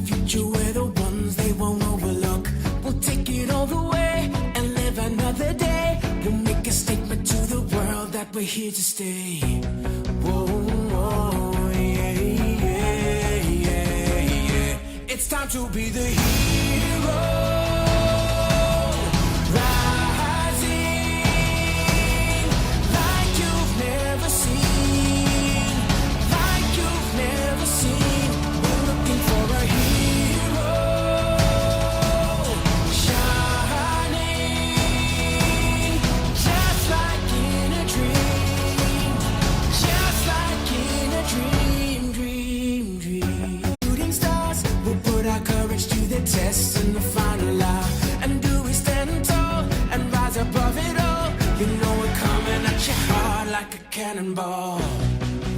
future, we're the ones they won't overlook. We'll take it all the way and live another day. We'll make a statement to the world that we're here to stay. Whoa, whoa, yeah, yeah, yeah, yeah. It's time to be the hero. Test in the final hour. And do we stand tall and rise above it all? You know we're coming at your heart like a cannonball.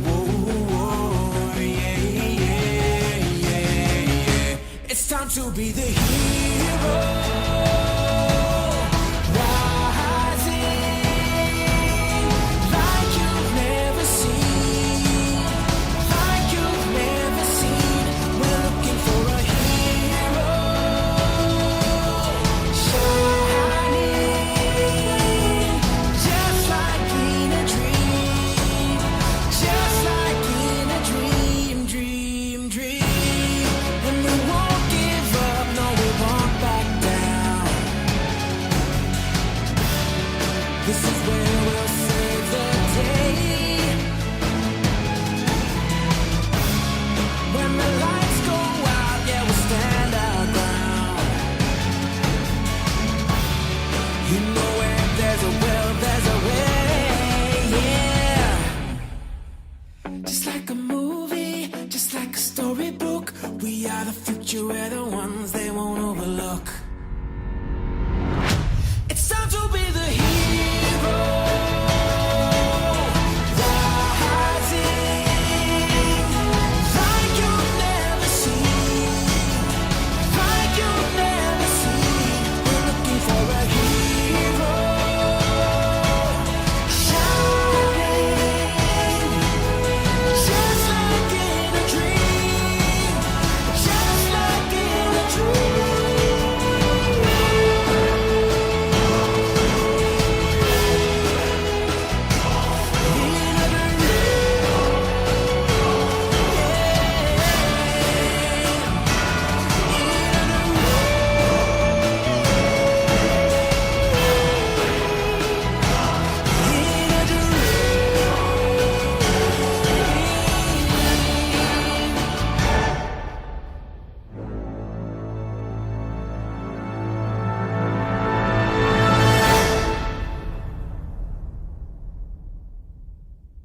Whoa, whoa, yeah, yeah, yeah, yeah. It's time to be the hero. We're the ones they won't overlook. It's time to be the hero. Rising like you've never seen, like you've never seen. We're looking for a hero. Shining just like in a dream, just like in a dream.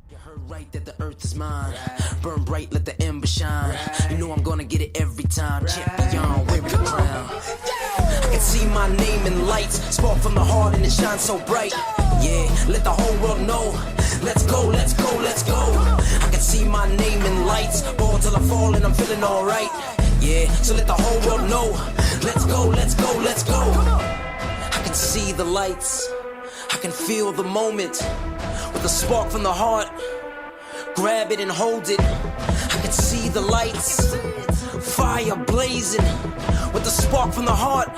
You heard right that the earth is mine. Burn bright, let the ember shine. You know I'm gonna get it every time. Champion, wear the crown. I can see my name in lights, spark from the heart and it shines so bright. Yeah, let the whole world know. Let's go, let's go, let's go. I can see my name in lights, ball till I fall and I'm feeling alright. Yeah, so let the whole world know. Let's go, let's go, let's go. I can see the lights, I can feel the moment. With a spark from the heart, grab it and hold it. I can see the lights, fire blazing. With the spark from the heart,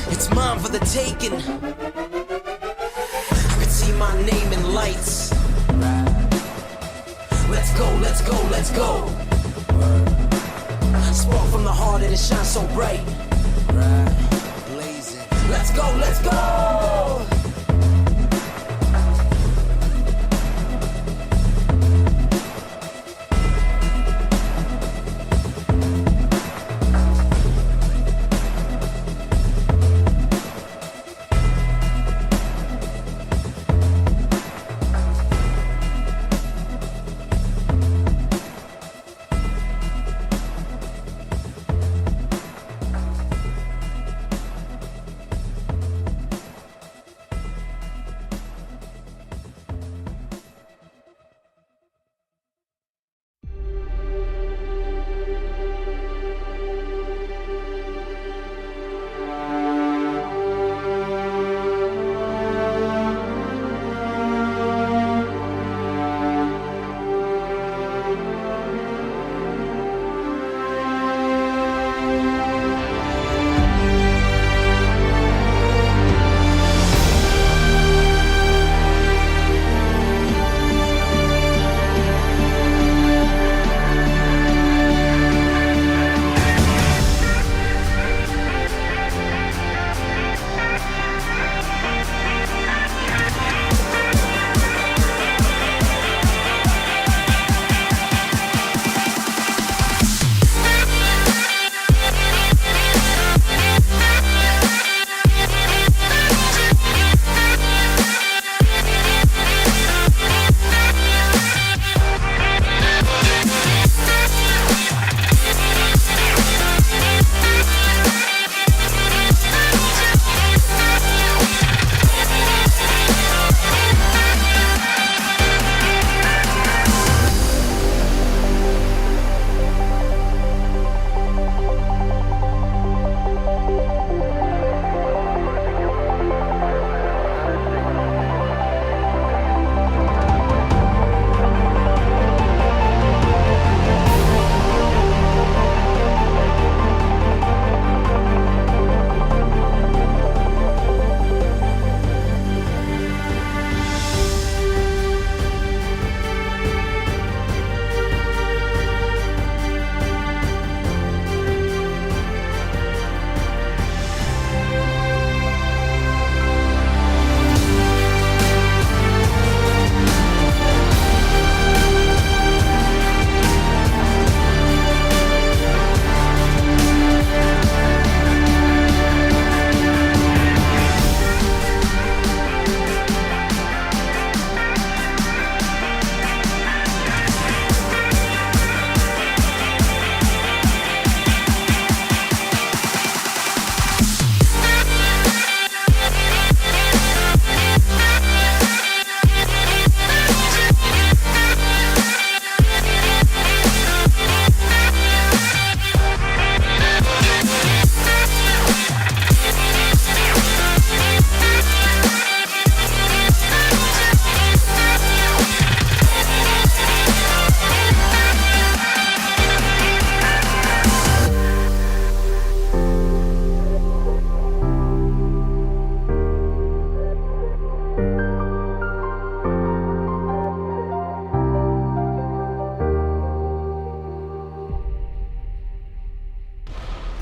it's mine for the taking. I can see my name in lights. Let's go, let's go, let's go. Spark from the heart and it shines so bright. Blazing. Let's go, let's go.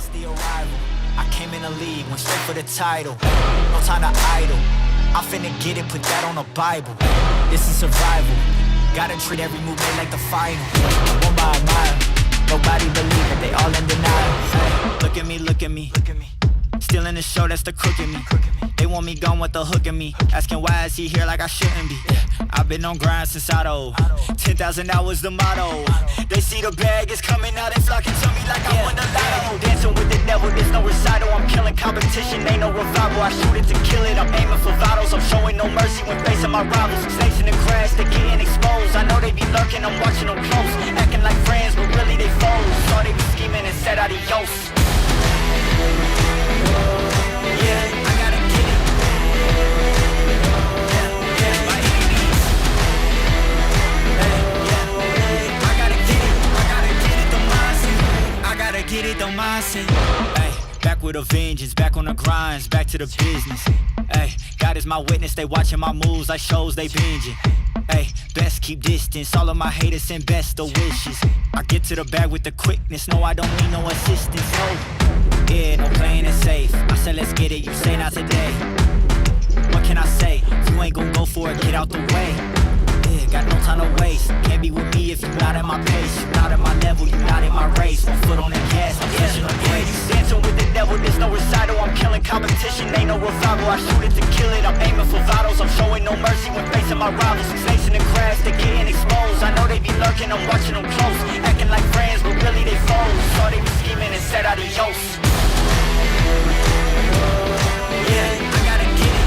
It's the arrival. I came in the league, went straight for the title. No time to idle. I'm finna get it, put that on the Bible. This is survival. Gotta treat every move made like the final. One by a mile. Nobody believe it, they all in denial. Hey, look at me, look at me. Still in the show, that's the crook in me. They want me gone with the hook in me. Asking why is he here like I shouldn't be. I've been on grind since Auto. 10,000 hours the motto. They see the bag is coming out, they flocking to me like I won the lotto. Dancing with the devil, there's no recital. I'm killing competition, ain't no revival. I shoot it to kill it, I'm aiming for vitals. I'm showing no mercy when facing my rivals. Snakes in the grass, they getting exposed. I know they be lurking, I'm watching them close. Acting like friends, but really they foes. Saw they be scheming and said adios. Yeah, I gotta get it. Yeah, by any means. Yeah, I gotta get it. I gotta get it, the mindset. I gotta get it, the mindset. Hey, back with a vengeance, back on the grinds, back to the business. Hey, God is my witness, they watching my moves like shows they binging. Hey, best keep distance, all of my haters send best of wishes. I get to the bag with the quickness, no I don't need no assistance, no. Yeah, no playing it safe. I said let's get it, you say not today. What can I say? If you ain't gon' go for it, get out the way. Yeah, got no time to waste. Can't be with me if you not at my pace. You not at my level, you not in my race. One foot on the gas, I'm pushing the brakes. Dancing with the devil, there's no recital. I'm killing competition, ain't no revival. I shoot it to kill it, I'm aiming for vitals. I'm showing no mercy when facing my rivals. Snakes in the grass, they getting exposed. I know they be lurking, I'm watching them close. Acting like friends, but really they foes. Saw they be scheming and said adios. Yeah, I gotta get it.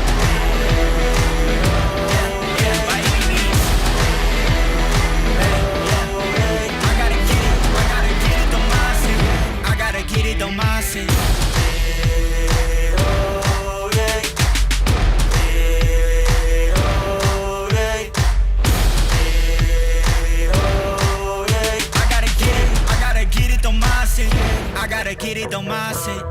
Yeah, by any means. I gotta get it. I gotta get it, the mindset. I gotta get it, the mindset. I gotta get it. I gotta get it, the mindset. I gotta get it, the mindset.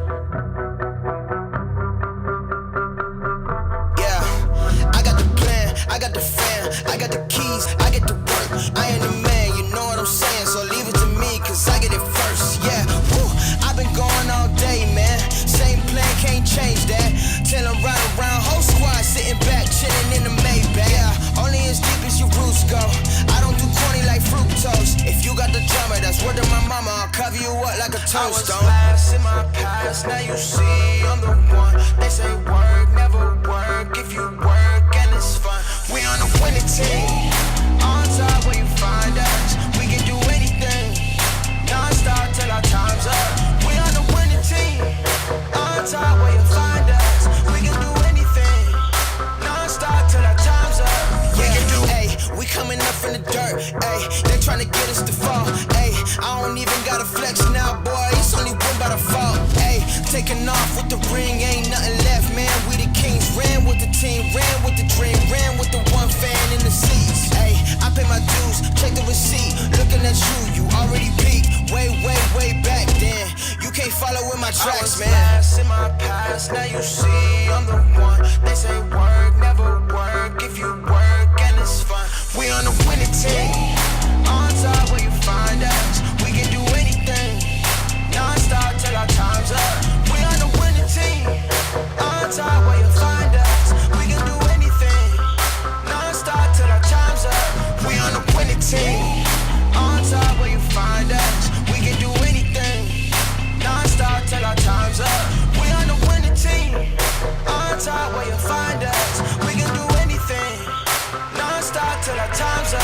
I got the fam, I got the keys, I get to work. I am the man, you know what I'm saying. So leave it to me, cause I get it first. Yeah, woo, I've been going all day, man. Same plan, can't change that. Till I'm right around, whole squad sitting back, chilling in the Maybach. Yeah, only as deep as your roots go. I don't do corny like fructose. If you got the drama, that's word of my mama. I'll cover you up like a tombstone. I was last in my past, now you see I'm the one. They say work, never work. If you work and it's fun. We on the winning team, on top where you find us. We can do anything, non-stop till our time's up. We on the winning team, on top where you find us. We can do anything, non-stop till our time's up. We can do, ayy, we coming up from the dirt, ayy. They tryna get us to fall, ayy. I don't even gotta flex now, boy. It's only win by the fault, ayy. Taking off with the ring, ain't nothing left, man. We the kings, ran with the team, ran with the dream, ran with the one fan in the seats. Ayy, I pay my dues, check the receipt. Looking at you, you already peaked. Way, way, way back then. You can't follow with my tracks, man. Last in my past, now you see I'm the one. They say work, never work. If you work and it's fun. We on the winning team. On top where you find us. We can do anything. Non-stop till our time's up. We on the winning team. On top where you find us. We can do anything. Non-stop till our time's up. We on the winning team. On top where you find us. We can do anything. Non-stop till our time's up. We on the winning team. On top where you find us. We can do anything. Non-stop till our time's up.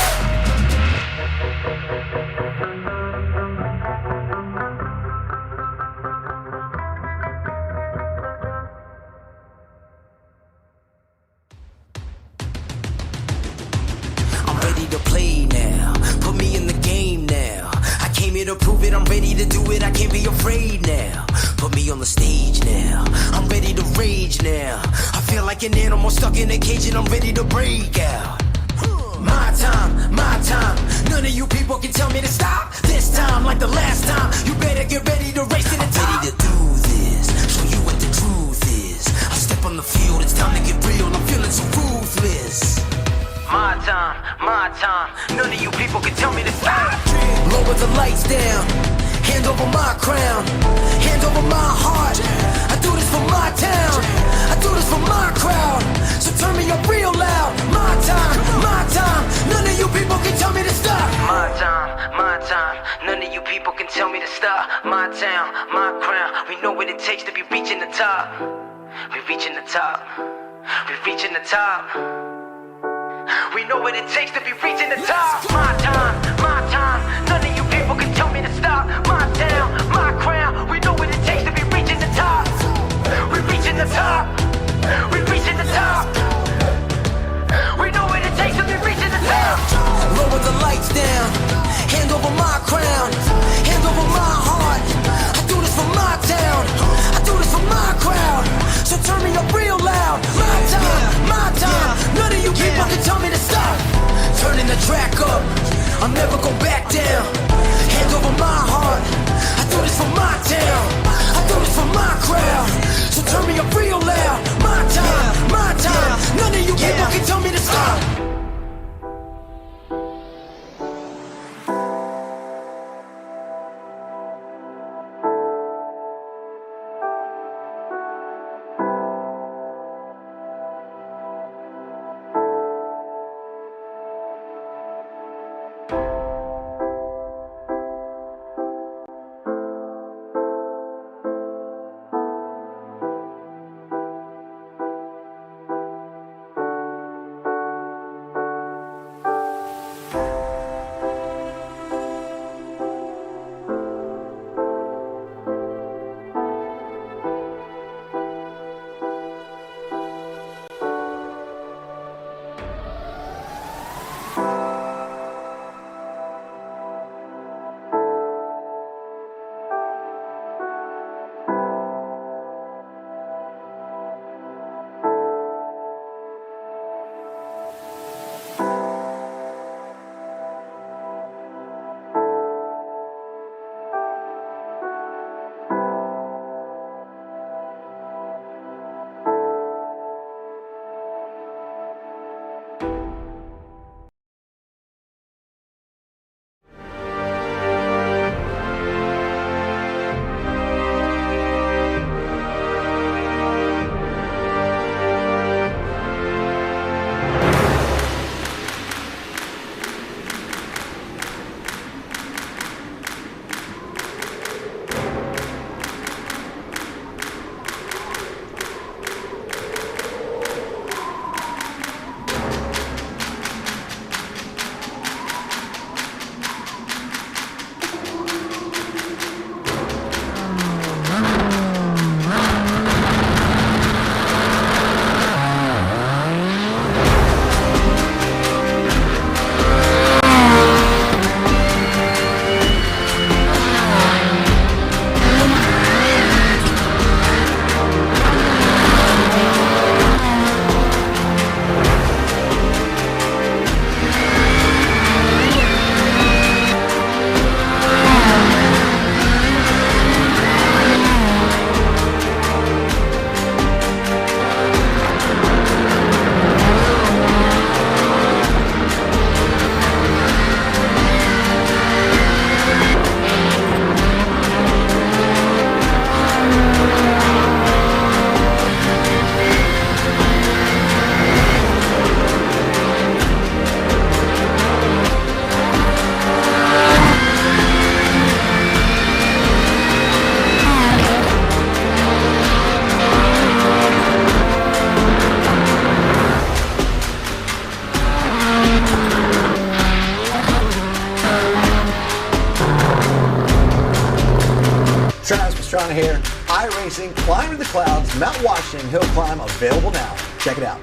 To play now, put me in the game now. I came here to prove it, I'm ready to do it, I can't be afraid now. Put me on the stage now, I'm ready to rage now. I feel like an animal stuck in a cage and I'm ready to break out. My time, none of you people can tell me to stop. This time, like the last time, you better get ready to race to the top. I'm ready to do this, show you what the truth is. I step on the field, it's time to get real, I'm feeling so ruthless. My time, none of you people can tell me to stop. Lower the lights down, hand over my crown, hand over my town, my crown. We know what it takes to be reaching the top. We reaching the top. We reaching the top. We know what it takes to be reaching the top. My time, my time. None of you people can tell me to stop. My town, my crown. We know what it takes to be reaching the top. We reaching the top. We reaching the top. We know what it takes to be reaching the top. Lower the lights down. Hand over my crown. Hand over my heart. I do this for my town. I do this for my crowd. So turn me up real loud. My time, my time. None of you people can tell me to stop. Turning the track up. I'll never go back down. Hand over my heart. I do this for my town. I do this for my crowd. So turn me up real loud. My time, my time. None of you people can tell me to stop. Strong here. iRacing, Climbing the Clouds, Mount Washington Hill Climb, available now. Check it out.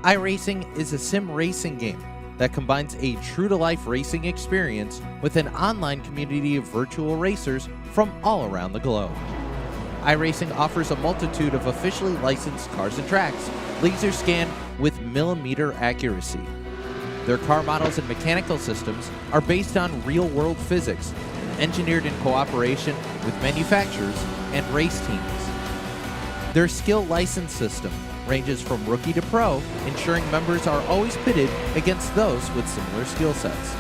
iRacing is a sim racing game that combines a true-to-life racing experience with an online community of virtual racers from all around the globe. iRacing offers a multitude of officially licensed cars and tracks, laser scanned with millimeter accuracy. Their car models and mechanical systems are based on real-world physics and engineered in cooperation with manufacturers and race teams. Their skill license system ranges from rookie to pro, ensuring members are always pitted against those with similar skill sets.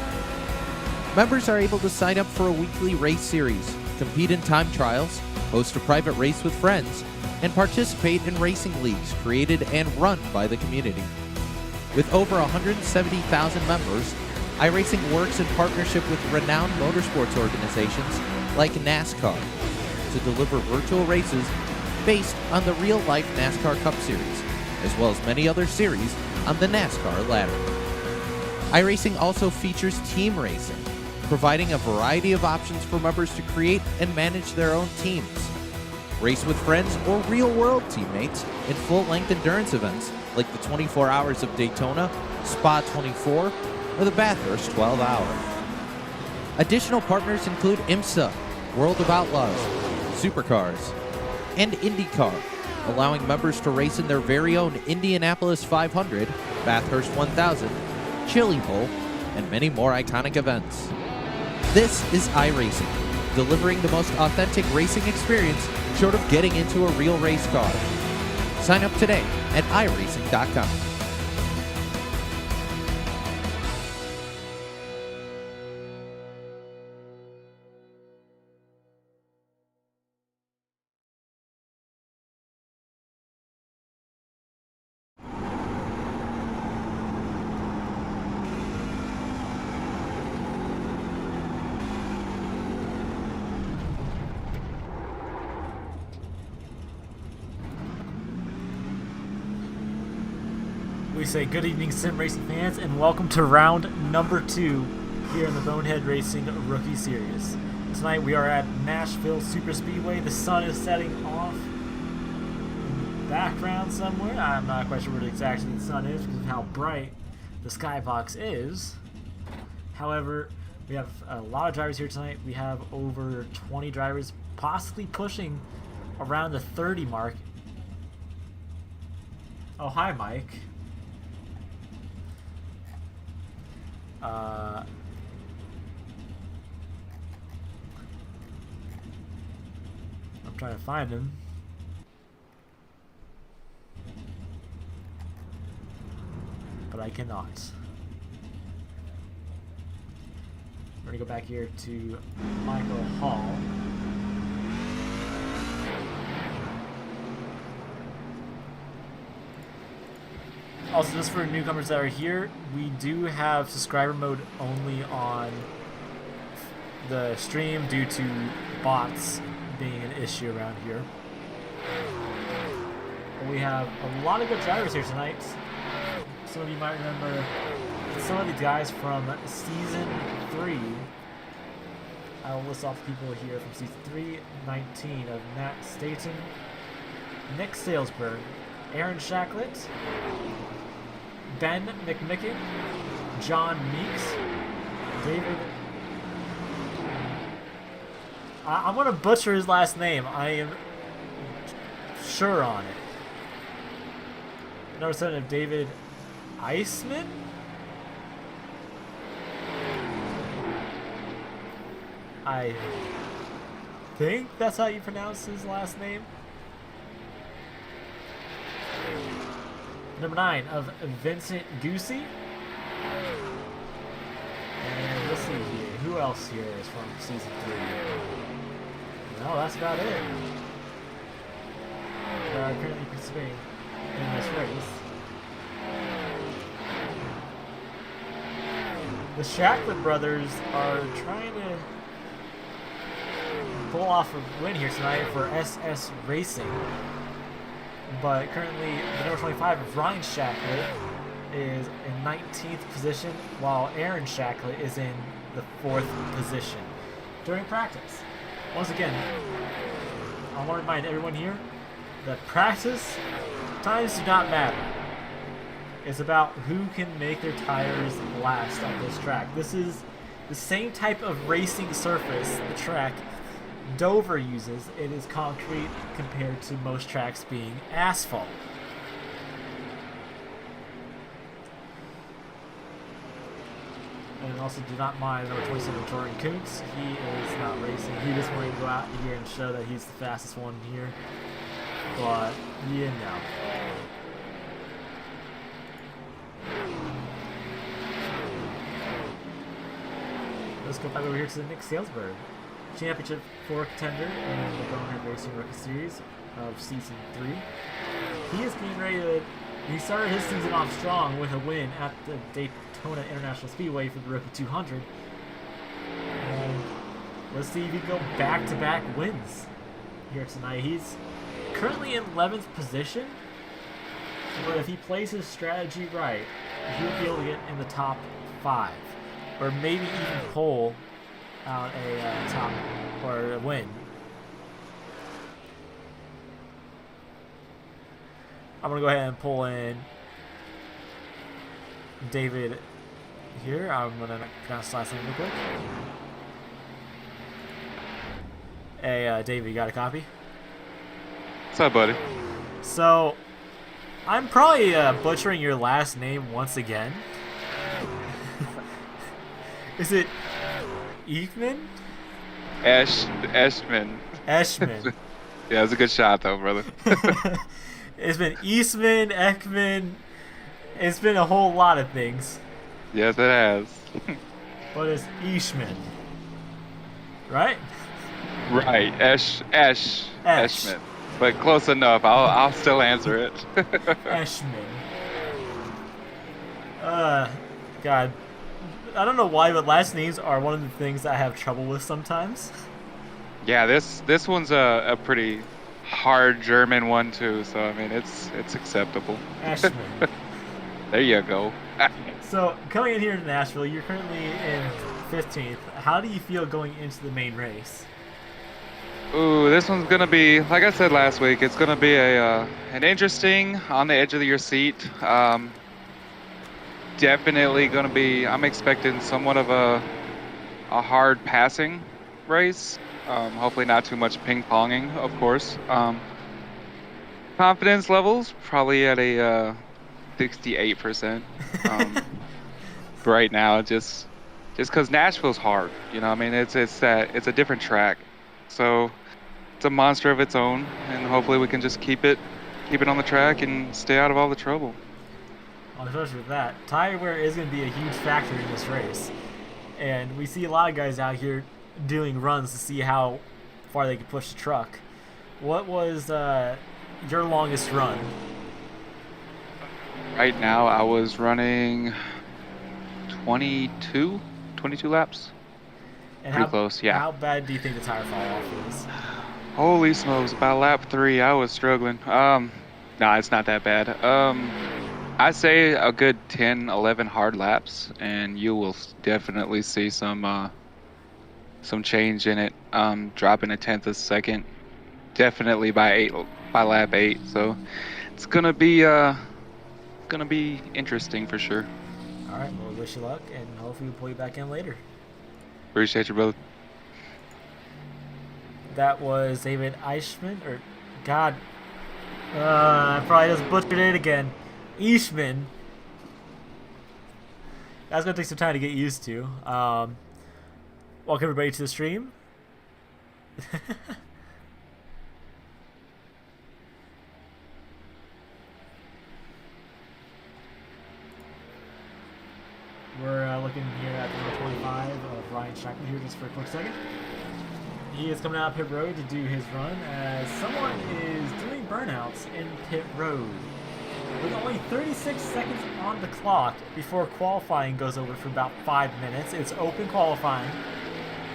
Members are able to sign up for a weekly race series, compete in time trials, host a private race with friends, and participate in racing leagues created and run by the community. With over 170,000 members, iRacing works in partnership with renowned motorsports organizations like NASCAR to deliver virtual races based on the real-life NASCAR Cup Series, as well as many other series on the NASCAR ladder. iRacing also features team racing, providing a variety of options for members to create and manage their own teams. Race with friends or real-world teammates in full-length endurance events like the 24 Hours of Daytona, Spa 24, or the Bathurst 12 Hour. Additional partners include IMSA, World of Outlaws, Supercars, and IndyCar, allowing members to race in their very own Indianapolis 500, Bathurst 1000, Chili Bowl, and many more iconic events. This is iRacing, delivering the most authentic racing experience short of getting into a real race car. Sign up today at iRacing.com. We say good evening, sim racing fans, and welcome to round number 2 here in the Bonehead Racing Rookie Series. Tonight we are at Nashville Superspeedway. The sun is setting off in the background somewhere. I'm not quite sure where exactly the sun is because of how bright the skybox is. However, we have a lot of drivers here tonight. We have over 20 drivers, possibly pushing around the 30 mark. Oh, hi, Mike. I'm trying to find him. But I cannot. We're gonna go back here to Michael Hall. Also, just for newcomers that are here, we do have subscriber mode only on the stream due to bots being an issue around here. But we have a lot of good drivers here tonight. Some of you might remember some of the guys from Season 3. I will list off people here from Season 3, 19 of Matt Staton, Nick Salesberg, Aaron Shacklet, Ben McMicken, John Meeks, David... I'm going to butcher his last name. I am sure on it. Number 7 of David Eisman? I think that's how you pronounce his last name. Number 9 of Vincent Goosey. And let's see here. Who else here is from Season 3? No, that's about it. That are currently participating in this race. The Shacklet brothers are trying to pull off a win here tonight for SS Racing. But currently, the number 25 of Ryan Shacklet is in 19th position, while Aaron Shacklet is in the 4th position during practice. Once again, I want to remind everyone here that practice times do not matter. is about who can make their tires last on this track. This is the same type of racing surface the track Dover uses. It is concrete compared to most tracks being asphalt. And also do not mind number 27 Jordan Koontz. He is not racing. He just wanted to go out here and show that he's the fastest one here. But, yeah, no. Let's go back over here to the Nick Salesburg. Championship 4 contender in the Bonehead Racing Rookie Series of Season 3. He is getting ready to... He started his season off strong with a win at the Daytona International Speedway for the Rookie 200. And let's see if he can go back-to-back wins here tonight. He's currently in 11th position, but if he plays his strategy right, he'll be able to get in the top 5, or maybe even pull out a top or a win. I'm gonna go ahead and pull in David here. I'm gonna pronounce his last name real quick. Hey, David, you got a copy? What's up, buddy? So, I'm probably butchering your last name once again. Is it Eekman? Eschman. Eschman. Yeah, it was a good shot, though, brother. It's been Eastman, Ekman. It's been a whole lot of things. Yes, it has. But it's Eashman. Right? Right. Eschman. But close enough. I'll still answer it. Eschman. God. I don't know why, but last names are one of the things that I have trouble with sometimes. Yeah, this one's a pretty hard German one too, so I mean it's acceptable. Ashman. There you go. So coming in here to Nashville, you're currently in 15th. How do you feel going into the main race? Ooh, this one's gonna be, like I said last week, it's gonna be an interesting, on the edge of your seat. Definitely gonna be. I'm expecting somewhat of a hard passing race. Hopefully not too much ping-ponging, of course. Confidence levels probably at a 68%. Right now, just because Nashville's hard, you know. I mean, it's a different track, so it's a monster of its own, and hopefully we can just keep it on the track and stay out of all the trouble. Well, especially with that, tire wear is going to be a huge factor in this race, and we see a lot of guys out here doing runs to see how far they can push the truck. What was your longest run? Right now, I was running 22 laps. And Pretty close, yeah. How bad do you think the tire fall off is? Holy smokes, about lap 3, I was struggling. Nah, it's not that bad. I'd say a good 10, 11 hard laps, and you will definitely see some change in it. Dropping a tenth of a second, definitely by lap 8. So it's gonna be interesting for sure. All right, well, wish you luck, and hopefully we'll pull you back in later. Appreciate you, brother. That was David Eichmann, or God, I probably just butchered it again. Eishman. That's gonna take some time to get used to. Welcome everybody to the stream. We're looking here at number 25 of Ryan Shackley here just for a quick second. He is coming out pit road to do his run as someone is doing burnouts in pit road. With only 36 seconds on the clock before qualifying goes over for about 5 minutes. It's open qualifying.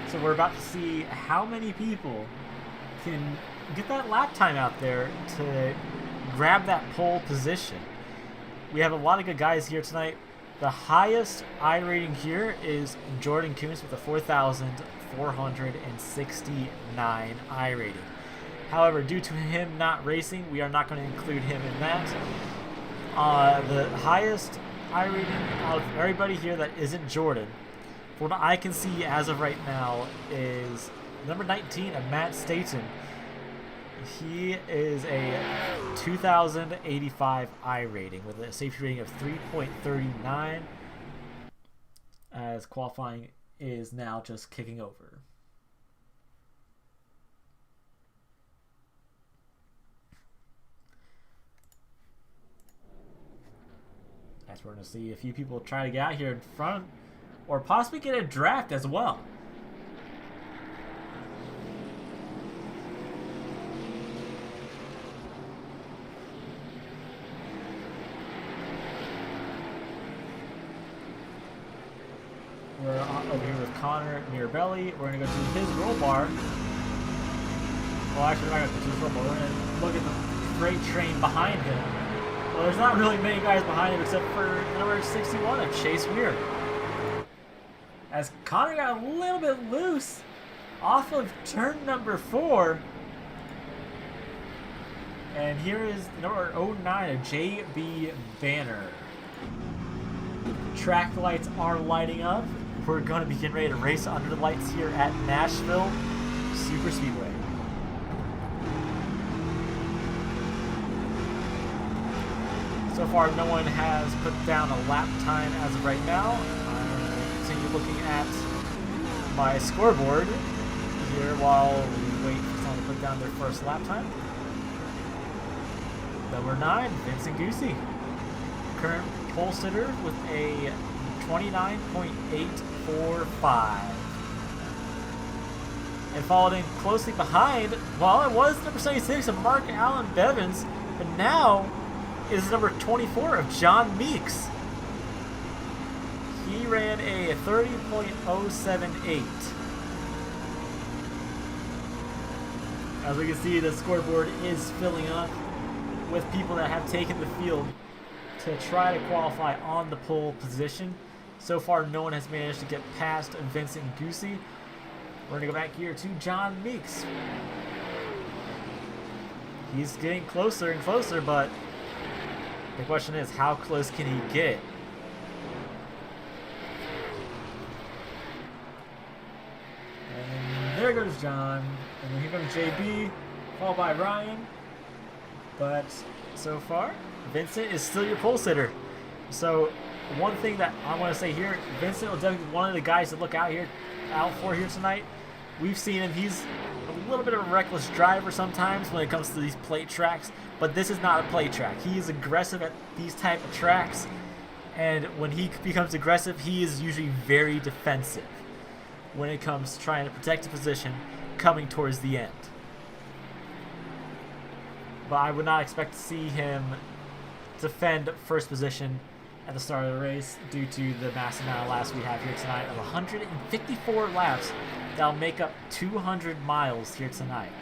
So we're about to see how many people can get that lap time out there to grab that pole position. We have a lot of good guys here tonight. The highest I rating here is Jordan Koontz with a 4,469 I rating. However, due to him not racing, we are not going to include him in that. The highest iRating out of everybody here that isn't Jordan, from what I can see as of right now, is number 19, Matt Staten. He is a 2,085 iRating with a safety rating of 3.39, as qualifying is now just kicking over. As we're going to see a few people try to get out here in front, or possibly get a draft as well. We're over here with Connor Mirabelli. We're going to go to his roll bar. Well, actually, we're not going to go to his roll bar. We're going to look at the freight train behind him. Well, there's not really many guys behind him except for number 61 of Chase Weir. As Connor got a little bit loose off of turn number 4. And here is number 09 of JB Banner. Track lights are lighting up. We're going to be getting ready to race under the lights here at Nashville Superspeedway. So far, no one has put down a lap time as of right now. I'm continue looking at my scoreboard here while we wait for someone to put down their first lap time. Number 9, Vincent Goosey. Current pole sitter with a 29.845. And followed in closely behind, well, it was number 76 of Mark Allen Bevins, but now is number 24 of John Meeks. He ran a 30.078. As we can see, the scoreboard is filling up with people that have taken the field to try to qualify on the pole position. So far, no one has managed to get past Vincent Goosey. We're going to go back here to John Meeks. He's getting closer and closer, but the question is, how close can he get? And there goes John. And then here comes JB, followed by Ryan. But so far, Vincent is still your pole sitter. So one thing that I want to say here, Vincent will definitely be one of the guys to look out for here tonight. We've seen him. He's a little bit of a reckless driver sometimes when it comes to these plate tracks, but this is not a plate track. He is aggressive at these type of tracks, and when he becomes aggressive, he is usually very defensive when it comes to trying to protect a position coming towards the end. But I would not expect to see him defend first position at the start of the race due to the massive amount of laps we have here tonight of 154 laps. That'll make up 200 miles here tonight.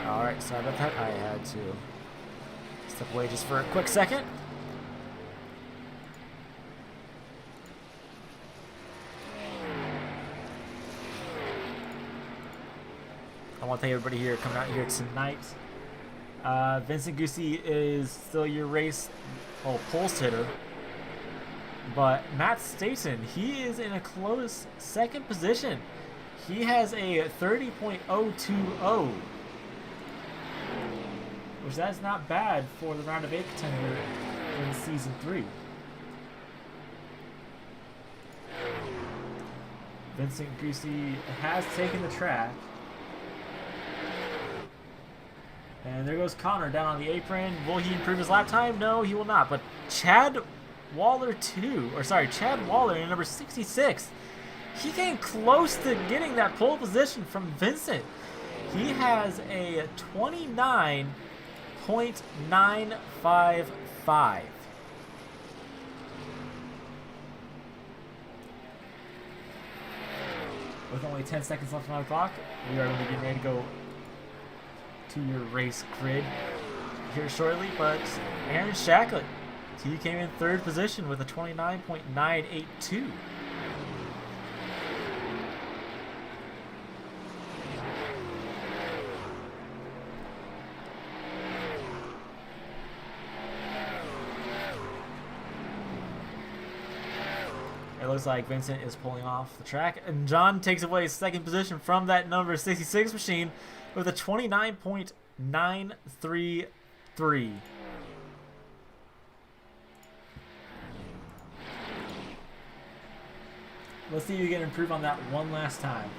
Alright, sorry about that. I had to step away just for a quick second. I want to thank everybody here coming out here tonight. Vincent Goosey is still your pole sitter. But Matt Staten, he is in a close second position. He has a 30.020. Which that's not bad for the round of 8 contender in season 3. Vincent Goosey has taken the track. And there goes Connor down on the apron. Will he improve his lap time? No, he will not. But Chad Waller in number 66. He came close to getting that pole position from Vincent. He has a 29.955. With only 10 seconds left on the clock, we are going to be getting ready to go to your race grid here shortly. But Aaron Shacklet, he came in third position with a 29.982. It looks like Vincent is pulling off the track, and John takes away second position from that number 66 machine with a 29.933. Let's see if you can improve on that one last time.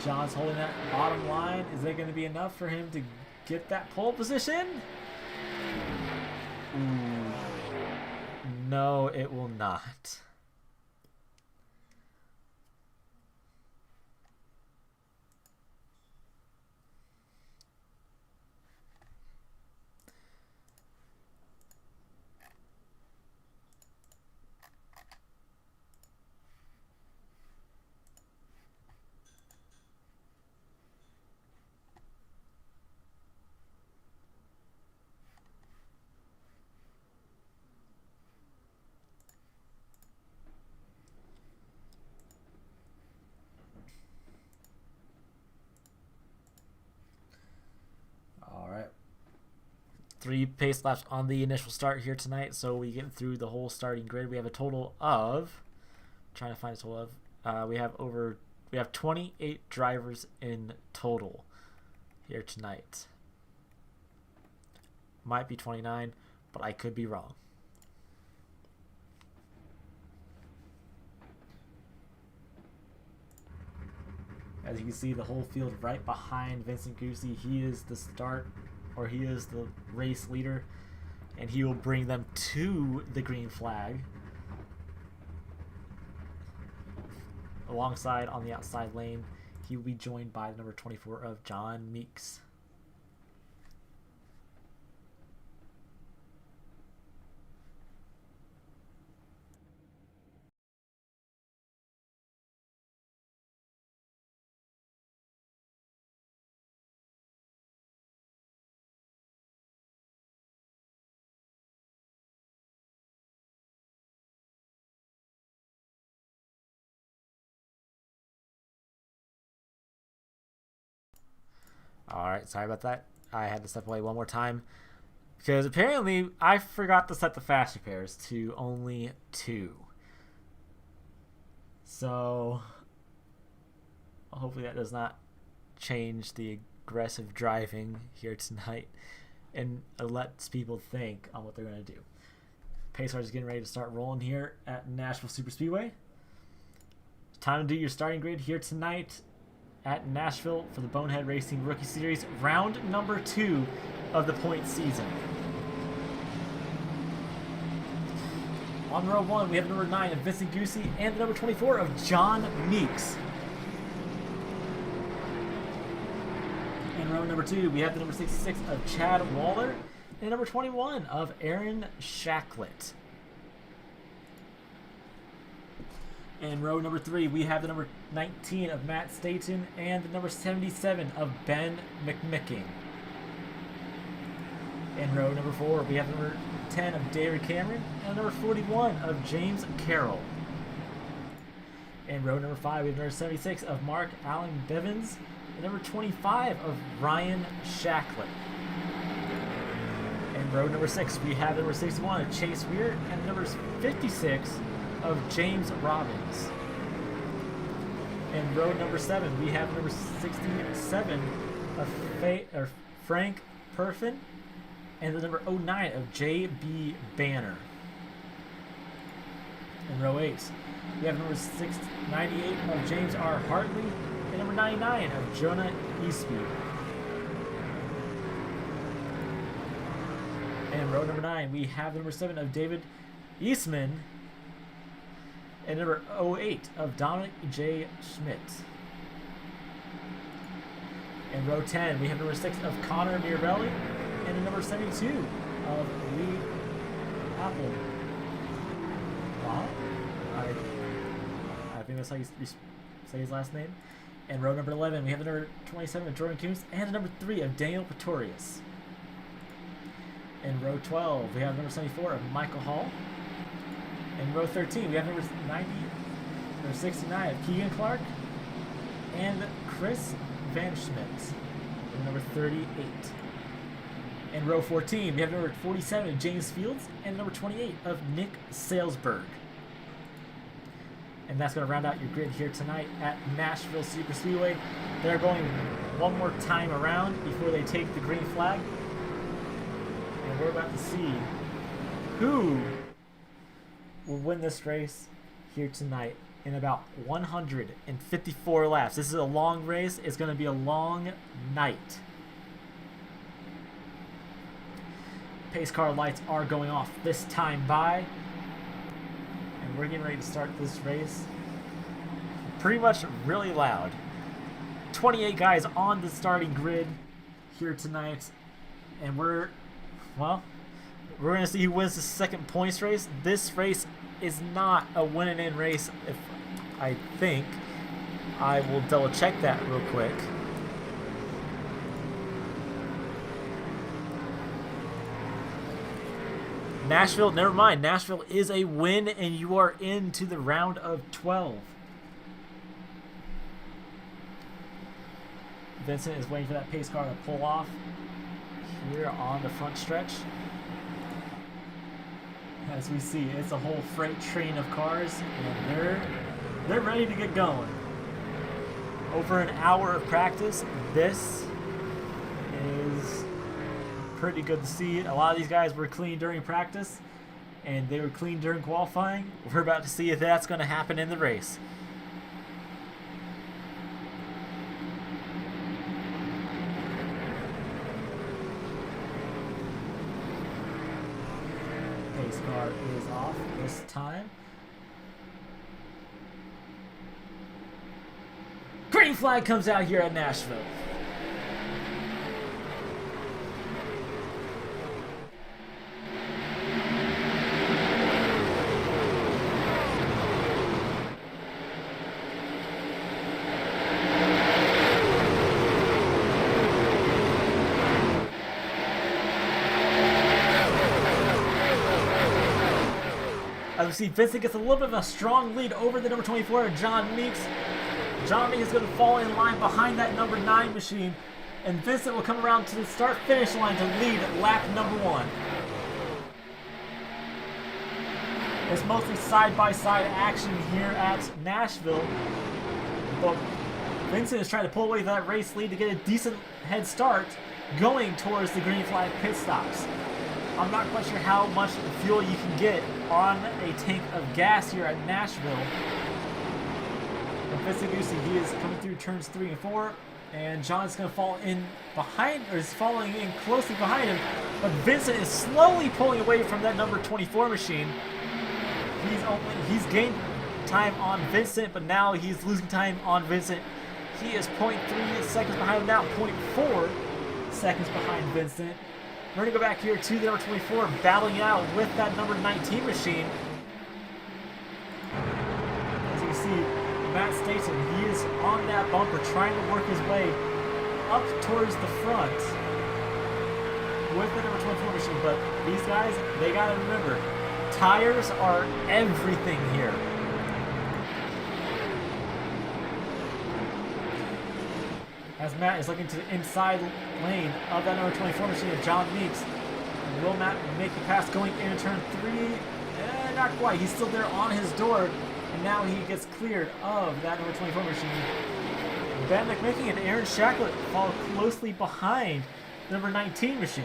John's holding that bottom line. Is that going to be enough for him to get that pole position? Ooh. No, it will not. All right. 3 pace laps on the initial start here tonight, so we get through the whole starting grid. We have a total of, trying to find a total of, we have 28 drivers in total here tonight. Might be 29, but I could be wrong. As you can see, the whole field right behind Vincent Goosey. He is the he is the race leader, and he will bring them to the green flag. Alongside on the outside lane, he will be joined by the number 24 of John Meeks. Alright, sorry about that. I had to step away one more time because apparently I forgot to set the fast repairs to only 2. So hopefully that does not change the aggressive driving here tonight and lets people think on what they're going to do. Pace cars is getting ready to start rolling here at Nashville Superspeedway. Time to do your starting grid here tonight at Nashville for the Bonehead Racing Rookie Series, round number 2 of the point season. On row 1, we have number 9 of Vincent Goosey and the number 24 of John Meeks. In row number 2, we have the number 66 of Chad Waller and number 21 of Aaron Shacklet. In row number 3, we have the number 19 of Matt Staton and the number 77 of Ben McMicking. In row number 4, we have the number 10 of David Cameron and number 41 of James Carroll. In row number 5, we have number 76 of Mark Allen Bivens and number 25 of Ryan Shacklet. In row number 6, we have number 61 of Chase Weir and number 56 of James Robbins. In row number 7, we have number 67 of Frank Perfin and the number 09 of J.B. Banner. In row 8, we have number 98 of James R. Hartley and number 99 of Jonah Eastby. And in row number 9, we have number 7 of David Eastman And number 08 of Dominic J. Schmidt. In row 10, we have number 6 of Connor Mirabelli. And number 72 of Lee Apple. Wow. I think that's how you say his last name. And row number 11, we have the number 27 of Jordan Coombs and the number 3 of Daniel Pretorius. In row 12, we have number 74 of Michael Hall. In row 13, we have number 69 of Keegan Clark and Chris Van Schmidt. And number 38. In row 14, we have number 47 of James Fields and number 28 of Nick Salesberg. And that's going to round out your grid here tonight at Nashville Superspeedway. They're going one more time around before they take the green flag. And we're about to see who will win this race here tonight in about 154 laps. This is a long race. It's going to be a long night. Pace car lights are going off this time by. And we're getting ready to start this race. Pretty much really loud. 28 guys on the starting grid here tonight. And we're going to see who wins the second points race. This race is not a win and in race, if I think. I will double check that real quick. Nashville, never mind. Nashville is a win, and you are into the round of 12. Vincent is waiting for that pace car to pull off here on the front stretch. As we see, it's a whole freight train of cars, and they're ready to get going. Over an hour of practice. This is pretty good to see. A lot of these guys were clean during practice, and they were clean during qualifying. We're about to see if that's going to happen in the race. Pace car is off this time. Green flag comes out here at Nashville. As we see, Vincent gets a little bit of a strong lead over the number 24, John Meeks. John Meeks is going to fall in line behind that number 9 machine, and Vincent will come around to the start-finish line to lead lap number 1. It's mostly side-by-side action here at Nashville, but Vincent is trying to pull away that race lead to get a decent head start going towards the green flag pit stops. I'm not quite sure how much fuel you can get on a tank of gas here at Nashville. But Vincent Goosey, he is coming through turns 3 and 4, and John's going to fall in behind, or is following in closely behind him. But Vincent is slowly pulling away from that number 24 machine. He's gained time on Vincent, but now he's losing time on Vincent. He is 0.3 seconds behind him now, 0.4 seconds behind Vincent. We're going to go back here to the number 24, battling out with that number 19 machine. As you can see, Matt Staton, he is on that bumper trying to work his way up towards the front with the number 24 machine. But these guys, they got to remember, tires are everything here. As Matt is looking to the inside lane of that number 24 machine of John Meeks. Will Matt make the pass going into turn 3? Not quite. He's still there on his door, and now he gets cleared of that number 24 machine. Ben McMaking and Aaron Shacklet follow closely behind the number 19 machine.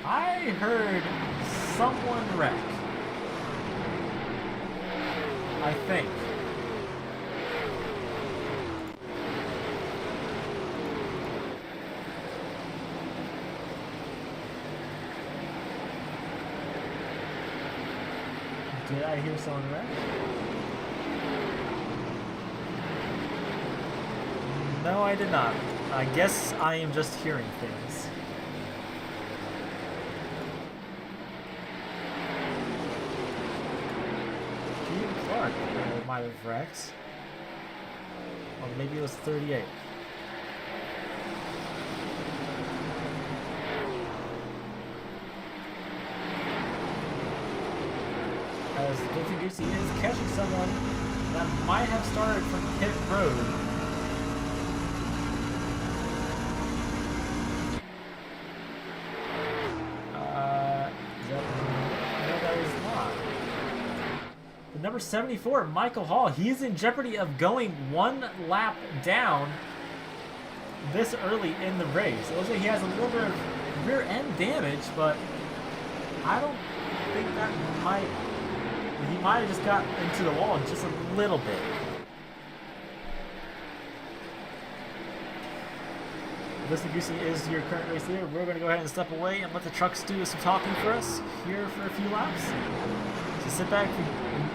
I heard someone wreck. I think. Did I hear someone wreck? No, I did not. I guess I am just hearing things. Ian Clark might have wrecked. Or maybe it was 38. As Vincent Goosey is catching someone that might have started from pit road. No, that is not. The number 74, Michael Hall, he's in jeopardy of going one lap down this early in the race. It looks like he has a little bit of rear end damage, but I don't think that might... He might have just got into the wall just a little bit. Vincent Goosey is your current race leader. We're going to go ahead and step away and let the trucks do some talking for us here for a few laps. So sit back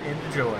and enjoy.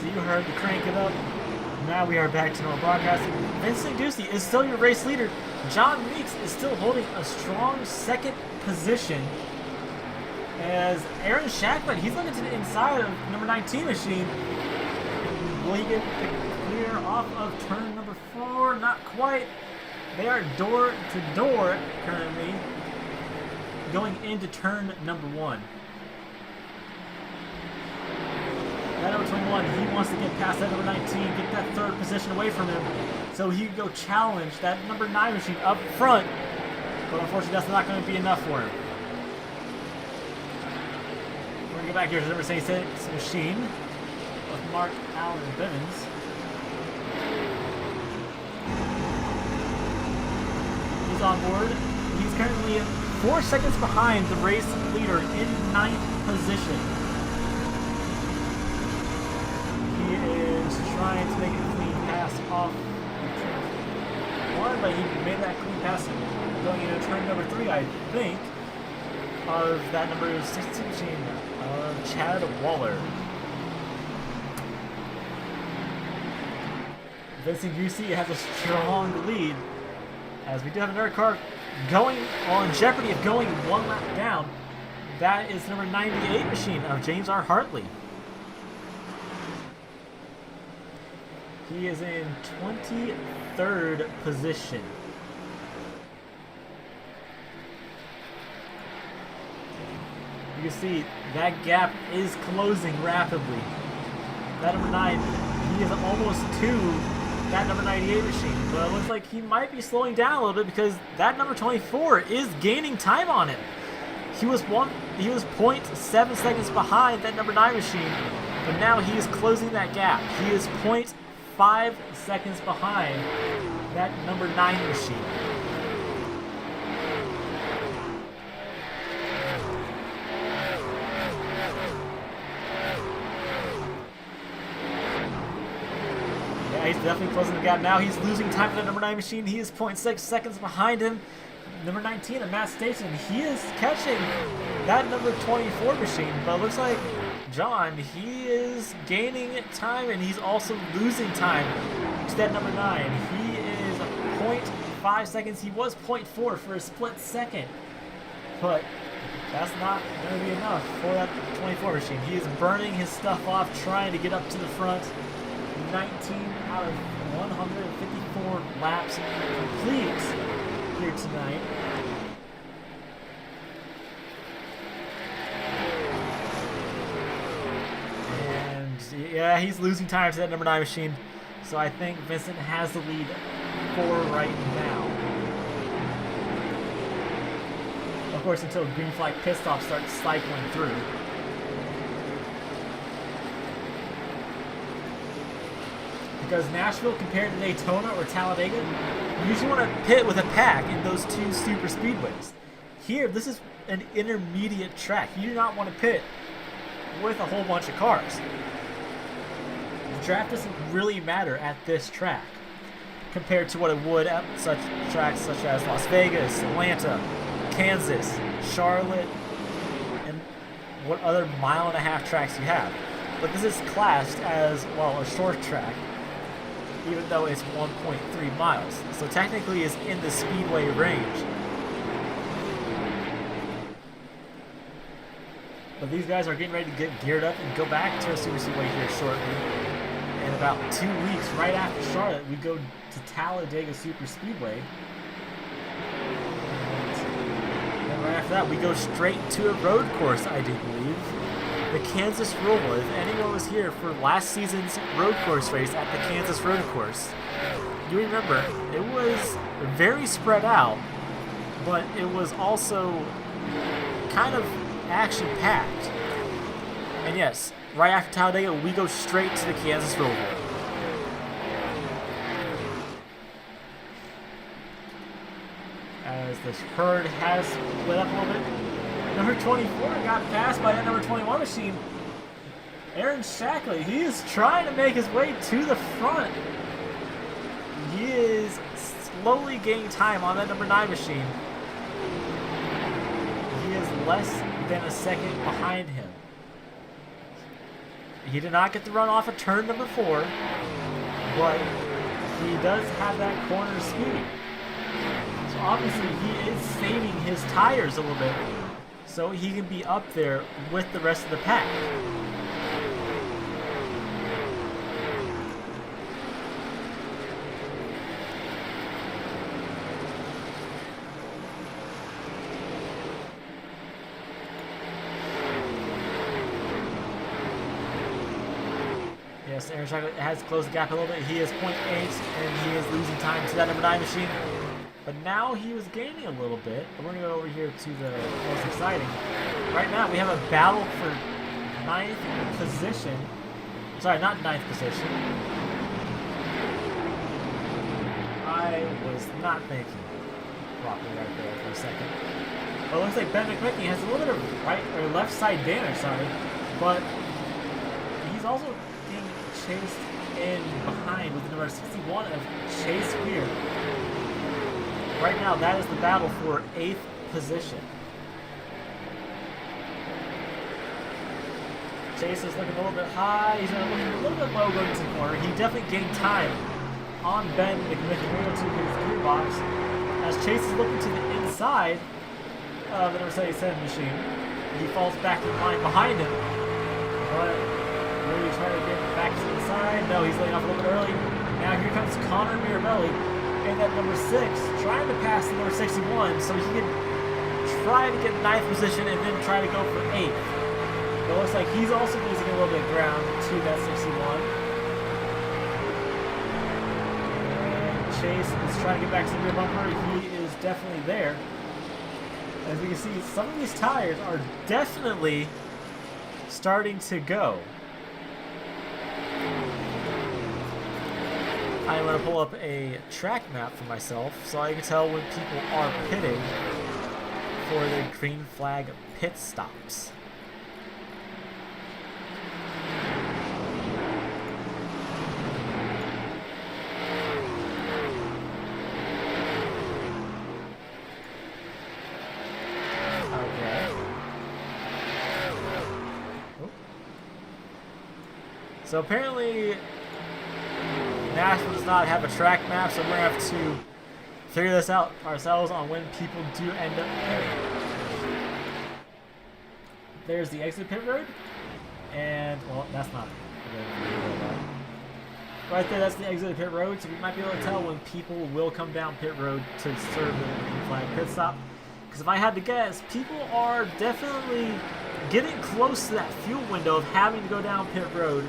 You heard the crank it up. Now we are back to normal broadcasting. Vincent Goosey is still your race leader. John Weeks is still holding a strong second position. As Aaron Shackman, he's looking to the inside of number 19 machine. Will he get the clear off of turn number 4? Not quite. They are door to door currently going into turn number 1. That number 21, he wants to get past that number 19, get that third position away from him, so he can go challenge that number 9 machine up front But unfortunately, that's not going to be enough for him. We're going to go back here to number 76 machine with Mark Allen Bivens. He's on board. He's currently 4 seconds behind the race leader in 9th position. He is trying to make a clean pass off one, but he made that clean pass going into turn number 3, I think, of that number 16 machine, Chad Waller. Vincent Gucci has a strong lead, as we do have another car going on jeopardy of going 1 lap down. That is number 98 machine of James R. Hartley. He is in 23rd position. You can see that gap is closing rapidly. That number 9, he is almost to that number 98 machine, but it looks like he might be slowing down a little bit because that number 24 is gaining time on him. He was 0.7 seconds behind that number 9 machine, but now he is closing that gap. He is 0.5 seconds behind that number 9 machine. He's definitely closing the gap now. He's losing time to the number 9 machine. He is 0.6 seconds behind him. Number 19, Matt Station, he is catching that number 24 machine, but it looks like John, he is gaining time and he's also losing time to that number 9. He is 0.5 seconds. He was 0.4 for a split second, but that's not going to be enough for that 24 machine. He is burning his stuff off, trying to get up to the front. 19 out of 154 laps complete here tonight. And yeah, he's losing time to that number 9 machine. So I think Vincent has the lead for right now. Of course, until green flag pit stop starts cycling through. Because Nashville, compared to Daytona or Talladega, you usually want to pit with a pack in those two super speedways. Here, this is an intermediate track. You do not want to pit with a whole bunch of cars. The draft doesn't really matter at this track compared to what it would at such tracks such as Las Vegas, Atlanta, Kansas, Charlotte, and what other mile-and-a-half tracks you have. But this is classed as, well, a short track, even though it's 1.3 miles. So technically it's in the speedway range. But these guys are getting ready to get geared up and go back to a super speedway here shortly. In about 2 weeks, right after Charlotte, we go to Talladega Super Speedway. And then right after that, we go straight to a road course, I do believe. The Kansas Roval. If anyone was here for last season's road course race at the Kansas Road Course, you remember it was very spread out, but it was also kind of action-packed. And yes, right after Talladega, we go straight to the Kansas Roval. As the herd has split up a little bit. Number 24 got passed by that number 21 machine. Aaron Shackley, he is trying to make his way to the front. He is slowly gaining time on that number 9 machine. He is less than a second behind him. He did not get the run off of turn number 4, but he does have that corner speed. So obviously he is saving his tires a little bit, so he can be up there with the rest of the pack. Yes, Aaron Shackley has closed the gap a little bit. He is 0.8, and he is losing time to that number 9 machine. But now he was gaining a little bit. But we're going to go over here to the most exciting. Right now we have a battle for 9th position. Sorry, not 9th position. I was not thinking properly right there for a second. But it looks like Ben McMickey has a little bit of right or left side damage, sorry. But he's also being chased in behind with the number 61 of Chase Weir. Right now, that is the battle for 8th position. Chase is looking a little bit high. He's looking a little bit low going to the corner. He definitely gained time on Ben McMickey to his gearbox. As Chase is looking to the inside of the number 77 machine, he falls back in line behind him. But really trying to get back to the side. No, he's laying off a little bit early. Now here comes Connor Mirabelli in that number 6, trying to pass the number 61 so he can try to get 9th position and then try to go for 8th. But it looks like he's also losing a little bit of ground to that 61. And Chase is trying to get back to the rear bumper. He is definitely there. As we can see, some of these tires are definitely starting to go. I'm going to pull up a track map for myself so I can tell when people are pitting for their green flag pit stops. Okay. Oh. So apparently Nashville does not have a track map, so we're going to have to figure this out ourselves on when people do end up pitting. There's the exit pit road, and, well, that's not right there, that's the exit pit road, so we might be able to tell when people will come down pit road to serve the green flag pit stop. Because if I had to guess, people are definitely getting close to that fuel window of having to go down pit road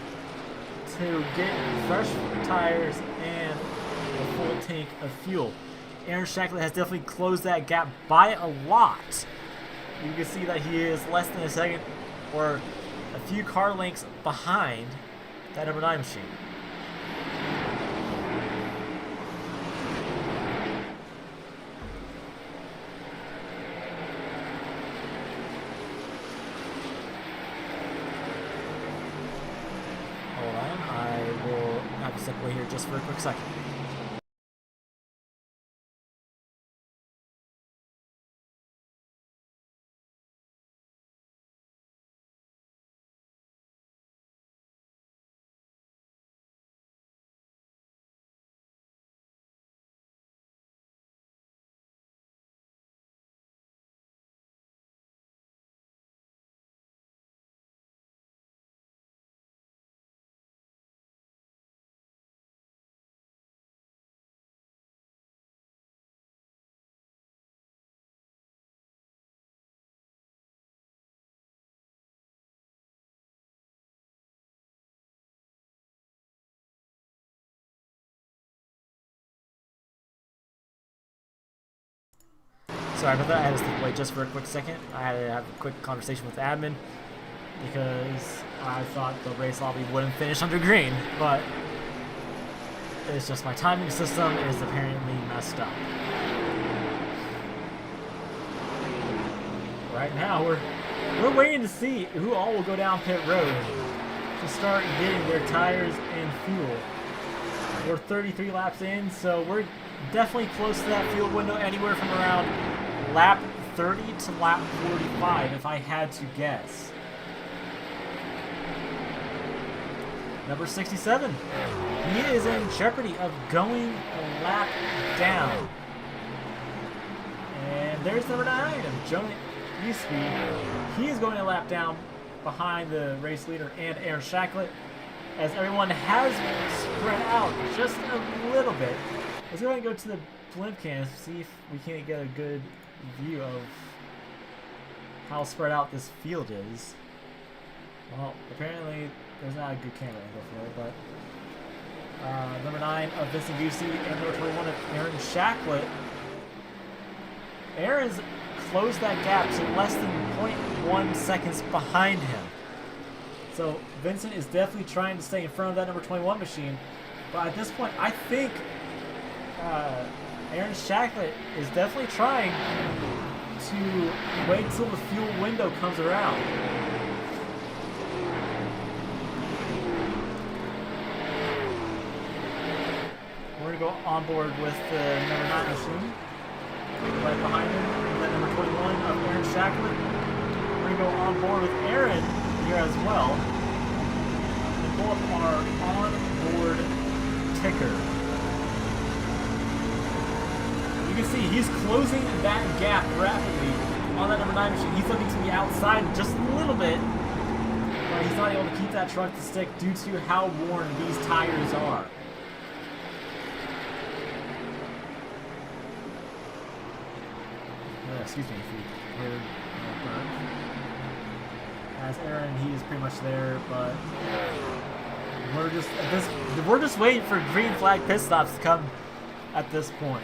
to get fresh tires and a full tank of fuel. Aaron Shacklett has definitely closed that gap by a lot. You can see that he is less than a second or a few car lengths behind that number 9 machine. Step away here just for a quick second. Sorry about that, I had to step away just for a quick second. I had to have a quick conversation with the admin because I thought the race lobby wouldn't finish under green, but it's just my timing system is apparently messed up. Right now, we're waiting to see who all will go down pit road to start getting their tires and fuel. We're 33 laps in, so we're definitely close to that fuel window, anywhere from around lap 30 to lap 45, if I had to guess. Number 67, he is in jeopardy of going a lap down. And there's number 9 of Jonah Eastby. He is going a lap down behind the race leader and Aaron Shacklett, as everyone has spread out just a little bit. Let's go ahead and go to the blimp cam and see if we can't get a good view of how spread out this field is. Well, apparently there's not a good camera angle for it, but number 9 of Vincent Busey and number 21 of Aaron Shacklett Aaron's closed that gap to less than 0.1 seconds behind him. So Vincent is definitely trying to stay in front of that number 21 machine. But at this point, I think Aaron Shacklet is definitely trying to wait till the fuel window comes around. We're going to go on board with the number 9 machine. Right behind him, that number 21 of Aaron Shacklet. We're going to go on board with Aaron here as well. And pull up our on-board ticker. You can see he's closing that gap rapidly on that number 9 machine. He's looking to the outside just a little bit, but he's not able to keep that truck to stick due to how worn these tires are. Excuse me if you heard burn. As Aaron, he is pretty much there, but we're just waiting for green flag pit stops to come at this point.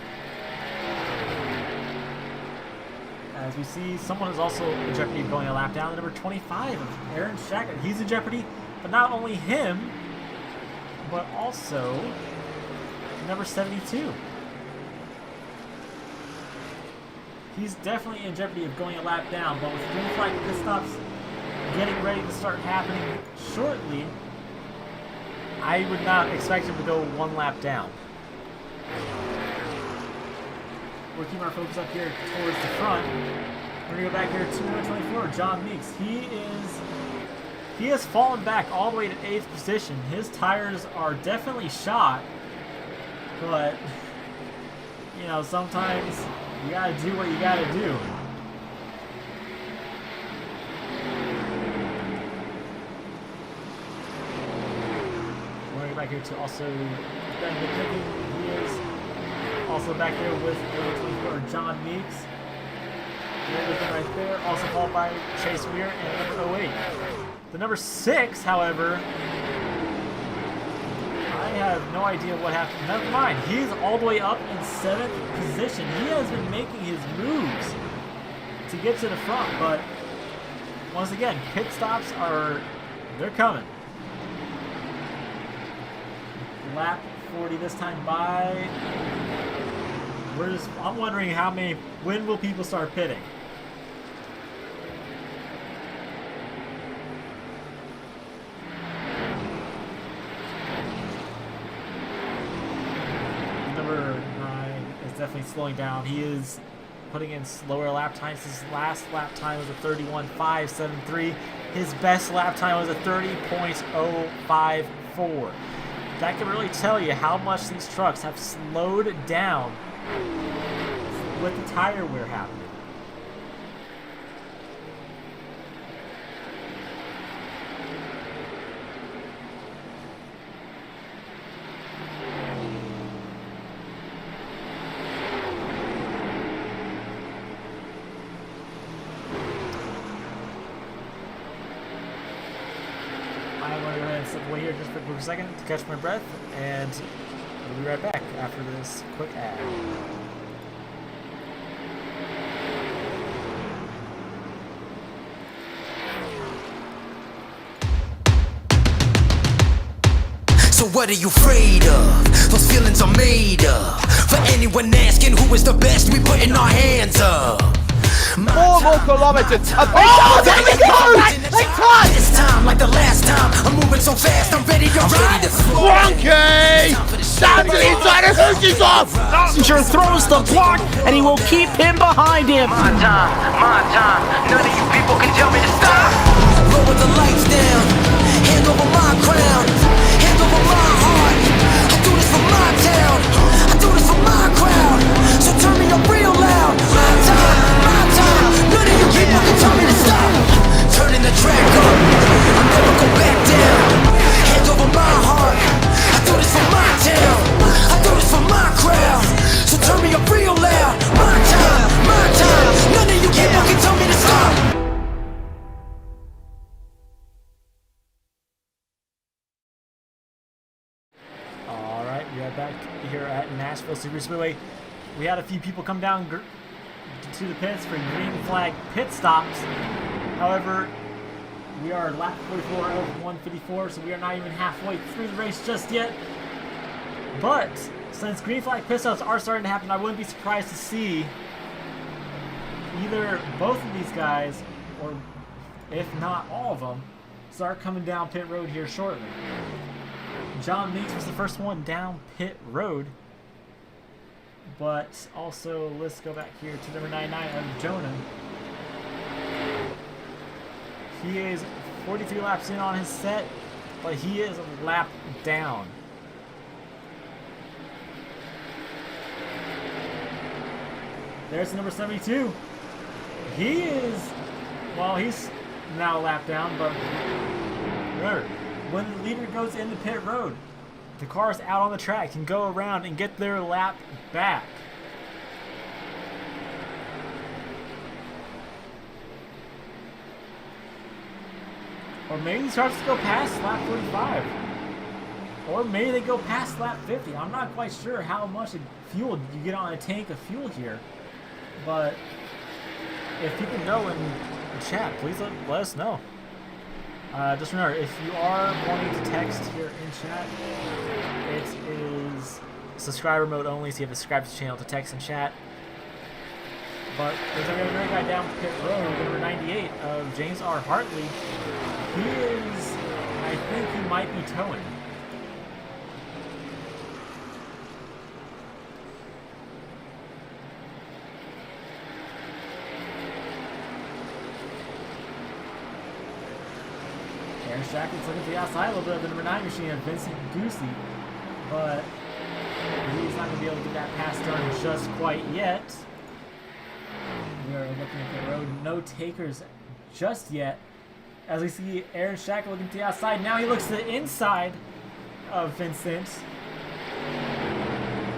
As we see, someone is also in jeopardy of going a lap down. The number 25 of Aaron Shacklet. He's in jeopardy, but not only him, but also number 72. He's definitely in jeopardy of going a lap down, but with green flag pit stops getting ready to start happening shortly, I would not expect him to go one lap down. We're keeping our focus up here towards the front. We're going to go back here to number 24, John Meeks. He has fallen back all the way to 8th position. His tires are definitely shot, but, you know, sometimes you gotta do what you gotta do. We're going back here to also Ben McKinney. He is also back here with number 24, John Meeks. Right there, also followed by Chase Weir and number 08. The number 6, however, I have no idea what happened. Never mind. He's all the way up in 7th position. He has been making his moves to get to the front, but once again, pit stops they're coming. Lap 40 this time by. I'm wondering when will people start pitting? Definitely slowing down. He is putting in slower lap times. His last lap time was a 31.573. His best lap time was a 30.054. That can really tell you how much these trucks have slowed down with the tire wear happening. Wait here just for a quick second to catch my breath, and we'll be right back after this quick ad. So what are you afraid of? Those feelings are made up. For anyone asking who is the best, we putting our hands up. 4 more kilometers. Oh, there we go! They touch! This time, like the last time, I'm moving so fast, I'm ready to ride. Frankie! Down to the inside of Hoosie's off! Passenger throws the block, and he will keep him behind him. My time, none of you people can tell me to stop. Lower the lights down, hand over my crown, hand over my heart. I do this for my town, I do this for my crowd. So turn me up real loud. My time, none of you people can tell me to stop. Turning the track up, I'll never go back down. Hand over my heart, I do this for my town, I do this for my crowd. So turn me up real loud. My time, none of you people can tell me to stop. Alright, we are back here at Nashville Superspeedway. We had a few people come down to the pits for green flag pit stops. However, we are lap 44 of 154, so we are not even halfway through the race just yet. But since green flag pit stops are starting to happen, I wouldn't be surprised to see either both of these guys, or if not all of them, start coming down pit road here shortly. John Meeks was the first one down pit road. But also, let's go back here to number 99 of Jonah. He is 43 laps in on his set, but he is a lap down. There's number 72. He is, well, he's now a lap down, but remember, when the leader goes into pit road, the cars out on the track can go around and get their lap back. Or maybe these cars go past lap 45. Or maybe they go past lap 50. I'm not quite sure how much fuel you get on a tank of fuel here. But if people know in the chat, please let us know. Just remember, if you are wanting to text here in chat, it is subscriber mode only, so you have to subscribe to the channel to text and chat. But there's another guy down pit road, number 98 of James R. Hartley. He is, I think he might be towing. Aaron Shackleton's looking to the outside a little bit of the number 9 machine of Vincent Goosey, but he's not going to be able to get that pass done just quite yet. We are looking at the road, no takers just yet. As we see Aaron Shackleton looking to the outside, now he looks to the inside of Vincent.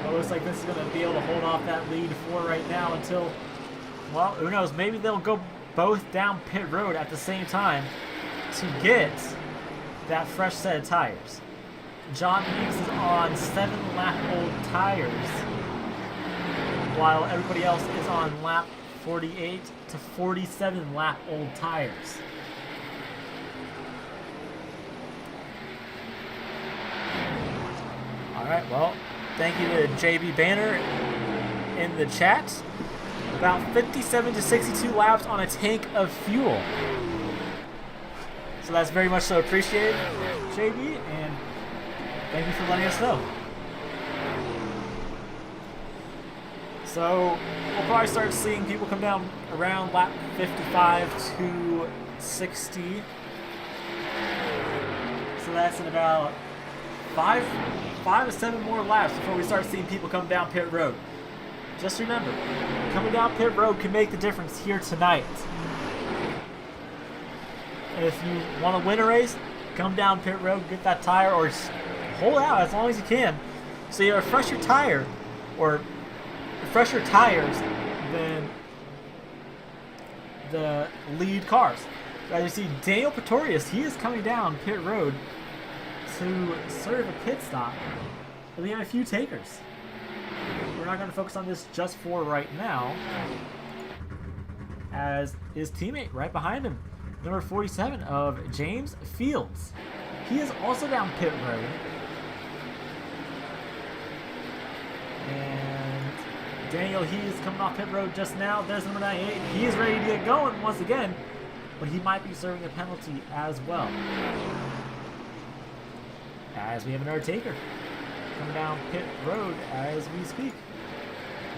It looks like this is going to be able to hold off that lead for right now until, well, who knows, maybe they'll go both down pit road at the same time to get that fresh set of tires. John Meeks is on 7-lap-old tires, while everybody else is on lap 48 to 47-lap-old tires. Alright, well, thank you to JB Banner in the chat. About 57 to 62 laps on a tank of fuel. So that's very much so appreciated, JB, and thank you for letting us know. So we'll probably start seeing people come down around lap 55 to 60. So that's in about five to seven more laps before we start seeing people come down pit road. Just remember, coming down pit road can make the difference here tonight. If you want to win a race, come down pit road, get that tire, or hold out as long as you can, so you refresh your tire, or fresher tires than the lead cars. As you see, Daniel Pretorius, he is coming down pit road to serve a pit stop, but we have a few takers. We're not going to focus on this just for right now, as his teammate right behind him, number 47 of James Fields. He is also down pit road. And Daniel, he is coming off pit road just now. There's number 98. He is ready to get going once again, but he might be serving a penalty as well. As we have another taker coming down pit road as we speak.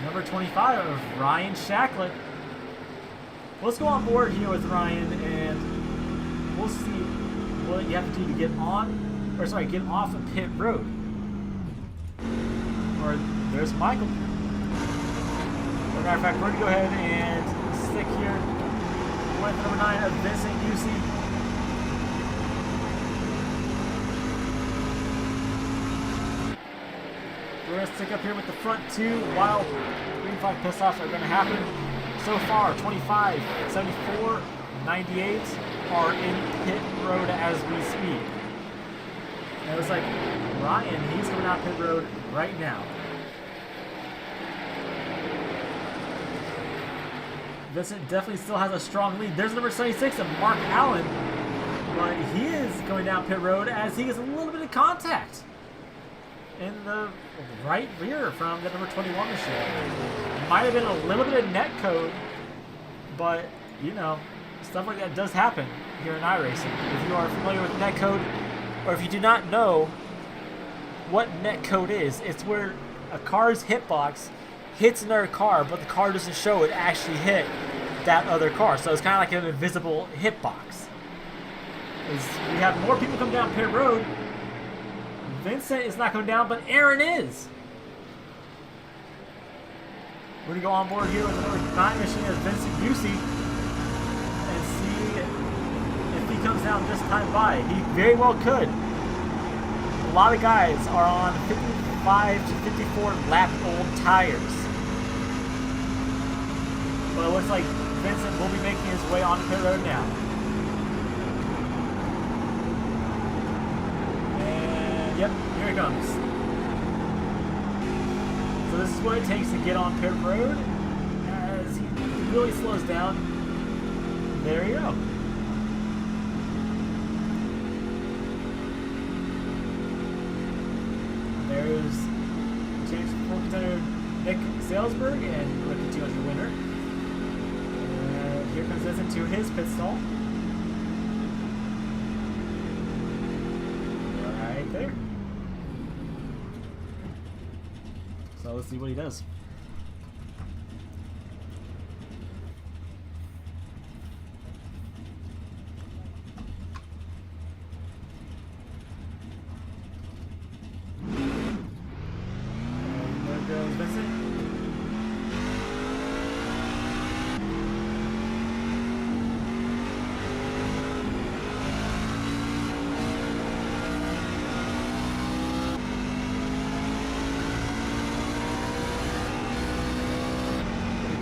Number 25 of Ryan Shacklet. Let's go on board here with Ryan, and we'll see what you have to do to get on, or sorry, get off of pit road. Or there's Michael. As a matter of fact, we're going to go ahead and stick here with number 9 of Vincent Goosey. We're going to stick up here with the front two while green flag pit stops are going to happen. So far, 25, 74, 98 are in pit road as we speak. And it looks like Ryan, he's coming out pit road right now. Vincent definitely still has a strong lead. There's number 76 of Mark Allen, but he is going down pit road as he gets a little bit of contact in the right rear from the number 21 machine. Might have been a little bit of net code, but you know, stuff like that does happen here in iRacing. If you are familiar with net code, or if you do not know what net code is, it's where a car's hitbox hits another car, but the car doesn't show it actually hit that other car. So it's kind of like an invisible hitbox. We have more people come down pit road. Vincent is not going down, but Aaron is. We're going to go on board here with the number 9 machine as Vincent Busey and see if he comes down this time by. He very well could. A lot of guys are on 55 to 54 lap old tires. But it looks like Vincent will be making his way onto pit road now. And yep, here he comes. So this is what it takes to get on pit road. As he really slows down. There you go. There's James Ford contender Nick Salesburg and Rookie 200 winner. And here comes Vincent to his pit stall. Right there. So let's see what he does.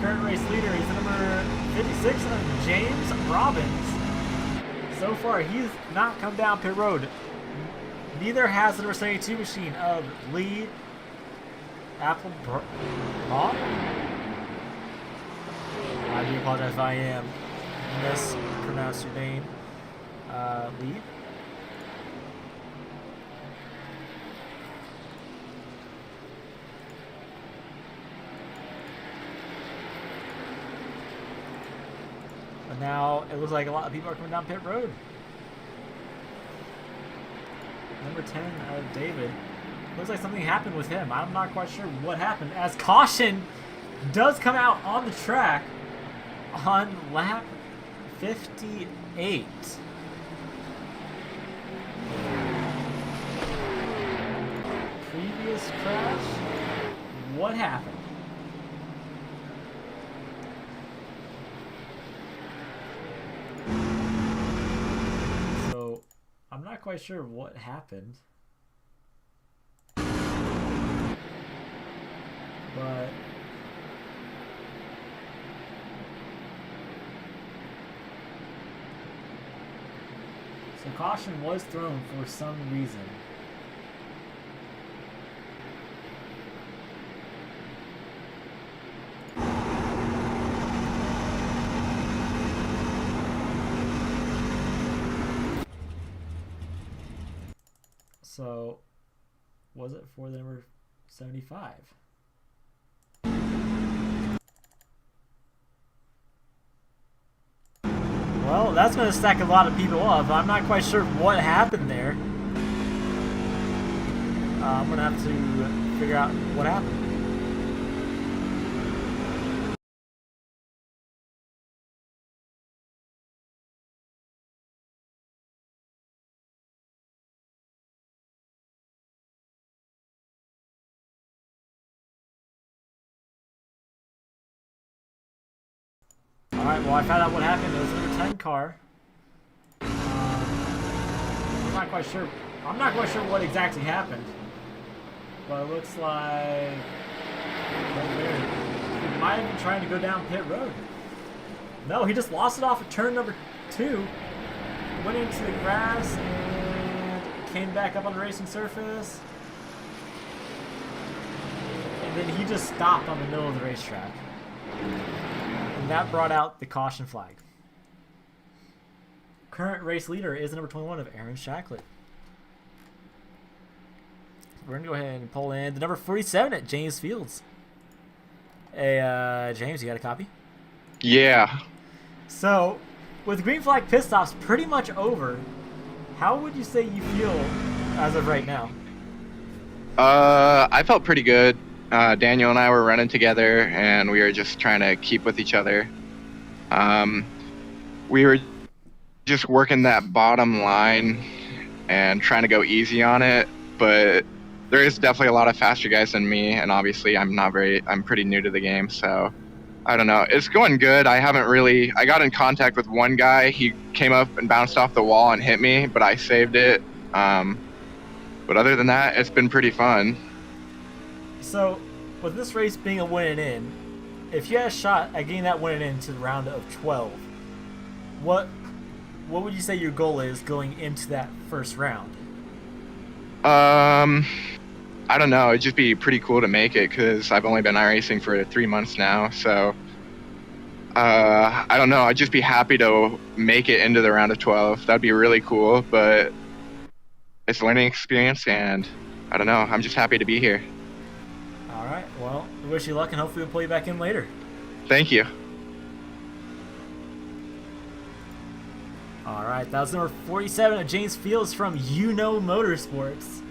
Current race leader is number 56 of James Robbins. So far, he's not come down pit road. Neither has the number 72 machine of Lee Applebaum. I do apologize if I am mispronounced your name, Lee. But now it looks like a lot of people are coming down pit road. Number 10, David. Looks like something happened with him. I'm not quite sure what happened, as caution does come out on the track on lap 58. Previous crash? What happened? So, I'm not quite sure what happened. But so caution was thrown for some reason. So was it for the number 75? Well, that's going to stack a lot of people up. I'm not quite sure what happened there. I'm going to have to figure out what happened. Alright, well I found out what happened. It was a number 10 car. I'm not quite sure what exactly happened. But it looks like he might have been trying to go down pit road. No, he just lost it off at turn number 2. Went into the grass and came back up on the racing surface. And then he just stopped on the middle of the racetrack. And that brought out the caution flag. Current race leader is the number 21 of Aaron Shacklett. We're going to go ahead and pull in the number 47 at James Fields. Hey, James, you got a copy? Yeah. So, with green flag pit stops pretty much over, how would you say you feel as of right now? I felt pretty good. Daniel and I were running together, and we were just trying to keep with each other. We were just working that bottom line and trying to go easy on it, but there is definitely a lot of faster guys than me, and obviously I'm pretty new to the game, so I don't know. It's going good. I got in contact with one guy. He came up and bounced off the wall and hit me, but I saved it. But other than that, it's been pretty fun. So, with this race being a win and in, if you had a shot at getting that win and in to the round of 12, what would you say your goal is going into that first round? I don't know. It'd just be pretty cool to make it because I've only been iRacing for 3 months now. So, I don't know. I'd just be happy to make it into the round of 12. That'd be really cool, but it's a learning experience, and I don't know. I'm just happy to be here. All right. Well, we wish you luck, and hopefully we'll pull you back in later. Thank you. All right. That was number 47 of James Fields from Motorsports.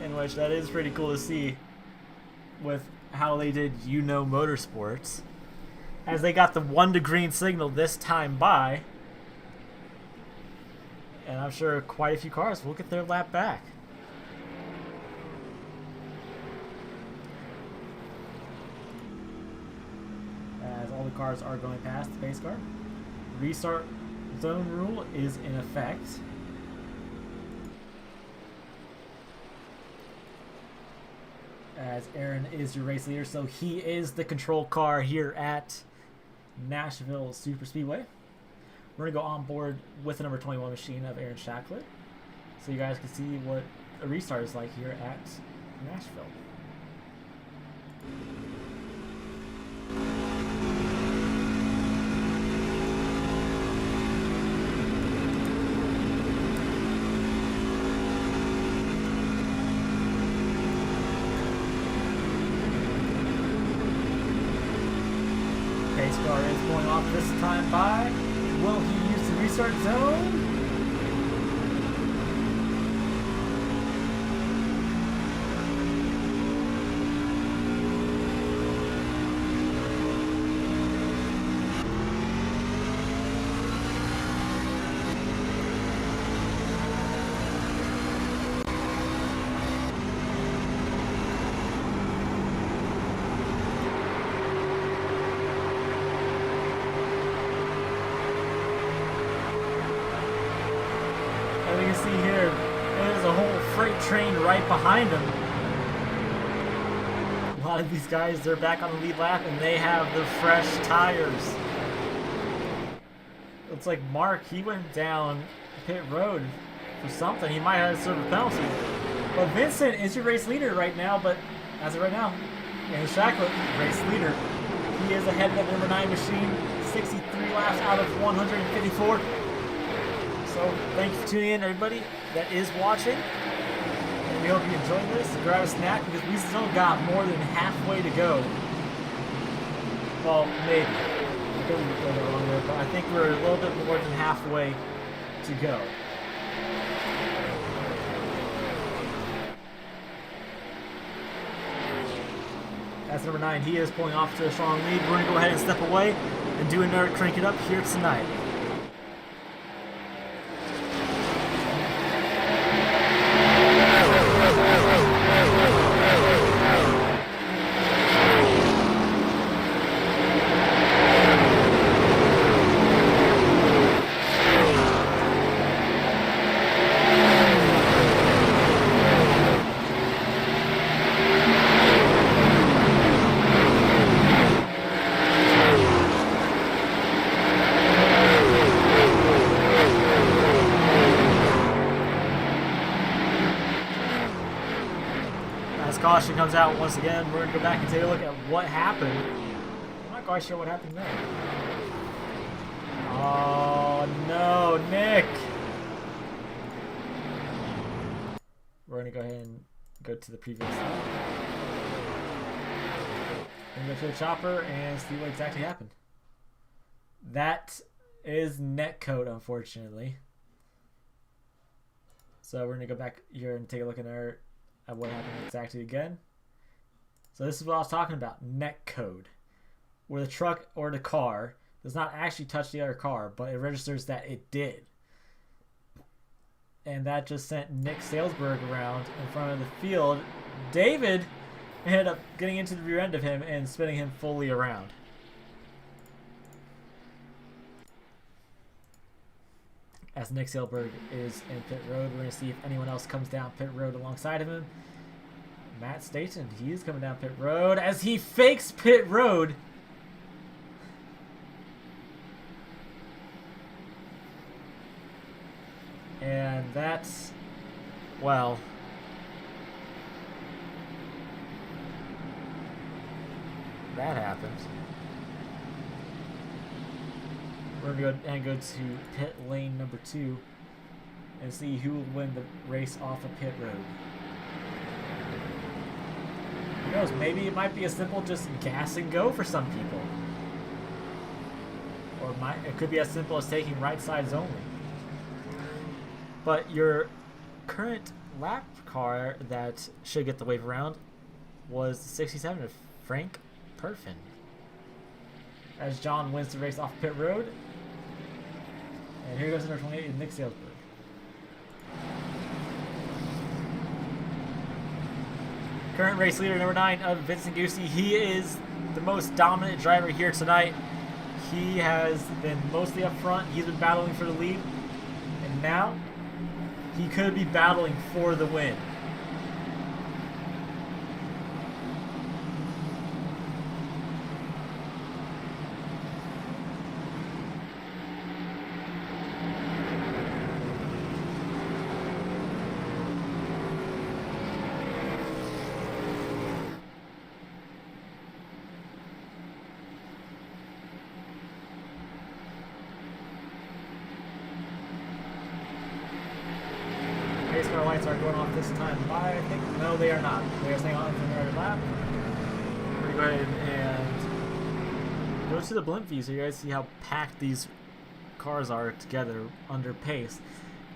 In which that is pretty cool to see with how they did Motorsports. As they got the 1 to green signal this time by. And I'm sure quite a few cars will get their lap back. As all the cars are going past the pace car. Restart zone rule is in effect. As Aaron is your race leader, so he is the control car here at Nashville Superspeedway. We're going to go on board with the number 21 machine of Aaron Shacklett, so you guys can see what a restart is like here at Nashville. Pace car is going off this time by. Will he use the restart zone? See here, there's a whole freight train right behind him. A lot of these guys, they're back on the lead lap and they have the fresh tires. Looks like Mark, he went down pit road for something. He might have served a penalty. But Vincent is your race leader right now, but as of right now, Aaron Shacklett, race leader. He is ahead of the number 9 machine, 63 laps out of 154. So, thank you for tuning in, everybody that is watching. And we hope you enjoyed this. Grab a snack because we still got more than halfway to go. Well, maybe. I could be going wrong there, but I think we're a little bit more than halfway to go. That's number 9. He is pulling off to a strong lead. We're going to go ahead and step away and do another crank it up here tonight. Caution comes out once again. We're going to go back and take a look at what happened. I'm not quite sure what happened there. Oh no, Nick! We're gonna go ahead and go to the previous slide. We're gonna go to the chopper and see what exactly happened. That is netcode, unfortunately. So we're gonna go back here and take a look at what happened exactly again. So this is what I was talking about, netcode, where the truck or the car does not actually touch the other car, but it registers that it did. And that just sent Nick Salesberg around in front of the field. David ended up getting into the rear end of him and spinning him fully around. As Nick Salesberg is in pit road, we're going to see if anyone else comes down pit road alongside of him. Matt Staton, he is coming down pit road as he fakes pit road. And that's, well, that happens. We're going to go to pit lane number 2 and see who will win the race off of pit road. Who knows, maybe it might be a simple just gas and go for some people. Or it could be as simple as taking right sides only. But your current lap car that should get the wave around was the 67 of Frank Perfin. As John wins the race off pit road. And here goes number 28, Nick Salesberg. Current race leader, number 9 of Vincent Goosey. He is the most dominant driver here tonight. He has been mostly up front. He's been battling for the lead. And now, he could be battling for the win. Pace car lights are going off this time by, I think. No, they are not. They are staying on for another lap. We're going to go ahead and go to the blimp view so you guys see how packed these cars are together under pace.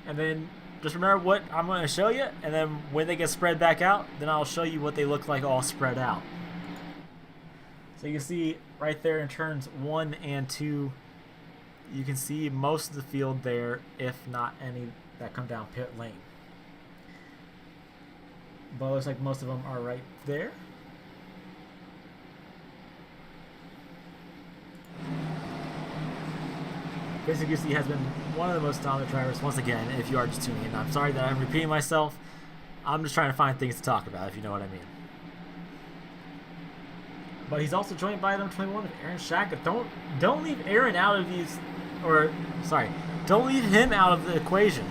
And then just remember what I'm going to show you, and then when they get spread back out, then I'll show you what they look like all spread out. So you can see right there in turns 1 and 2, you can see most of the field there, if not any that come down pit lane. But it looks like most of them are right there. Vincent Goosey has been one of the most dominant drivers, once again, if you are just tuning in. I'm sorry that I'm repeating myself. I'm just trying to find things to talk about, if you know what I mean. But he's also joined by number 21 of Aaron Shaka. Don't leave Aaron out of these, don't leave him out of the equation.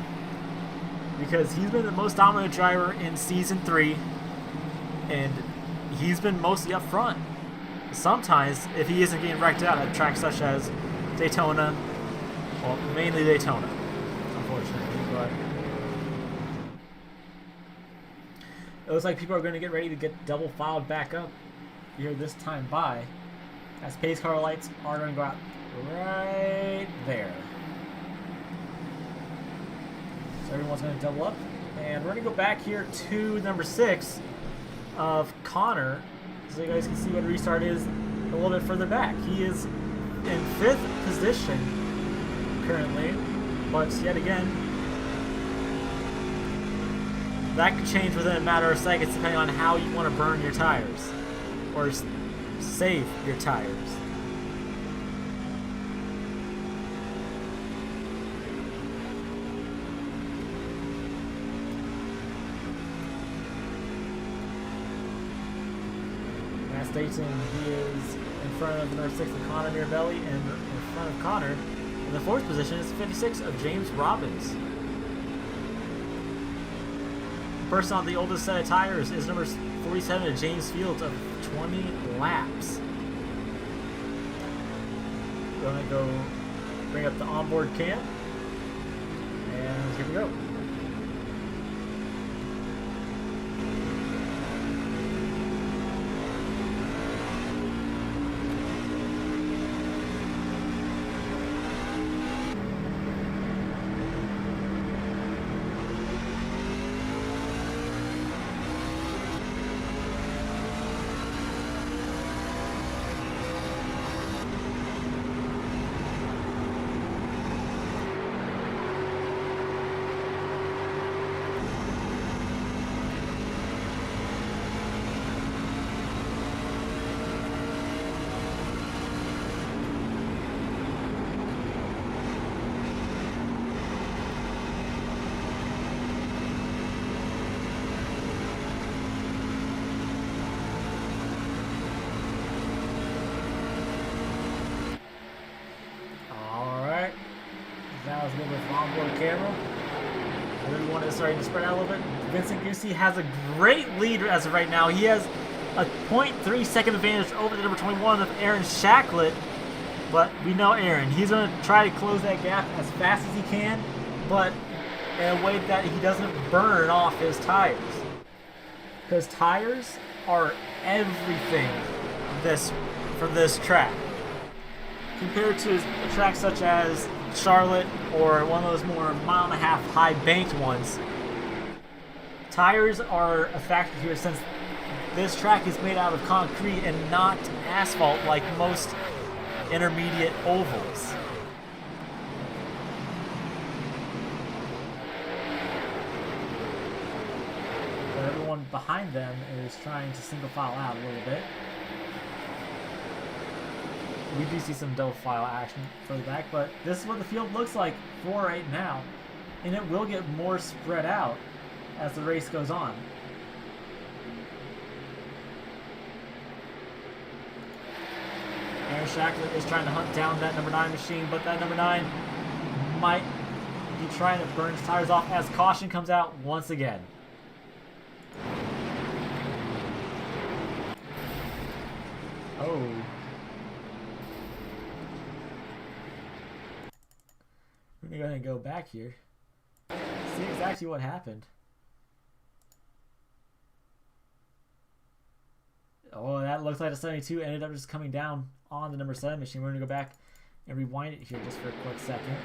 Because he's been the most dominant driver in Season 3, and he's been mostly up front. Sometimes, if he isn't getting wrecked out at tracks such as Daytona, well, mainly Daytona, unfortunately, but it looks like people are going to get ready to get double filed back up here this time by, as pace car lights are going to go out right there. So everyone's going to double up, and we're going to go back here to number 6 of Connor, so you guys can see what restart is a little bit further back. He is in 5th position currently, but yet again, that could change within a matter of seconds depending on how you want to burn your tires or save your tires. Staton, he is in front of number 6 of Connor Mirabelli, and in front of Connor in the 4th position is 56 of James Robbins. The person on the oldest set of tires is number 47 of James Fields of 20 laps. Gonna go bring up the onboard cam. And here we go. That was a little bit of onboard camera. Everyone is starting to spread out a little bit. Vincent Gucci has a great lead as of right now. He has a 0.3 second advantage over the number 21 of Aaron Shacklet. But we know Aaron. He's going to try to close that gap as fast as he can, but in a way that he doesn't burn off his tires. Because tires are everything for this track. Compared to a track such as Charlotte or one of those more mile-and-a-half high banked ones, tires are a factor here since this track is made out of concrete and not asphalt like most intermediate ovals. But everyone behind them is trying to single file out a little bit. We do see some double file action further back, but this is what the field looks like for right now. And it will get more spread out as the race goes on. Aaron Shacklet is trying to hunt down that number 9 machine, but that number 9 might be trying to burn his tires off as caution comes out once again. Oh. We're going to go ahead and go back here. See exactly what happened. Oh, that looks like a 72 ended up just coming down on the number 7 machine. We're going to go back and rewind it here just for a quick second.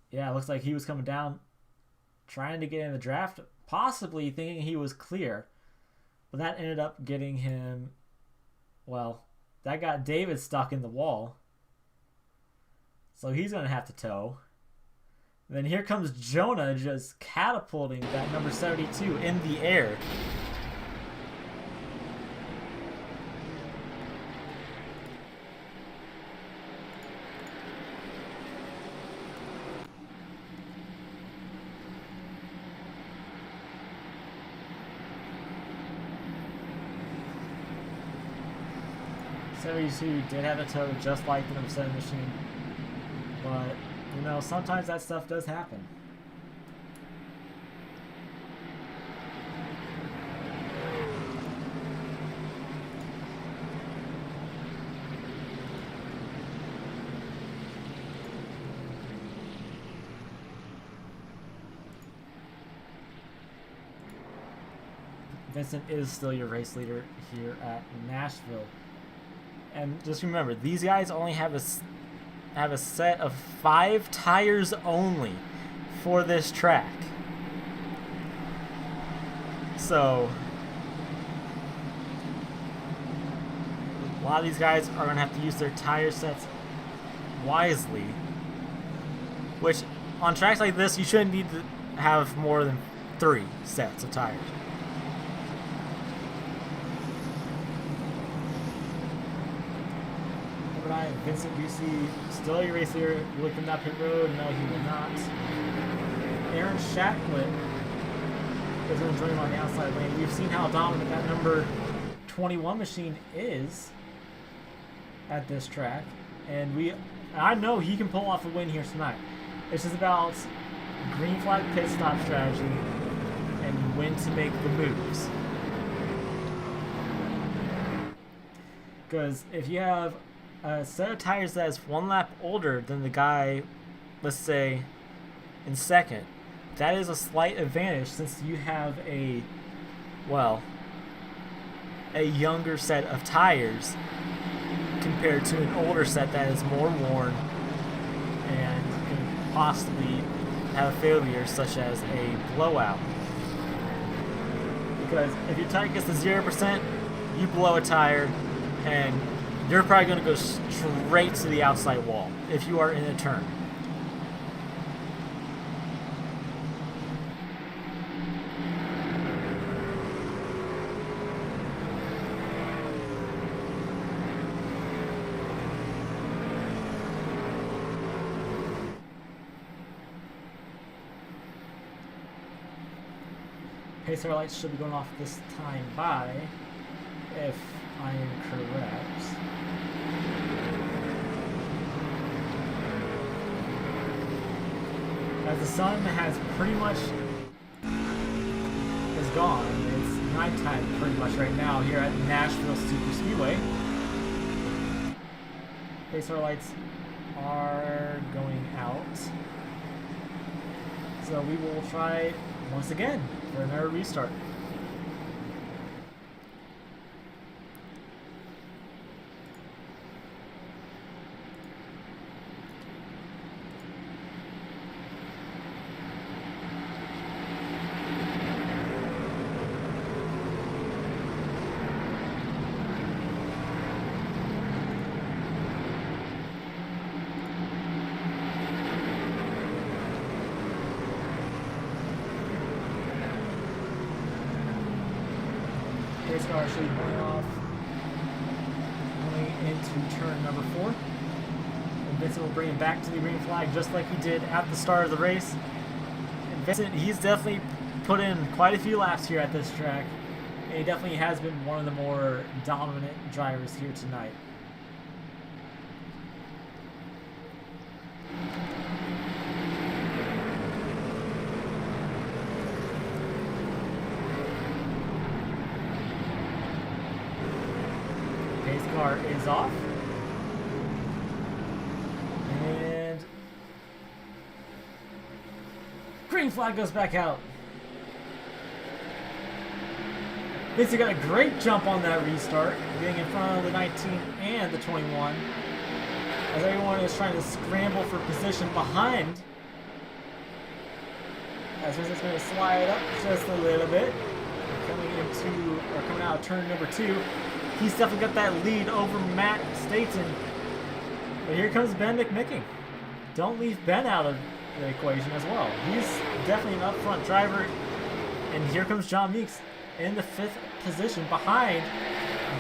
Yeah, it looks like he was coming down trying to get in the draft, possibly thinking he was clear. But that ended up getting him, well, that got David stuck in the wall. So he's going to have to tow. And then here comes Jonah just catapulting that number 72 in the air. '72 did have a tow just like the number 7 machine. But, you know, sometimes that stuff does happen. Vincent is still your race leader here at Nashville. And just remember, these guys only have a set of 5 tires only for this track. So a lot of these guys are going to have to use their tire sets wisely, which on tracks like this you shouldn't need to have more than 3 sets of tires. Vincent Ducey, still your race leader, looking up pit road. No, he will not. Aaron Shacklet is going to join him on the outside lane. We've seen how dominant that number 21 machine is at this track, and I know he can pull off a win here tonight. It's just about green flag pit stop strategy and when to make the moves. Because if you have a set of tires that is 1 lap older than the guy, let's say, in second, that is a slight advantage since you have a younger set of tires compared to an older set that is more worn and can possibly have failures such as a blowout. Because if your tire gets to 0%, you blow a tire and you're probably going to go straight to the outside wall if you are in a turn. Pacer lights should be going off this time by, if I am correct. As the sun has pretty much is gone. It's nighttime pretty much right now here at Nashville Superspeedway. Pacer lights are going out. So we will try once again for another restart. Race car should be going off, going into turn number 4. And Vincent will bring him back to the green flag just like he did at the start of the race. And Vincent, he's definitely put in quite a few laps here at this track. And he definitely has been one of the more dominant drivers here tonight. Car is off, and green flag goes back out. Vincent got a great jump on that restart, getting in front of the 19 and the 21, as everyone is trying to scramble for position behind. As Vincent's going to slide up just a little bit, coming out of turn number 2. He's definitely got that lead over Matt Staten. But here comes Ben McMicking. Don't leave Ben out of the equation as well. He's definitely an up-front driver. And here comes John Meeks in the 5th position behind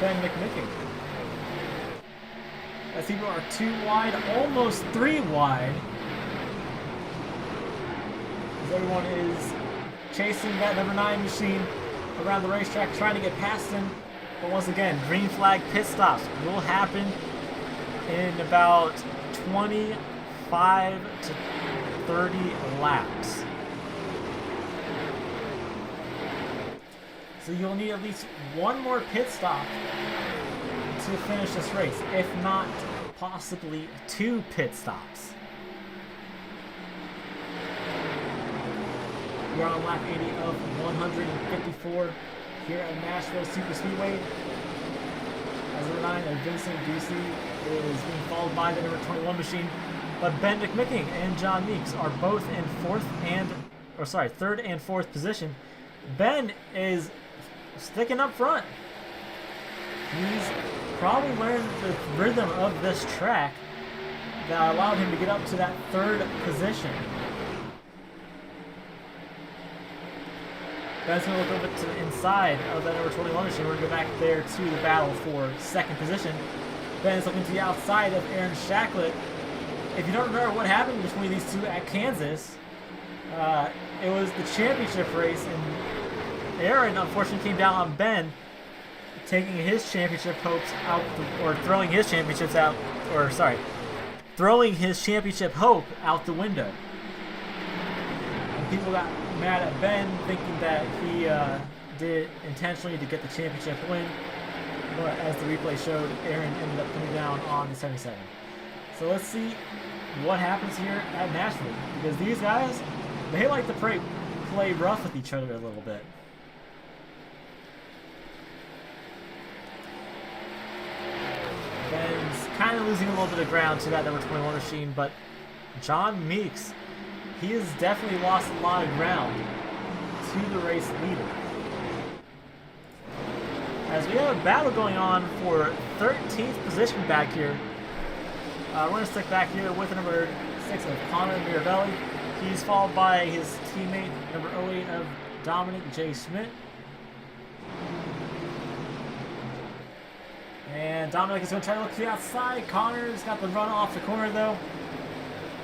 Ben McMicking. As people are 2 wide, almost 3 wide. As everyone is chasing that number 9 machine around the racetrack, trying to get past him. But once again, green flag pit stops will happen in about 25 to 30 laps. So you'll need at least 1 more pit stop to finish this race, if not possibly 2 pit stops. We're on lap 80 of 154. Here at Nashville Superspeedway, as number 9 of Vincent Ducey is being followed by the number 21 machine, but Ben McMicking and John Meeks are both in 3rd and 4th position. Ben is sticking up front. He's probably learned the rhythm of this track that allowed him to get up to that 3rd position. Ben's going to look over to the inside of that number 21 machine. We're going to go back there to the battle for 2nd position. Ben is looking to the outside of Aaron Shacklet. If you don't remember what happened between these two at Kansas, it was the championship race, and Aaron unfortunately came down on Ben, taking his championship hopes out, throwing his championship hope out the window. And people got mad at Ben, thinking that he did it intentionally to get the championship win. But as the replay showed, Aaron ended up coming down on the 77. So let's see what happens here at Nashville, because these guys, they like to play rough with each other a little bit. Ben's kind of losing a little bit of ground to that number 21 machine, but John Meeks, he has definitely lost a lot of ground to the race leader. As we have a battle going on for 13th position back here. We're going to stick back here with the number 6 of Connor Mirabelli. He's followed by his teammate, number 08 of Dominic J. Schmidt. And Dominic is going to try to look to the outside. Connor's got the run off the corner though.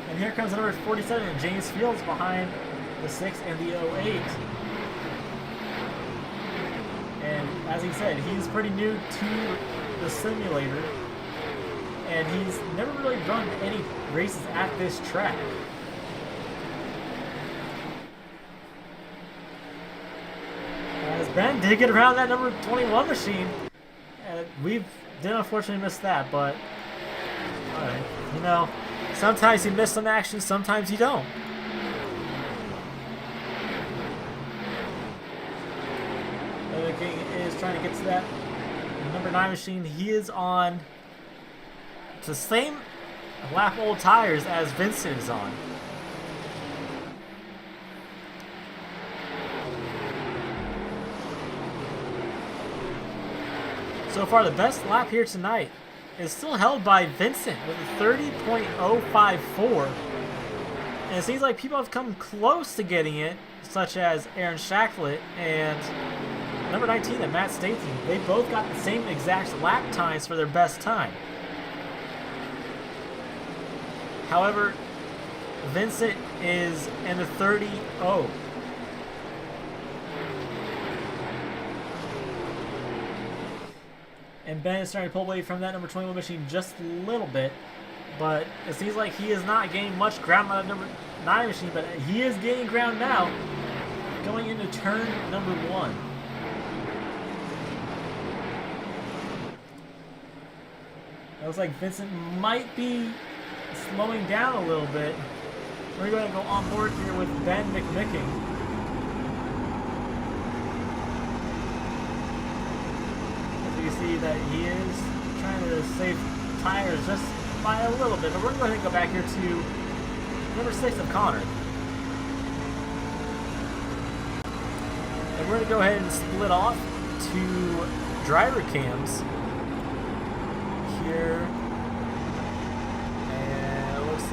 And here comes the number 47, James Fields, behind the 6 and the 08. And as he said, he's pretty new to the simulator. And he's never really run any races at this track. As Ben did get around that number 21 machine. We did unfortunately miss that, but alright, you know, sometimes you miss some action, sometimes you don't. The King is trying to get to that number 9 machine. He is on the same lap old tires as Vincent is on. So far, the best lap here tonight is still held by Vincent with a 30.054. And it seems like people have come close to getting it, such as Aaron Shacklet and number 19, and Matt Stacy. They both got the same exact lap times for their best time. However, Vincent is in the 30.0. And Ben is starting to pull away from that number 21 machine just a little bit. But it seems like he is not gaining much ground on that number 9 machine, but he is gaining ground now, going into turn number 1. It looks like Vincent might be slowing down a little bit. We're going to go on board here with Ben McMicking. As you see that he is trying to save tires just by a little bit, but we're going to go back here to number 6 of Connor. And we're going to go ahead and split off to driver cams here.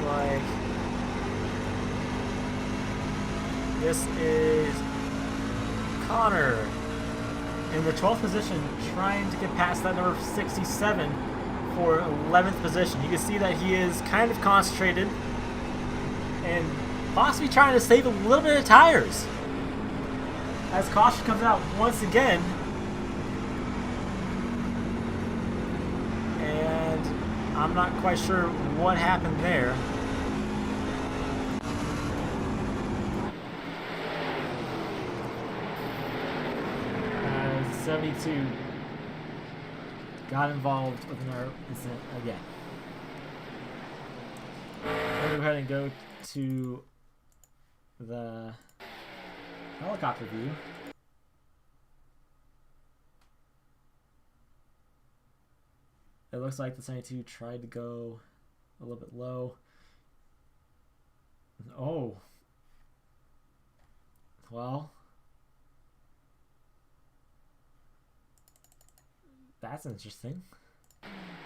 Like this is Connor in the 12th position, trying to get past that number 67 for 11th position. You can see that he is kind of concentrated and possibly trying to save a little bit of tires as caution comes out once again. And I'm not quite sure what happened there. 72 got involved with another incident again. We're going to go ahead and go to the helicopter view. It looks like the 72 tried to go a little bit low. Oh. Well. That's interesting.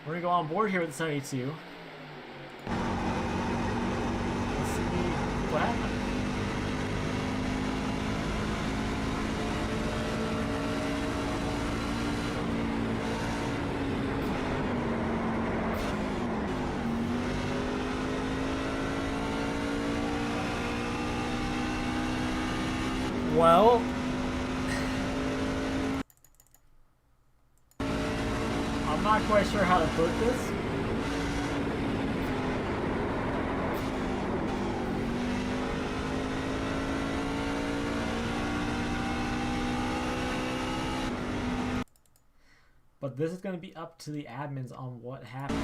We're going to go on board here with the 72. Let's see what happened. Well, I'm not quite sure how to put this. But this is going to be up to the admins on what happens.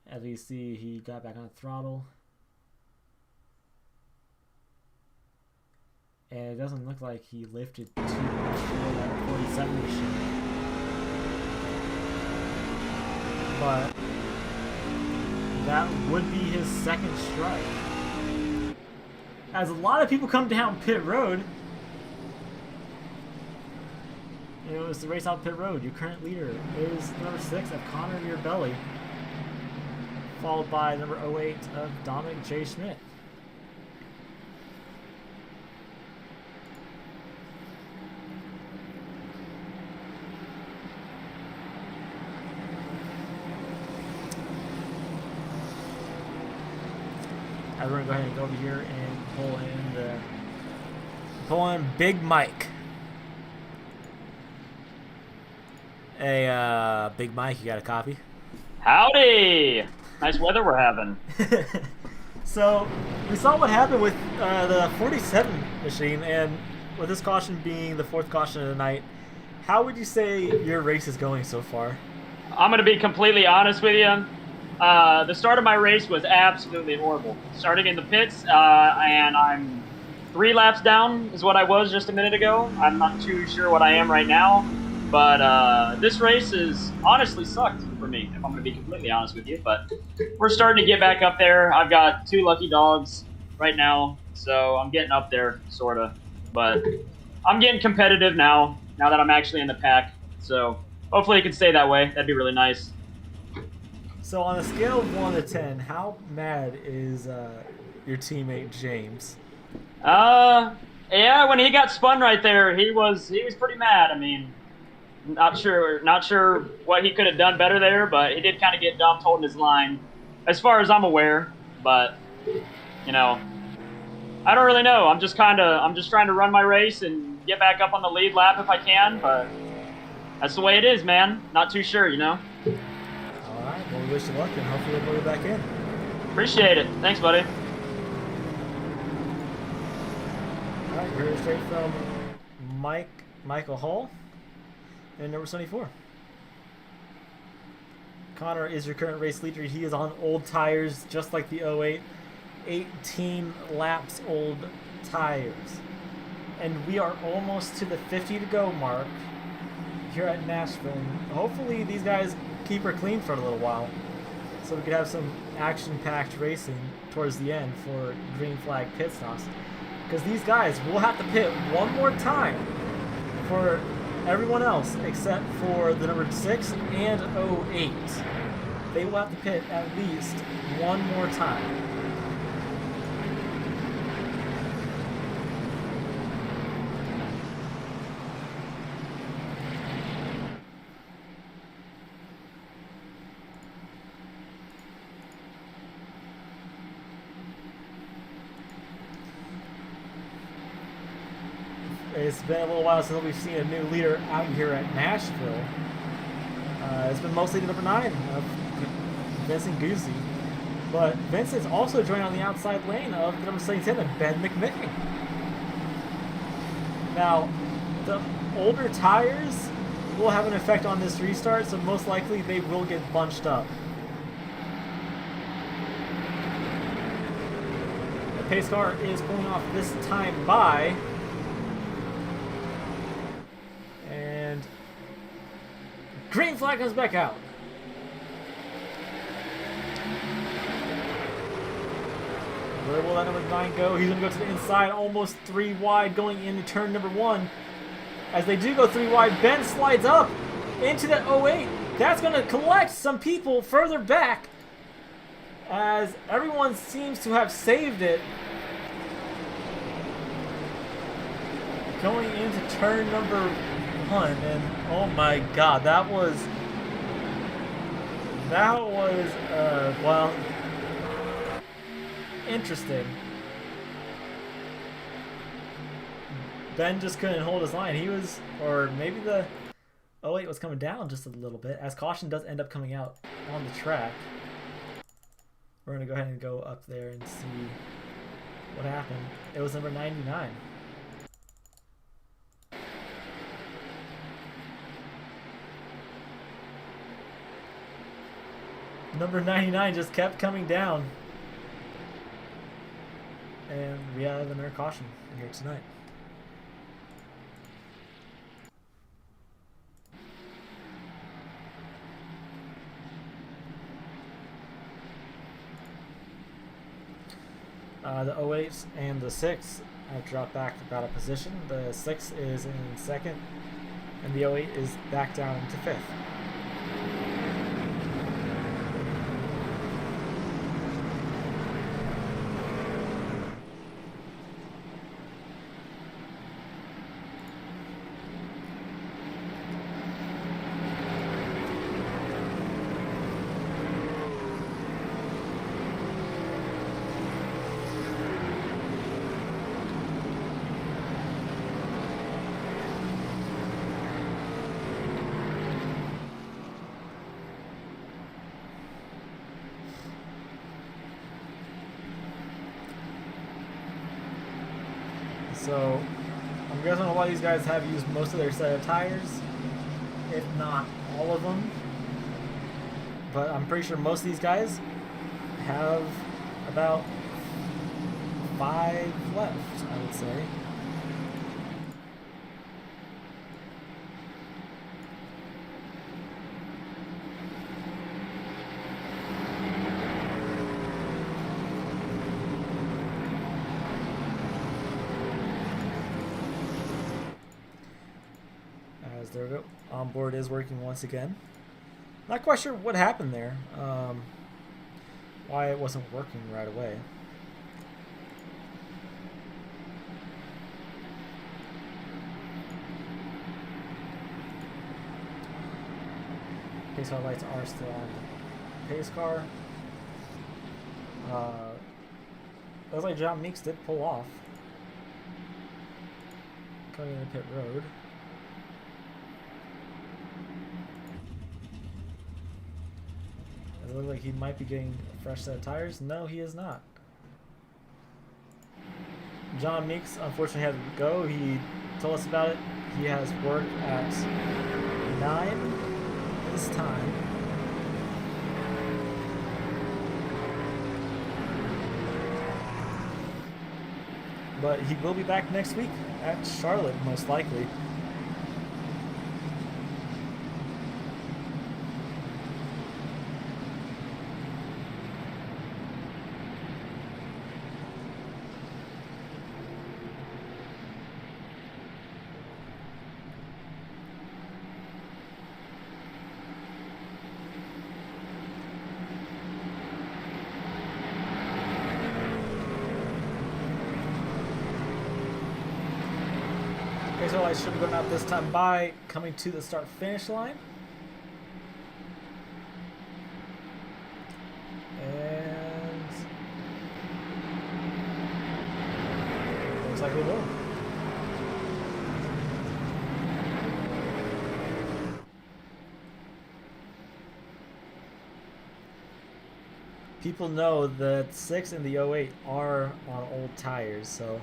As we see, he got back on throttle. And it doesn't look like he lifted too much for that 47 machine. But that would be his second strike. As a lot of people come down pit road, you know, it's the race out pit road. Your current leader is number 6 of Connor Belly, followed by number 08 of Dominic J. Schmidt. We're going to go ahead and go over here and pull in Big Mike. Hey, Big Mike, you got a copy? Howdy! Nice weather we're having. So, we saw what happened with the 47 machine, and with this caution being the 4th caution of the night, how would you say your race is going so far? I'm going to be completely honest with you. The start of my race was absolutely horrible. Starting in the pits, and I'm 3 laps down is what I was just a minute ago. I'm not too sure what I am right now, but this race is honestly sucked for me, if I'm going to be completely honest with you. But we're starting to get back up there. I've got 2 lucky dogs right now, so I'm getting up there, sort of. But I'm getting competitive now that I'm actually in the pack. So hopefully it can stay that way. That'd be really nice. So on a scale of 1 to 10, how mad is your teammate James? Yeah, when he got spun right there, he was pretty mad. I mean, not sure what he could have done better there, but he did kind of get dumped holding his line, as far as I'm aware. But you know, I don't really know. I'm just trying to run my race and get back up on the lead lap if I can. But that's the way it is, man. Not too sure, you know. All right, well, we wish you luck, and hopefully we'll get back in. Appreciate it. Thanks, buddy. All right, we're here straight from Michael Hall and number 74. Connor is your current race leader. He is on old tires, just like the 08. 18 laps old tires. And we are almost to the 50 to go mark here at Nashville. And hopefully these guys keep her clean for a little while, so we could have some action-packed racing towards the end for green flag pit stops. Because these guys will have to pit one more time for everyone else except for the number 6 and 08. They will have to pit at least one more time. It's been a little while since we've seen a new leader out here at Nashville. It's been mostly the number 9 of Vincent Guzzi. But Vincent's also joined on the outside lane of the number 77, Ben McMicken. Now, the older tires will have an effect on this restart, so most likely they will get bunched up. The pace car is pulling off this time by... and green flag comes back out. Where will that number 9 go? He's going to go to the inside, almost 3 wide, going into turn number 1. As they do go 3 wide, Ben slides up into that 08. That's going to collect some people further back, as everyone seems to have saved it. Going into turn number 1, and oh my god, that was well, interesting. Ben just couldn't hold his line. He was, or maybe the 08 was coming down just a little bit, as caution does end up coming out on the track. We're going to go ahead and go up there and see what happened. It was number 99. Number 99 just kept coming down. And we have another caution here tonight. The 08 and the 6 have dropped back about a position. The 6 is in second, and the 08 is back down into fifth. So, I'm guessing a lot of these guys have used most of their set of tires, if not all of them. But I'm pretty sure most of these guys have about 5 left, I would say. There we go. Onboard is working once again. Not quite sure what happened there. Why it wasn't working right away. Pace car lights are still on the pace car. Looks like John Meeks did pull off. Coming into pit road. It looks like he might be getting a fresh set of tires. No, he is not. John Meeks unfortunately had to go. He told us about it. He has work at 9 this time. But he will be back next week at Charlotte, most likely. So I should have gone out this time by coming to the start finish line. And looks like we will. People know that 6 and the 08 are on old tires, so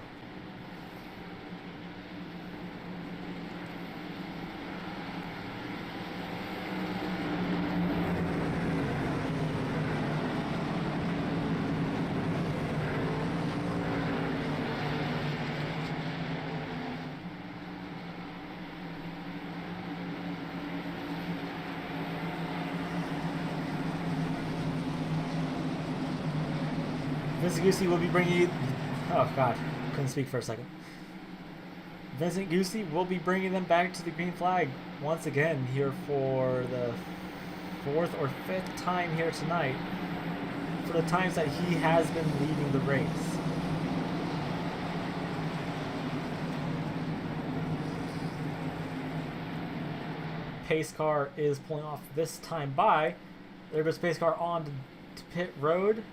Vincent Gucci will be bringing you... Oh, God. Couldn't speak for a second. Vincent Gucci will be bringing them back to the green flag once again here for the 4th or 5th time here tonight for the times that he has been leading the race. Pace car is pulling off this time by. There goes pace car on to pit road.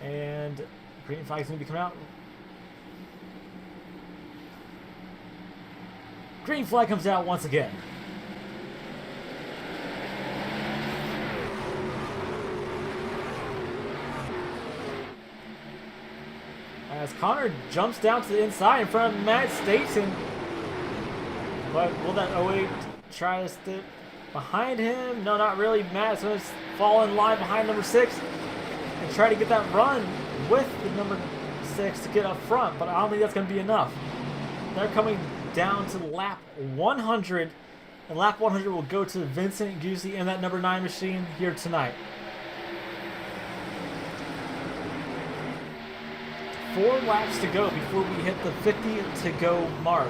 And green flag's going to be coming out. Green flag comes out once again. As Connor jumps down to the inside in front of Matt Staten. But will that 08 try to behind him. No, not really. Matt's going to fall in line behind number 6 and try to get that run with the number 6 to get up front, but I don't think that's going to be enough. They're coming down to lap 100, and lap 100 will go to Vincent Goosey and that number 9 machine here tonight. 4 laps to go before we hit the 50 to go mark.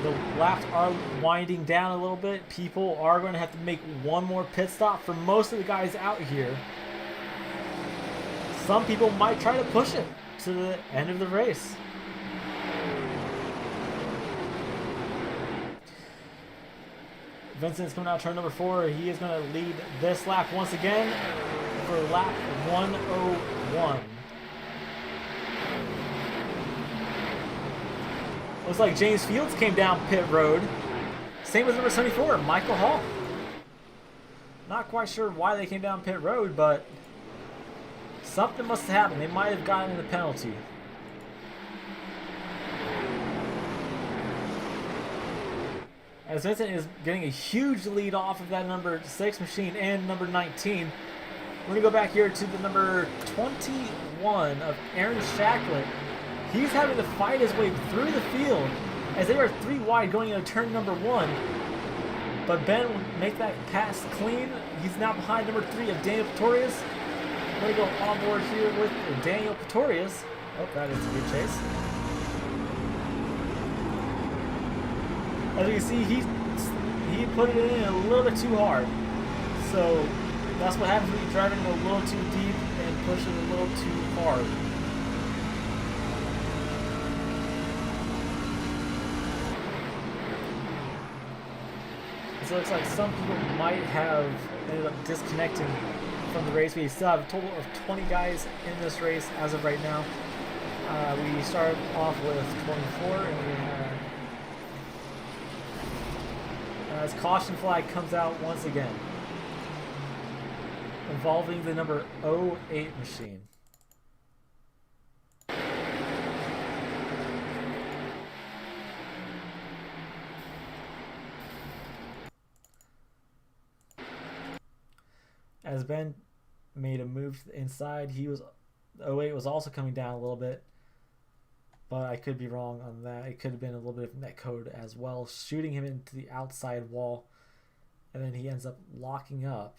The laps are winding down a little bit. People are going to have to make one more pit stop for most of the guys out here. Some people might try to push it to the end of the race. Vincent's coming out turn number 4. He is going to lead this lap once again for lap 101. Looks like James Fields came down pit road. Same as number 74, Michael Hall. Not quite sure why they came down pit road, but something must have happened. They might have gotten the penalty. As Vincent is getting a huge lead off of that number 6 machine and number 19. We're going to go back here to the number 21 of Aaron Shacklet. He's having to fight his way through the field as they are 3 wide going into turn number 1. But Ben will make that pass clean. He's now behind number 3 of Daniel Pretorius. We're going to go on board here with Daniel Pretorius. Oh, that is a good chase. As you can see, he put it in a little bit too hard. So that's what happens when you're driving a little too deep and pushing a little too hard. So it looks like some people might have ended up disconnecting from the race. We still have a total of 20 guys in this race as of right now. We started off with 24, and we had as caution flag comes out once again, involving the number 08 machine. As Ben made a move to the inside, 08 was also coming down a little bit, but I could be wrong on that. It could have been a little bit of netcode as well, shooting him into the outside wall, and then he ends up locking up.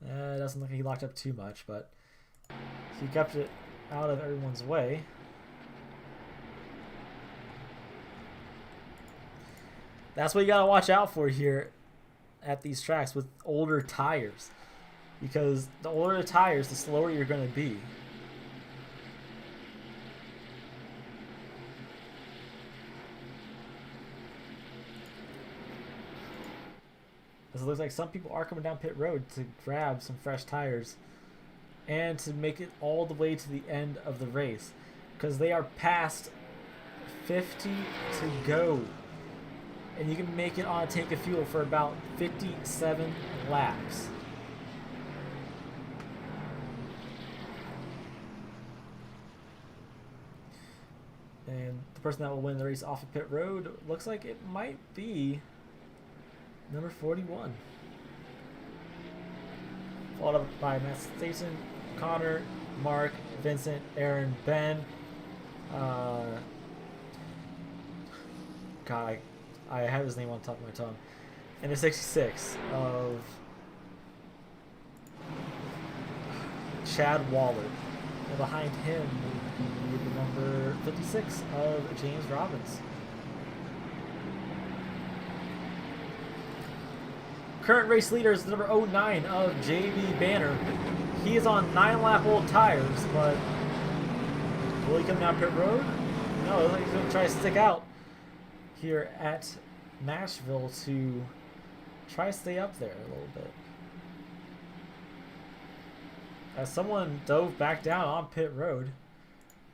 It doesn't look like he locked up too much, but he kept it out of everyone's way. That's what you gotta watch out for here at these tracks with older tires, because the older the tires, the slower you're going to be. As it looks like some people are coming down pit road to grab some fresh tires and to make it all the way to the end of the race, because they are past 50 to go. And you can make it on a tank of fuel for about 57 laps. And the person that will win the race off of pit road looks like it might be number 41. Followed up by Matt Stason, Connor, Mark, Vincent, Aaron, Ben. God, I have his name on top of my tongue. And a 66 of Chad Waller. And behind him would be the number 56 of James Robbins. Current race leader is the number 09 of JB Banner. He is on 9-lap-old tires, but will he come down pit road? No, he's going to try to stick out here at Nashville to try to stay up there a little bit. As someone dove back down on pit road,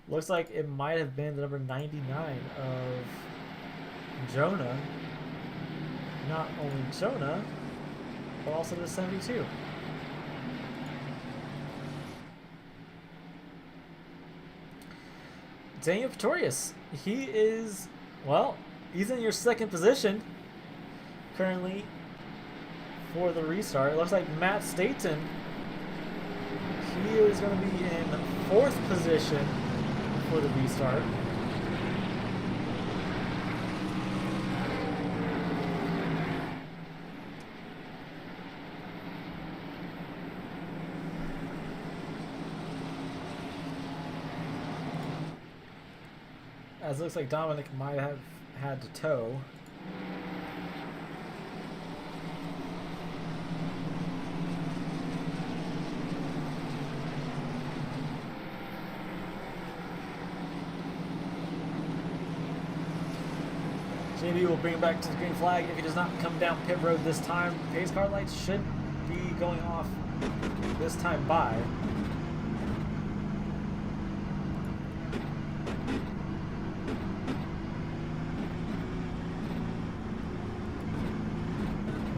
looks like it might have been the number 99 of Jonah. Not only Jonah, but also the 72. Daniel Pretorius, he is, well, he's in your second position. currently for the restart. It looks like Matt Staten, he is going to be in 4th position for the restart. As it looks like Dominic might have had to tow. JB will bring him back to the green flag if he does not come down pit road this time. Pace car lights should be going off this time by.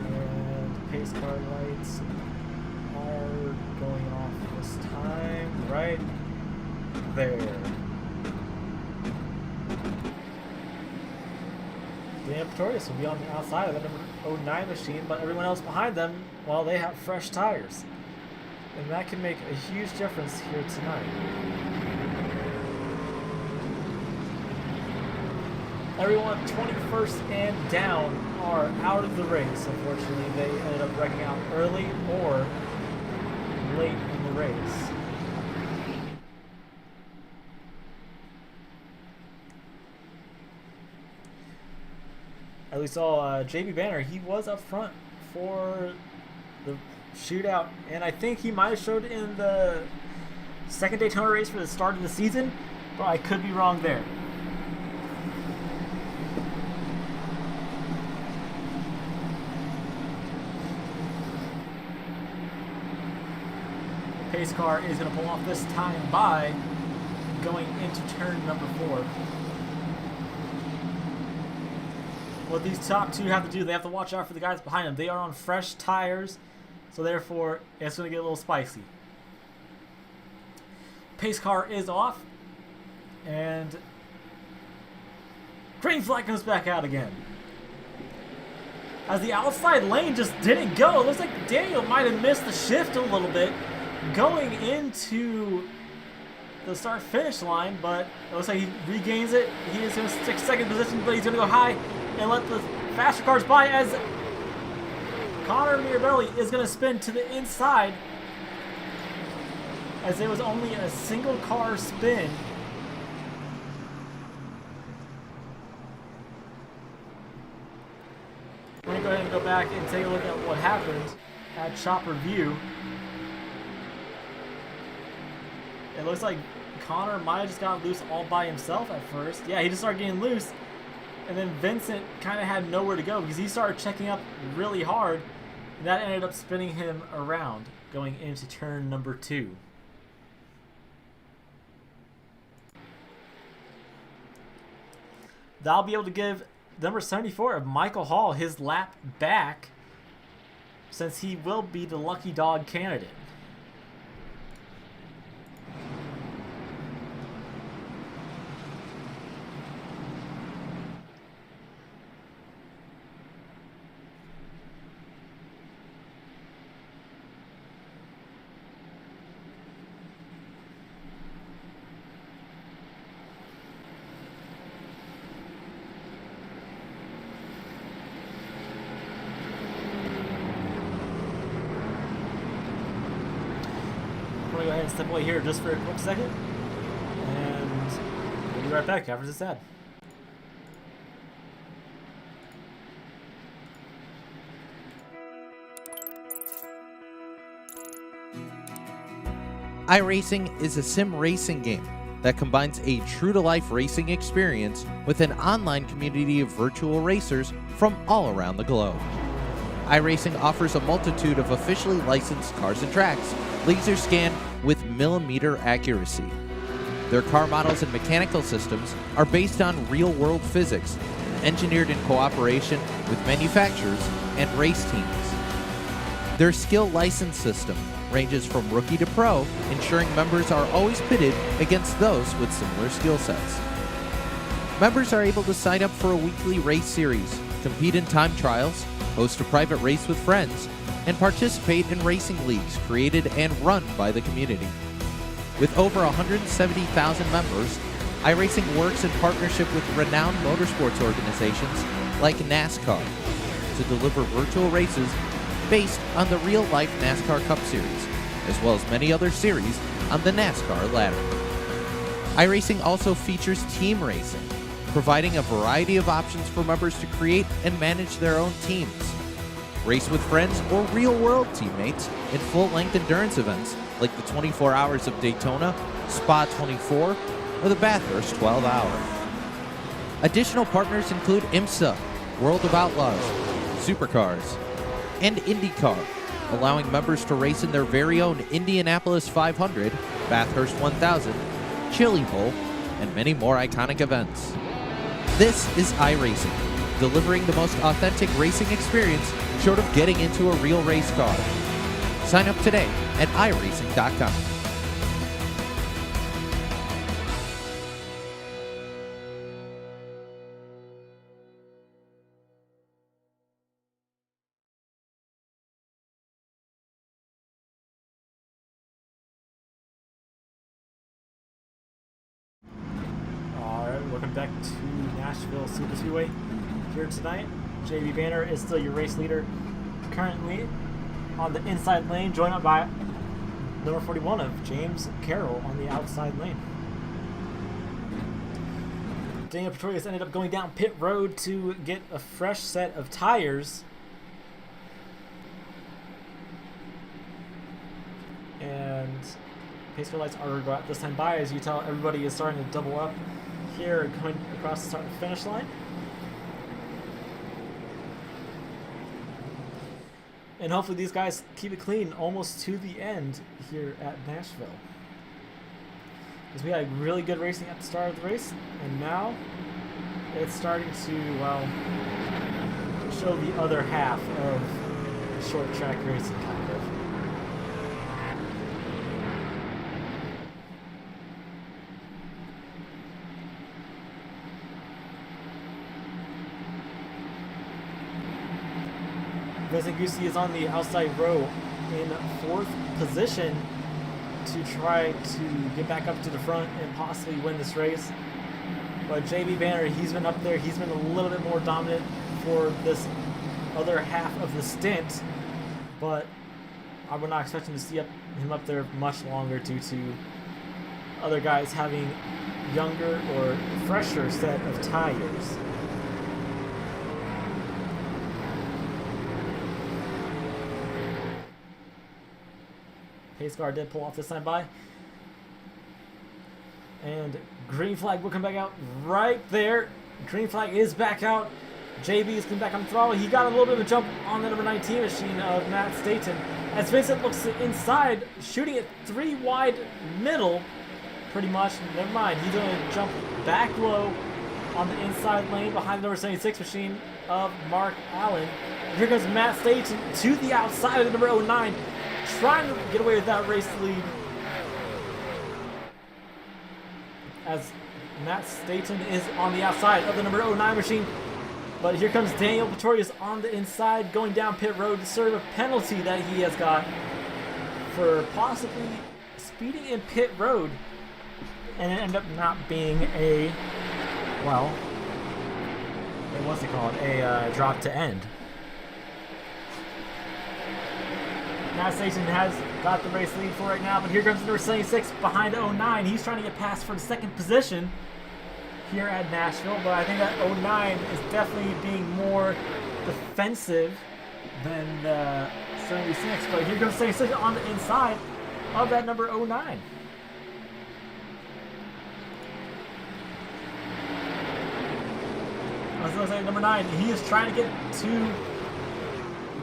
And pace car lights are going off this time right there. Dan Pretorius will be on the outside of the number 09 machine, but everyone else behind them, well, they have fresh tires. And that can make a huge difference here tonight. Everyone 21st and down are out of the race. Unfortunately, they ended up wrecking out early or late in the race. As we saw, JB Banner, he was up front for the shootout, and I think he might have showed in the second Daytona race for the start of the season, but I could be wrong there. The pace car is going to pull off this time by going into turn number 4. What these top two have to do, they have to watch out for the guys behind them. They are on fresh tires, so therefore it's going to get a little spicy. Pace car is off, and green flag comes back out again. As the outside lane just didn't go, it looks like Daniel might have missed the shift a little bit going into the start-finish line, but it looks like he regains it. He is going to stick second position, but he's going to go high and let the faster cars by as Connor Mirabelli is going to spin to the inside as there was only a single car spin. We're going to go ahead and go back and take a look at what happened at Chopper View. It looks like Connor might have just got loose all by himself at first. Yeah, he just started getting loose. And then Vincent kind of had nowhere to go because he started checking up really hard. And that ended up spinning him around going into turn number 2. That'll be able to give number 74 of Michael Hall his lap back, since he will be the lucky dog candidate. Go ahead and step away here just for a quick second, and we'll be right back after this ad. iRacing is a sim racing game that combines a true-to-life racing experience with an online community of virtual racers from all around the globe. iRacing offers a multitude of officially licensed cars and tracks, laser scanned with millimeter accuracy. Their car models and mechanical systems are based on real-world physics, engineered in cooperation with manufacturers and race teams. Their skill license system ranges from rookie to pro, ensuring members are always pitted against those with similar skill sets. Members are able to sign up for a weekly race series, compete in time trials, host a private race with friends, and participate in racing leagues created and run by the community. With over 170,000 members, iRacing works in partnership with renowned motorsports organizations like NASCAR to deliver virtual races based on the real-life NASCAR Cup Series, as well as many other series on the NASCAR ladder. iRacing also features team racing, providing a variety of options for members to create and manage their own teams. Race with friends or real-world teammates in full-length endurance events like the 24 Hours of Daytona, Spa 24, or the Bathurst 12 Hour. Additional partners include IMSA, World of Outlaws, Supercars, and IndyCar, allowing members to race in their very own Indianapolis 500, Bathurst 1000, Chili Bowl, and many more iconic events. This is iRacing, delivering the most authentic racing experience short of getting into a real race car. Sign up today at iRacing.com. Welcome back to Nashville Superspeedway here tonight. JB Banner is still your race leader, currently on the inside lane, joined up by number 41 of James Carroll on the outside lane. Daniel Pretorius ended up going down pit road to get a fresh set of tires. And pace car lights are going to go out this time by, as you tell everybody is starting to double up here, coming across the start and finish line. And hopefully these guys keep it clean almost to the end here at Nashville. Because we had really good racing at the start of the race, and now it's starting to, well, show the other half of short track racing, kind of. Vesegusi is on the outside row in 4th position to try to get back up to the front and possibly win this race. But JB Banner, he's been up there. He's been a little bit more dominant for this other half of the stint. But I would not expect him to see him up there much longer due to other guys having younger or fresher set of tires. Pace car did pull off this time by. And green flag will come back out right there. Green flag is back out. JB is coming back on the throttle. He got a little bit of a jump on the number 19 machine of Matt Staten. As Vincent looks inside, shooting it 3 wide middle, pretty much. Never mind. He's going to jump back low on the inside lane behind the number 76 machine of Mark Allen. And here comes Matt Staten to the outside of the number 09. Trying to get away with that race lead, as Matt Staten is on the outside of the number 09 machine. But here comes Daniel Pretorius on the inside, going down pit road to serve a penalty that he has got for possibly speeding in pit road, and it ended up not being a, well, what's it called, a drop to end. Matt Staten has got the race lead for right now, but here comes number 76 behind 09. He's trying to get past for the 2nd position here at Nashville, but I think that 09 is definitely being more defensive than the 76. But here comes 76 on the inside of that number 09. I was going to say number 9. He is trying to get to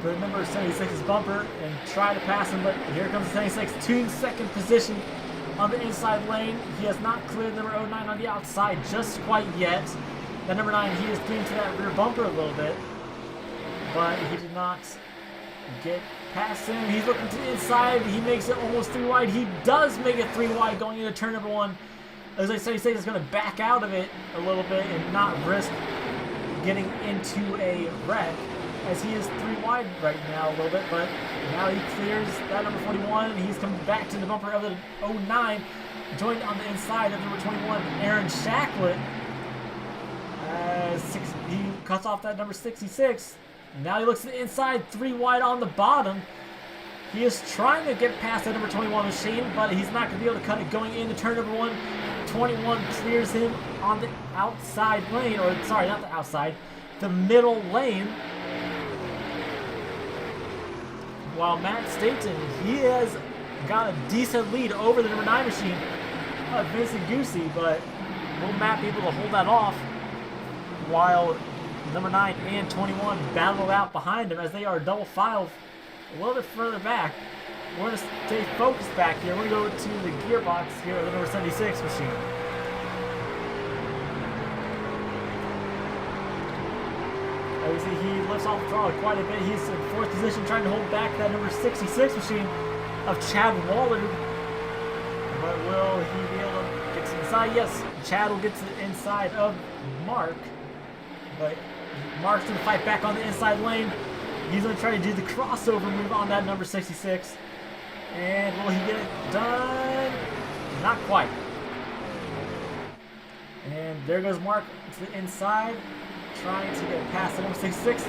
the number 76's bumper and try to pass him, but here comes the 76 to 2nd position on the inside lane. He has not cleared number 09 on the outside just quite yet. That number 9, he is getting to that rear bumper a little bit, but he did not get past him. He's looking to the inside. He makes it almost 3 wide. He does make it 3 wide going into turn number 1. As I say, is going to back out of it a little bit and not risk getting into a wreck, as he is 3 wide right now a little bit, but now he clears that number 41, and he's coming back to the bumper of the 09, joined on the inside of number 21, Aaron Shacklet. He cuts off that number 66. Now he looks to the inside, 3 wide on the bottom. He is trying to get past that number 21 machine, but he's not going to be able to cut it going into turn number 1. 21 clears him on the outside lane, or sorry, not the outside, the middle lane. While Matt Staten, he has got a decent lead over the number 9 machine, Vincent Goosey, but will Matt be able to hold that off while number 9 and 21 battle out behind him as they are double file a little bit further back. We're going to stay focused back here. We're going to go to the gearbox here of the number 76 machine. As you see, he lifts off the throttle quite a bit. He's in 4th position trying to hold back that number 66 machine of Chad Waller. But will he be able to get to the inside? Yes, Chad will get to the inside of Mark. But Mark's going to fight back on the inside lane. He's going to try to do the crossover move on that number 66. And will he get it done? Not quite. And there goes Mark to the inside, trying to get past the number 66.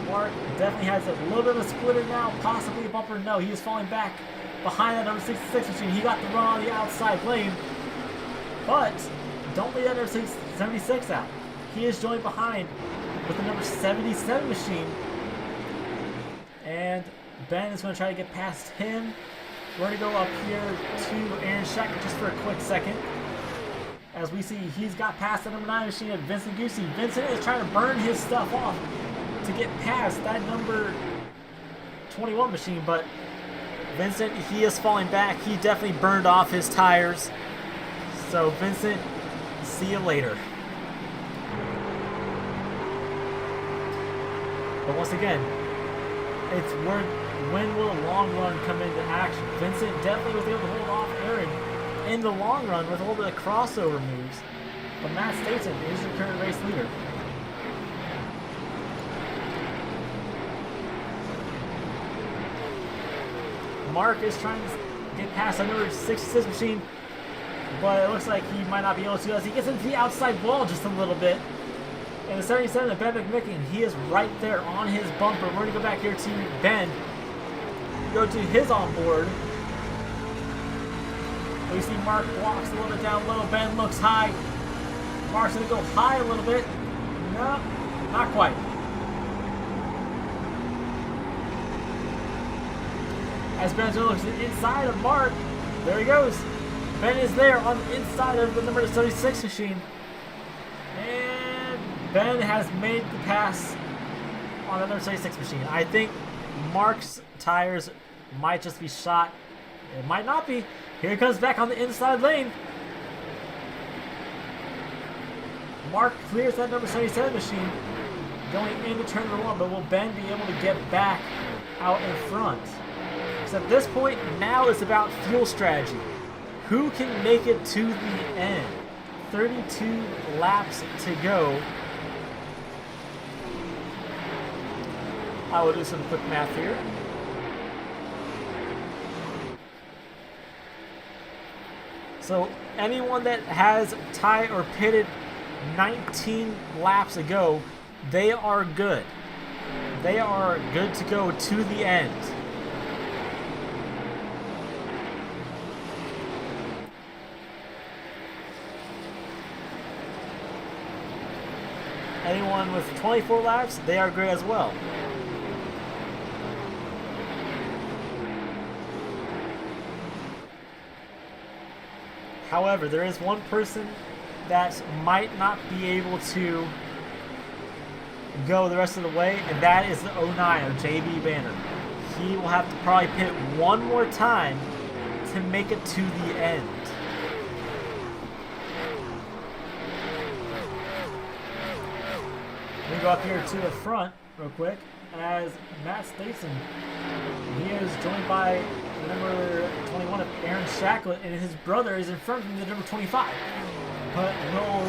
Mark definitely has a little bit of a splitter now, possibly a bumper. No, he is falling back behind that number 66 machine. He got the run on the outside lane. But don't leave that number 76 out. He is joined behind with the number 77 machine. And Ben is going to try to get past him. We're going to go up here to Aaron Shacklet just for a quick second. As we see, he's got past the number 9 machine of Vincent Goosey. Vincent is trying to burn his stuff off to get past that number 21 machine, but Vincent, he is falling back. He definitely burned off his tires. So Vincent, see you later. But once again, it's when will a long run come into action? Vincent definitely was able to hold off Aaron in the long run with a little bit of crossover moves. But Matt Staten is your current race leader. Mark is trying to get past that number 66 machine, but it looks like he might not be able to as he gets into the outside wall just a little bit. And the 77 of Ben McMicken, he is right there on his bumper. We're going to go back here to Ben. Go to his onboard. We see Mark walks a little bit down low. Ben looks high. Mark's going to go high a little bit. No, not quite. As Ben looks to the inside of Mark, there he goes. Ben is there on the inside of the number 36 machine. And Ben has made the pass on the number 36 machine. I think Mark's tires might just be shot. It might not be. Here he comes back on the inside lane. Mark clears that number 77 machine going into turn number 1, but will Ben be able to get back out in front? So at this point, now it's about fuel strategy. Who can make it to the end? 32 laps to go. I will do some quick math here. So anyone that has tied or pitted 19 laps ago, they are good. They are good to go to the end. Anyone with 24 laps, they are good as well. However, there is one person that might not be able to go the rest of the way, and that is the 09 of JB Banner. He will have to probably pit one more time to make it to the end. We go up here to the front real quick as Matt Staten. He is joined by the number 21 of Aaron Shacklet, and his brother is in front of him, the number 25. But will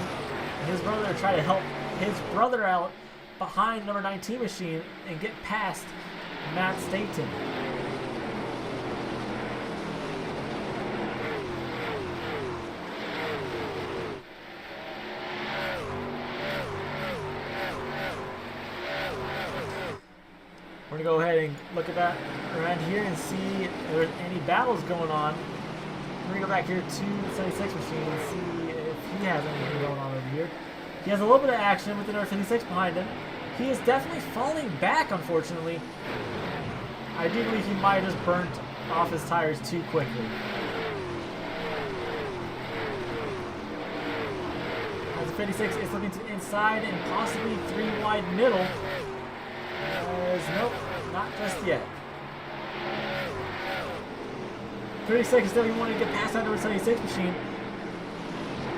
his brother try to help his brother out behind number 19 machine and get past Matt Staten? We're going to go ahead and look at that around here and see if there's any battles going on. We're going to go back here to the 76 machine and see if he has anything going on over here. He has a little bit of action with the number 76 behind him. He is definitely falling back, unfortunately. I do believe he might have just burnt off his tires too quickly. As the 56 is looking to the inside and possibly 3 wide middle. Nope, not just yet. 36 is definitely wanting to get past that number 76 machine.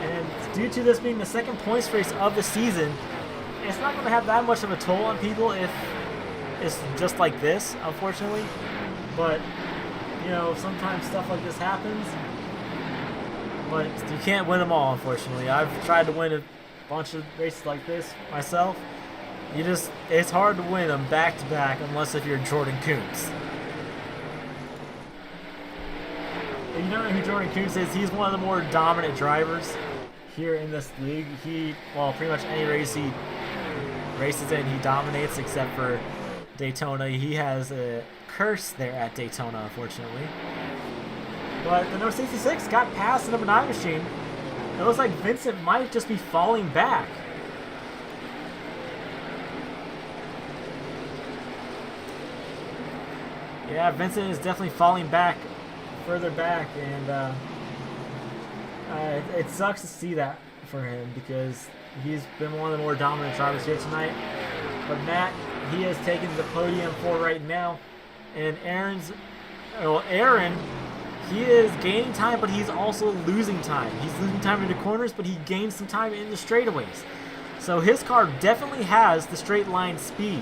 And due to this being the second points race of the season, it's not going to have that much of a toll on people if it's just like this, unfortunately. But, you know, sometimes stuff like this happens. But you can't win them all, unfortunately. I've tried to win a bunch of races like this myself. It's hard to win them back to back unless if you're Jordan Kuntz. If you don't know who Jordan Kuntz is, he's one of the more dominant drivers here in this league. Well, pretty much any race he races in, he dominates except for Daytona. He has a curse there at Daytona, unfortunately. But the number 66 got past the number 9 machine. It looks like Vincent might just be falling back. Yeah, Vincent is definitely falling back, further back, and it sucks to see that for him because he's been one of the more dominant drivers here tonight. But Matt, he has taken the podium for right now, and Aaron, he is gaining time, but he's also losing time. He's losing time in the corners, but he gains some time in the straightaways. So his car definitely has the straight line speed.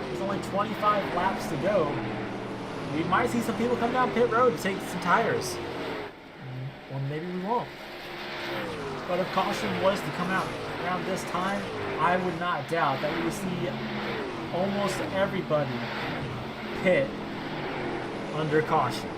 There's only 25 laps to go. We might see some people come down pit road to take some tires. Or maybe we won't. But if caution was to come out around this time, I would not doubt that we would see almost everybody pit under caution.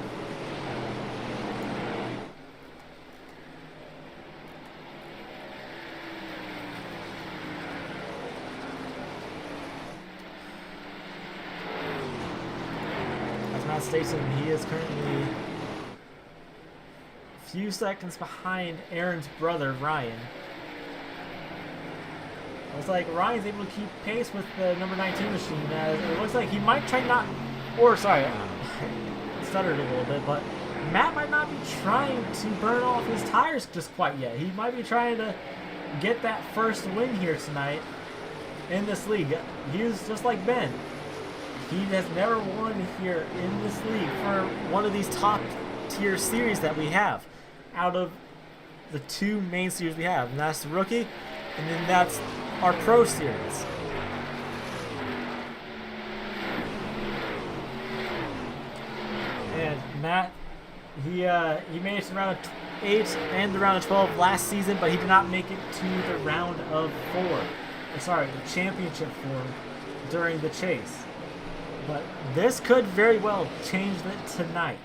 As Matt Stason, he is currently a few seconds behind Aaron's brother, Ryan. Looks like Ryan's able to keep pace with the number 19 machine, as it looks like he might try not, or sorry, stuttered a little bit, but Matt might not be trying to burn off his tires just quite yet. He might be trying to get that first win here tonight in this league. He's just like Ben. He has never won here in this league for one of these top tier series that we have out of the two main series we have, and that's the rookie, and then that's our pro series. And Matt, he made it to round of 8 and the round of 12 last season, but he did not make it to the round of 4. Sorry, the championship 4 during the chase. But this could very well change it tonight.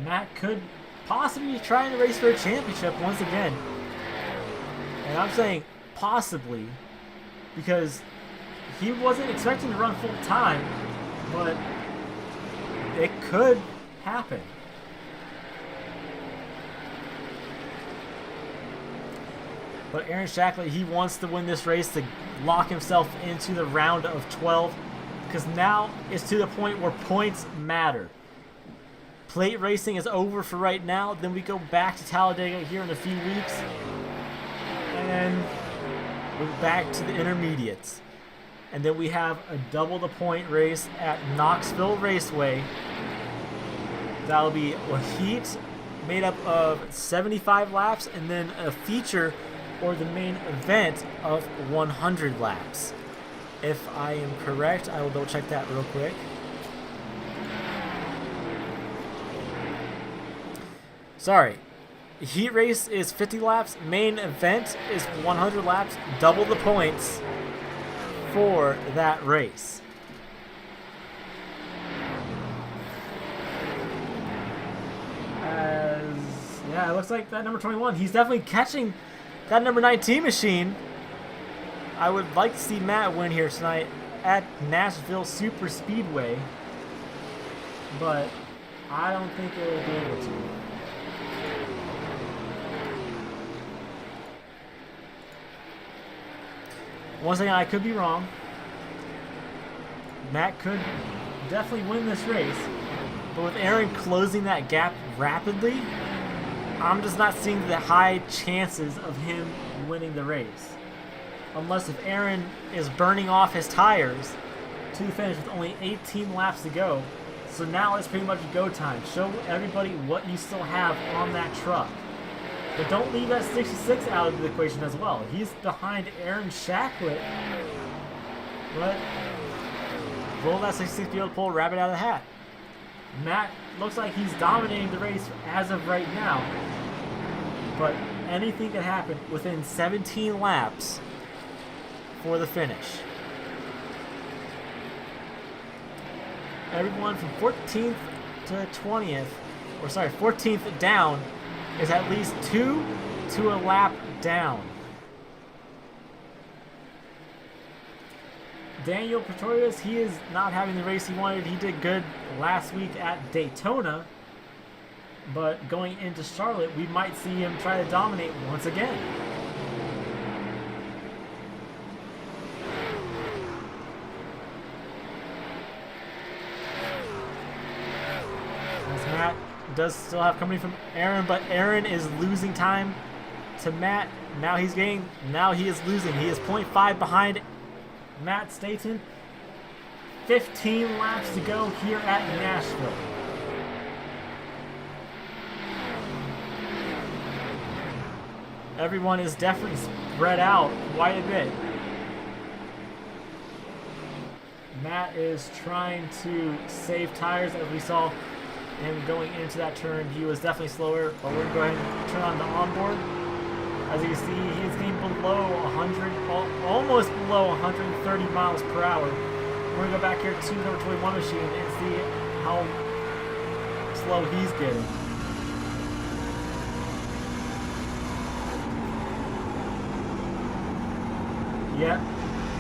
Matt could possibly trying to race for a championship once again. And I'm saying possibly because he wasn't expecting to run full time, but it could happen. But Aaron Shackley, he wants to win this race to lock himself into the round of 12 because now it's to the point where points matter. Plate racing is over for right now. Then we go back to Talladega here in a few weeks. And we're back to the intermediates. And then we have a double the point race at Knoxville Raceway. That'll be a heat made up of 75 laps and then a feature or the main event of 100 laps. If I am correct, I will double check that real quick. Sorry. Heat race is 50 laps. Main event is 100 laps. Double the points for that race. Yeah, it looks like that number 21. He's definitely catching that number 19 machine. I would like to see Matt win here tonight at Nashville Superspeedway, but I don't think it will be able to. Once again, I could be wrong. Matt could definitely win this race, but with Aaron closing that gap rapidly, I'm just not seeing the high chances of him winning the race. Unless if Aaron is burning off his tires to the finish with only 18 laps to go. So now it's pretty much go time. Show everybody what you still have on that truck. But don't leave that 66 out of the equation as well. He's behind Aaron Shacklet. But will that 66 be able to pull a rabbit out of the hat? Matt looks like he's dominating the race as of right now. But anything can happen within 17 laps for the finish. Everyone from 14th to 20th, or sorry, 14th down is at least 2 to a lap down. Daniel Pretorius, he is not having the race he wanted. He did good last week at Daytona, but going into Charlotte, we might see him try to dominate once again. As Matt does still have company from Aaron, but Aaron is losing time to Matt. Now he is losing. He is 0.5 behind Matt Staten. 15 laps to go here at Nashville. Everyone is definitely spread out quite a bit. Matt is trying to save tires, as we saw him going into that turn. He was definitely slower, but we're going to go ahead and turn on the onboard. As you can see, he is getting below 100, almost below 130 miles per hour. We're going to go back here to number 21 machine and see how slow he's getting. Yep,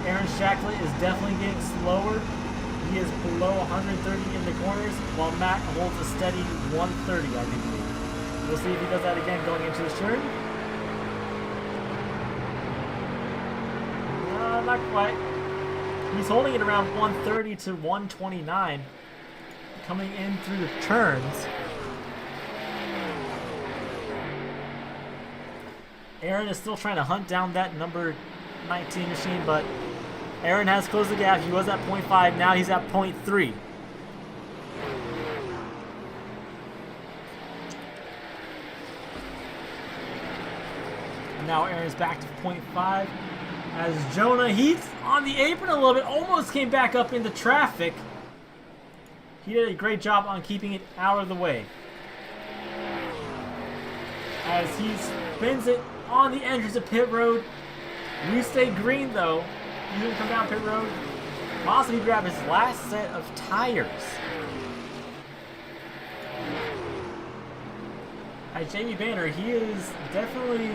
Aaron Shacklet is definitely getting slower. He is below 130 in the corners, while Matt holds a steady 130, I think. We'll see if he does that again going into the turn. Not quite. He's holding it around 130 to 129 coming in through the turns. Aaron is still trying to hunt down that number 19 machine, but Aaron has closed the gap. He was at 0.5, now he's at 0.3. And now Aaron's back to 0.5. As Jonah, he's on the apron a little bit, almost came back up into traffic. He did a great job on keeping it out of the way. As he spins it on the entrance of pit road. We stay green though. He's gonna come down pit road. Possibly grab his last set of tires. Jamie Banner, he is definitely...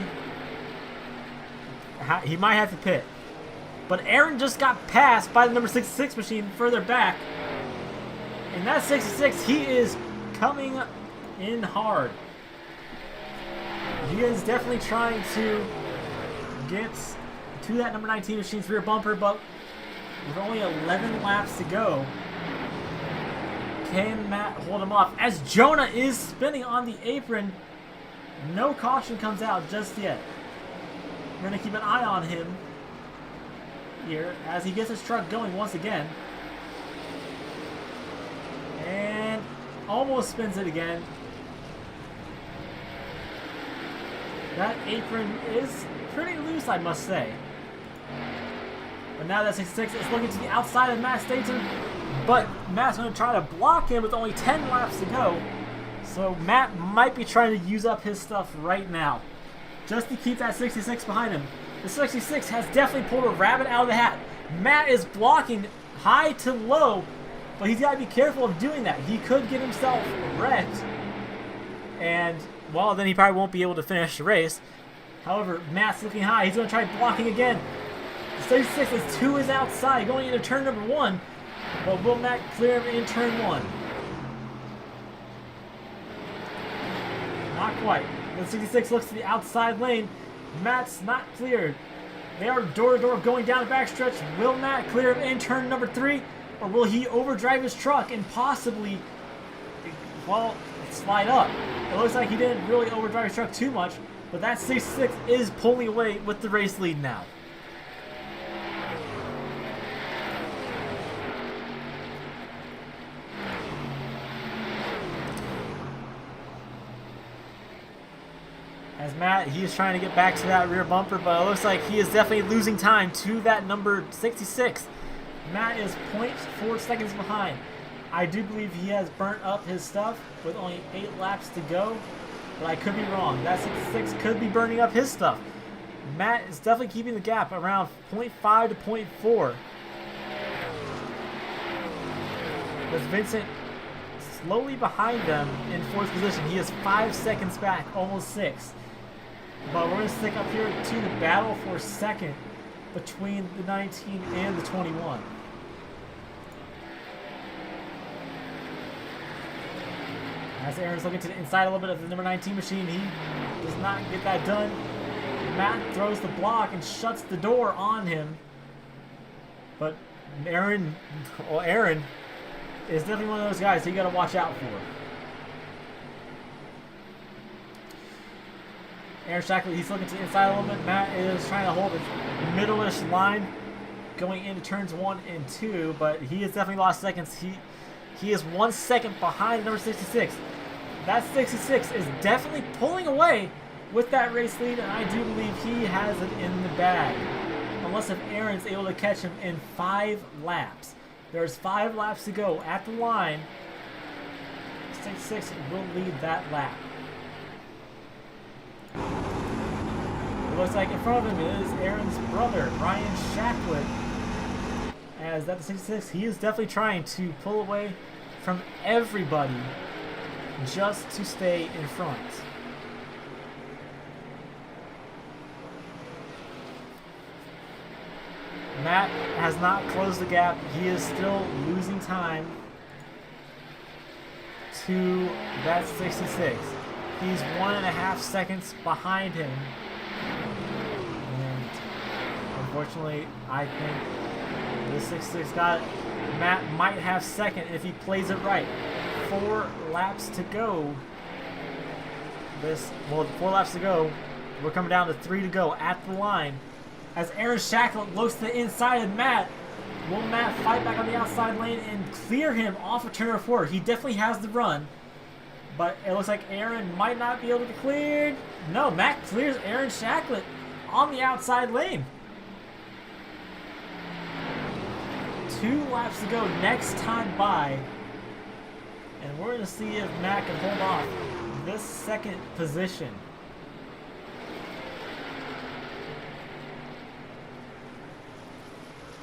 He might have to pit. But Aaron just got passed by the number 66 machine further back. And that 66, he is coming in hard. He is definitely trying to get to that number 19 machine's rear bumper, but with only 11 laps to go, can Matt hold him off? As Jonah is spinning on the apron, no caution comes out just yet. We're going to keep an eye on him here as he gets his truck going once again. And almost spins it again. That apron is pretty loose, I must say. But now that 66 is looking to the outside of Matt Staton, but Matt's going to try to block him with only 10 laps to go. So Matt might be trying to use up his stuff right now, just to keep that 66 behind him. The 66 has definitely pulled a rabbit out of the hat. Matt is blocking high to low, but he's got to be careful of doing that. He could get himself wrecked, and, well, then he probably won't be able to finish the race. However, Matt's looking high. He's going to try blocking again. The 36 is to his outside, going into turn number 1, but will Matt clear him in turn 1? Not quite. The 66 looks to the outside lane. Matt's not cleared. They are door-to-door going down the backstretch. Will Matt clear him in turn number 3? Or will he overdrive his truck and possibly, well, slide up? It looks like he didn't really overdrive his truck too much, but that 66 is pulling away with the race lead now. As Matt, he is trying to get back to that rear bumper, but it looks like he is definitely losing time to that number 66. Matt is 0.4 seconds behind. I do believe he has burnt up his stuff with only 8 laps to go, but I could be wrong. That 66 could be burning up his stuff. Matt is definitely keeping the gap around 0.5 to 0.4. With Vincent slowly behind them in 4th position. He is 5 seconds back, almost 6. But we're going to stick up here to the battle for second between the 19 and the 21. As Aaron's looking to the inside a little bit of the number 19 machine, he does not get that done. Matt throws the block and shuts the door on him. But Aaron is definitely one of those guys that you got to watch out for. Aaron Shackley, he's looking to the inside a little bit. Matt is trying to hold his middle-ish line going into turns 1 and 2, but he has definitely lost seconds. He is 1 second behind number 66. That 66 is definitely pulling away with that race lead, and I do believe he has it in the bag. Unless if Aaron's able to catch him in 5 laps. There's 5 laps to go at the line. 66 will lead that lap. It looks like in front of him is Aaron's brother, Ryan Shacklett. As that 66, he is definitely trying to pull away from everybody just to stay in front. Matt has not closed the gap. He is still losing time to that 66. He's 1.5 seconds behind him. And unfortunately, I think the 66 got it. Matt might have second if he plays it right. 4 laps to go. 4 laps to go. We're coming down to 3 to go at the line. As Aaron Shacklett looks to the inside of Matt. Will Matt fight back on the outside lane and clear him off of turn 4? He definitely has the run. But it looks like Aaron might not be able to get cleared. No, Matt clears Aaron Shacklett on the outside lane. 2 laps to go next time by. And we're going to see if Matt can hold off this second position.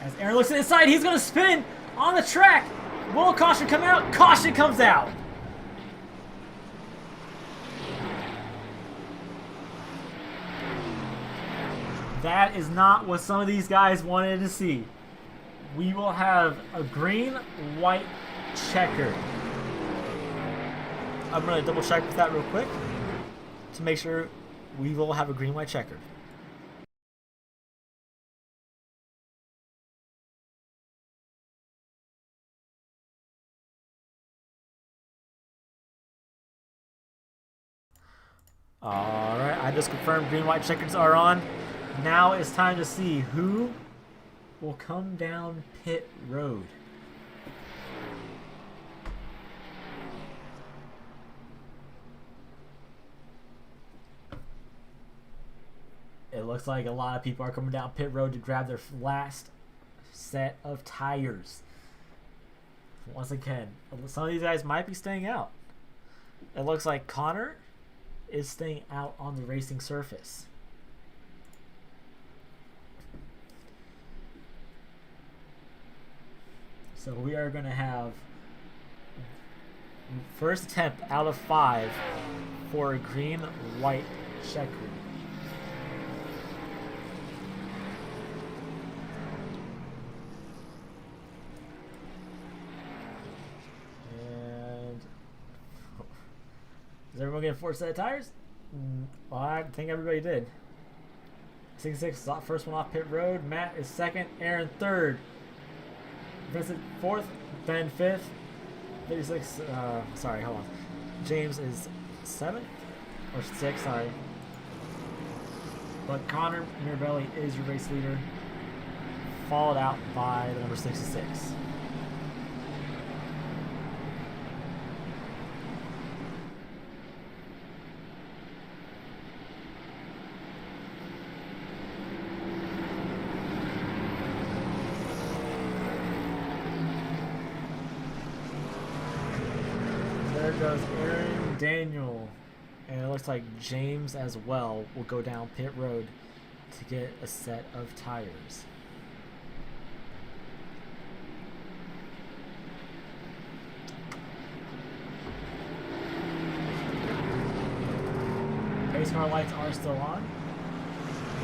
As Aaron looks to the side, he's going to spin on the track. Will caution come out? Caution comes out. That is not what some of these guys wanted to see. We will have a green-white checker. I'm going to double check with that real quick to make sure we will have a green-white checker. Alright, I just confirmed green-white checkers are on. Now it's time to see who will come down pit road. It looks like a lot of people are coming down pit road to grab their last set of tires. Once again, some of these guys might be staying out. It looks like Connor is staying out on the racing surface. So we are going to have first attempt out of 5 for a green-white checker. And is everyone getting 4 set of tires? Well, I think everybody did. 66 is first one off pit road. Matt is second. Aaron third. Vincent fourth. Ben fifth. 56. Sorry, hold on. James is 7th or 6th. Sorry. But Connor Mirabelli is your race leader, followed out by the number 66. There goes Aaron Daniel. And it looks like James as well will go down pit road to get a set of tires. Pace car lights are still on.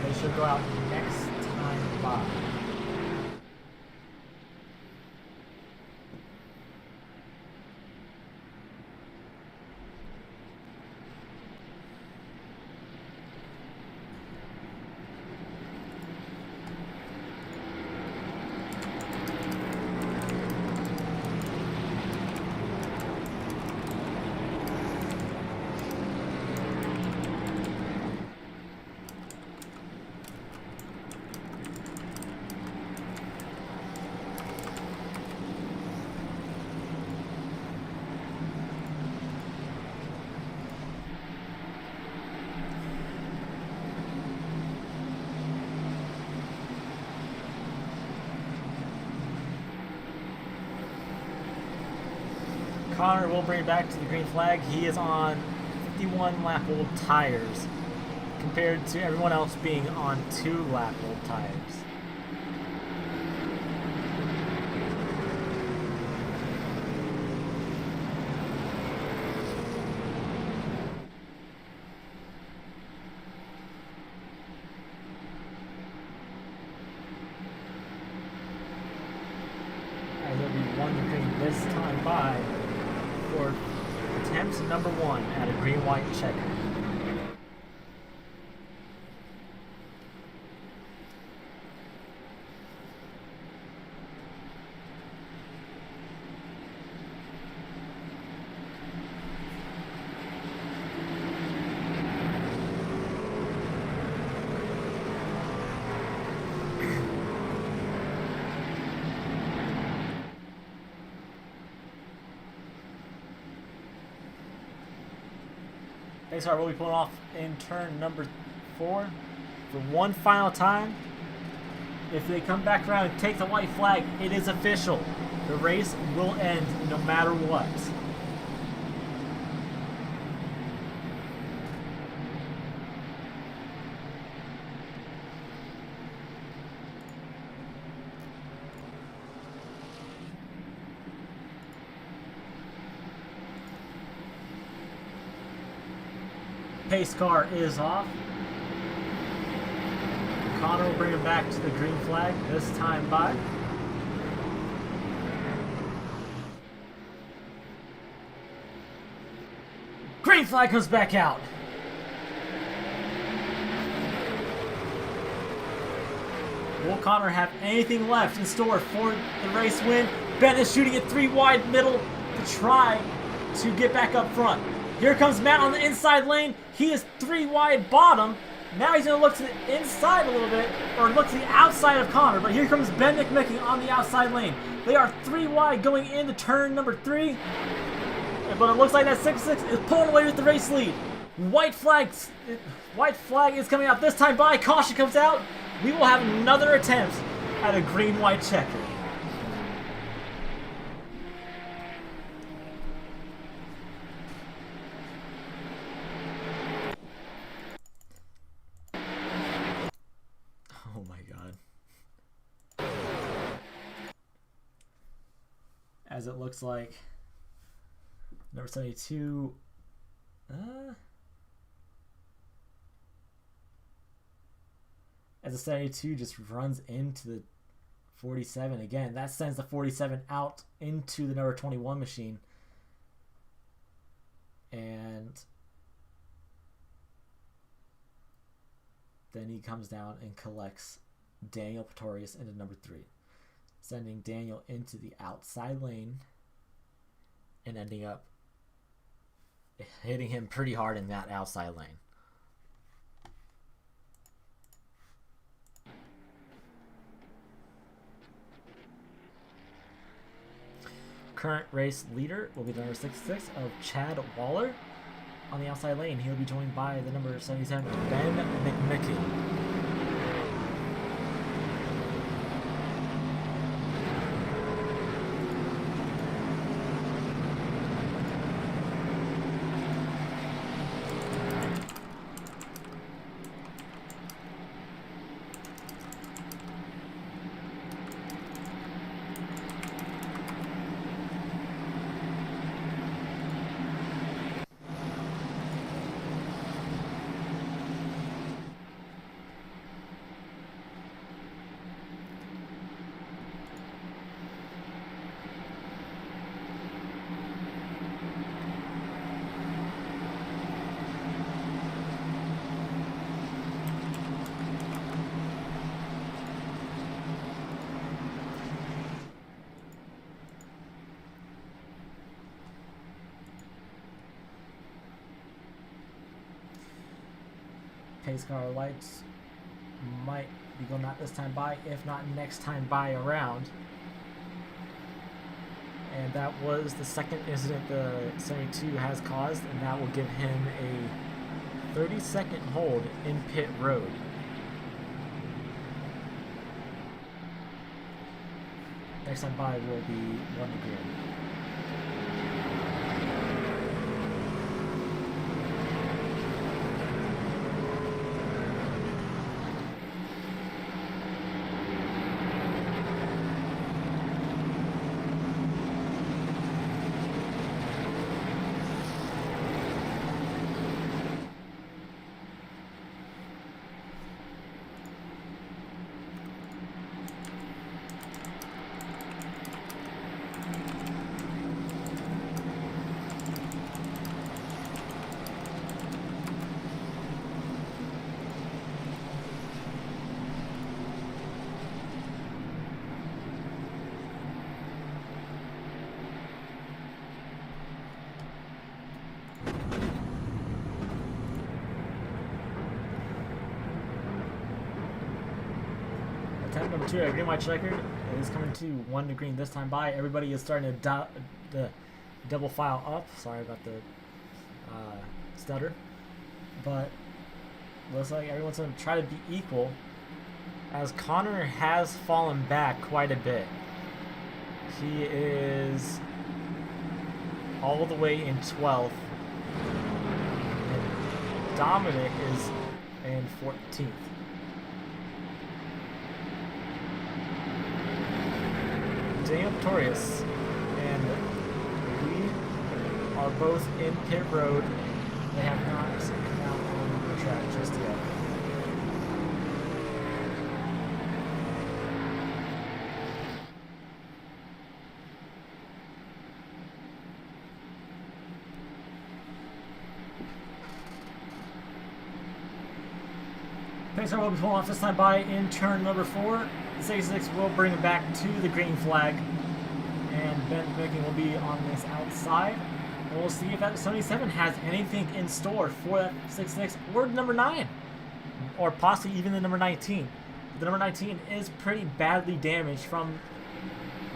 They should go out next time by. Connor will bring it back to the green flag. He is on 51 lap old tires compared to everyone else being on 2 lap old tires. As there'll be one to bring this time by for attempt number 1 at a green-white checker. BHR will be pulling off in turn number 4 for one final time. If they come back around and take the white flag, it is official. The race will end no matter what. Pace car is off. Connor will bring him back to the green flag this time by. Green flag comes back out. Will Connor have anything left in store for the race win? Ben is shooting it 3 wide middle to try to get back up front. Here comes Matt on the inside lane. He is 3 wide bottom. Now he's going to look to the inside a little bit, or look to the outside of Connor. But here comes Ben McMickey on the outside lane. They are 3 wide going into turn number 3. But it looks like that 66 is pulling away with the race lead. White flag is coming out this time by. Caution comes out. We will have another attempt at a green-white checker. Oh my god. As it looks like number 72 as the 72 just runs into the 47 again. That sends the 47 out into the number 21 machine. And then he comes down and collects Daniel Pretorius into number 3, sending Daniel into the outside lane and ending up hitting him pretty hard in that outside lane. Current race leader will be the number 66 of Chad Waller. On the outside lane, he'll be joined by the number 77, Ben McMickey. Pace car lights might be going out this time by, if not next time by around. And that was the second incident the 72 has caused, and that will give him a 30-second hold in pit road. Next time by will be 1 degree. Attempt number 2 at green white checkered is coming to 1 to green this time by. Everybody is starting to double file up. Sorry about the stutter, but looks like everyone's going to try to be equal, as Connor has fallen back quite a bit. He is all the way in 12th, and Dominic is in 14th. Daniel Pretorius and we are both in pit road. They have not come out on the track just yet. Pacer will be pulling off this time by in turn number 4. The 66 will bring it back to the green flag, and Ben McMickey will be on this outside. And we'll see if that 77 has anything in store for that 66 or number 9, or possibly even the number 19. The number 19 is pretty badly damaged from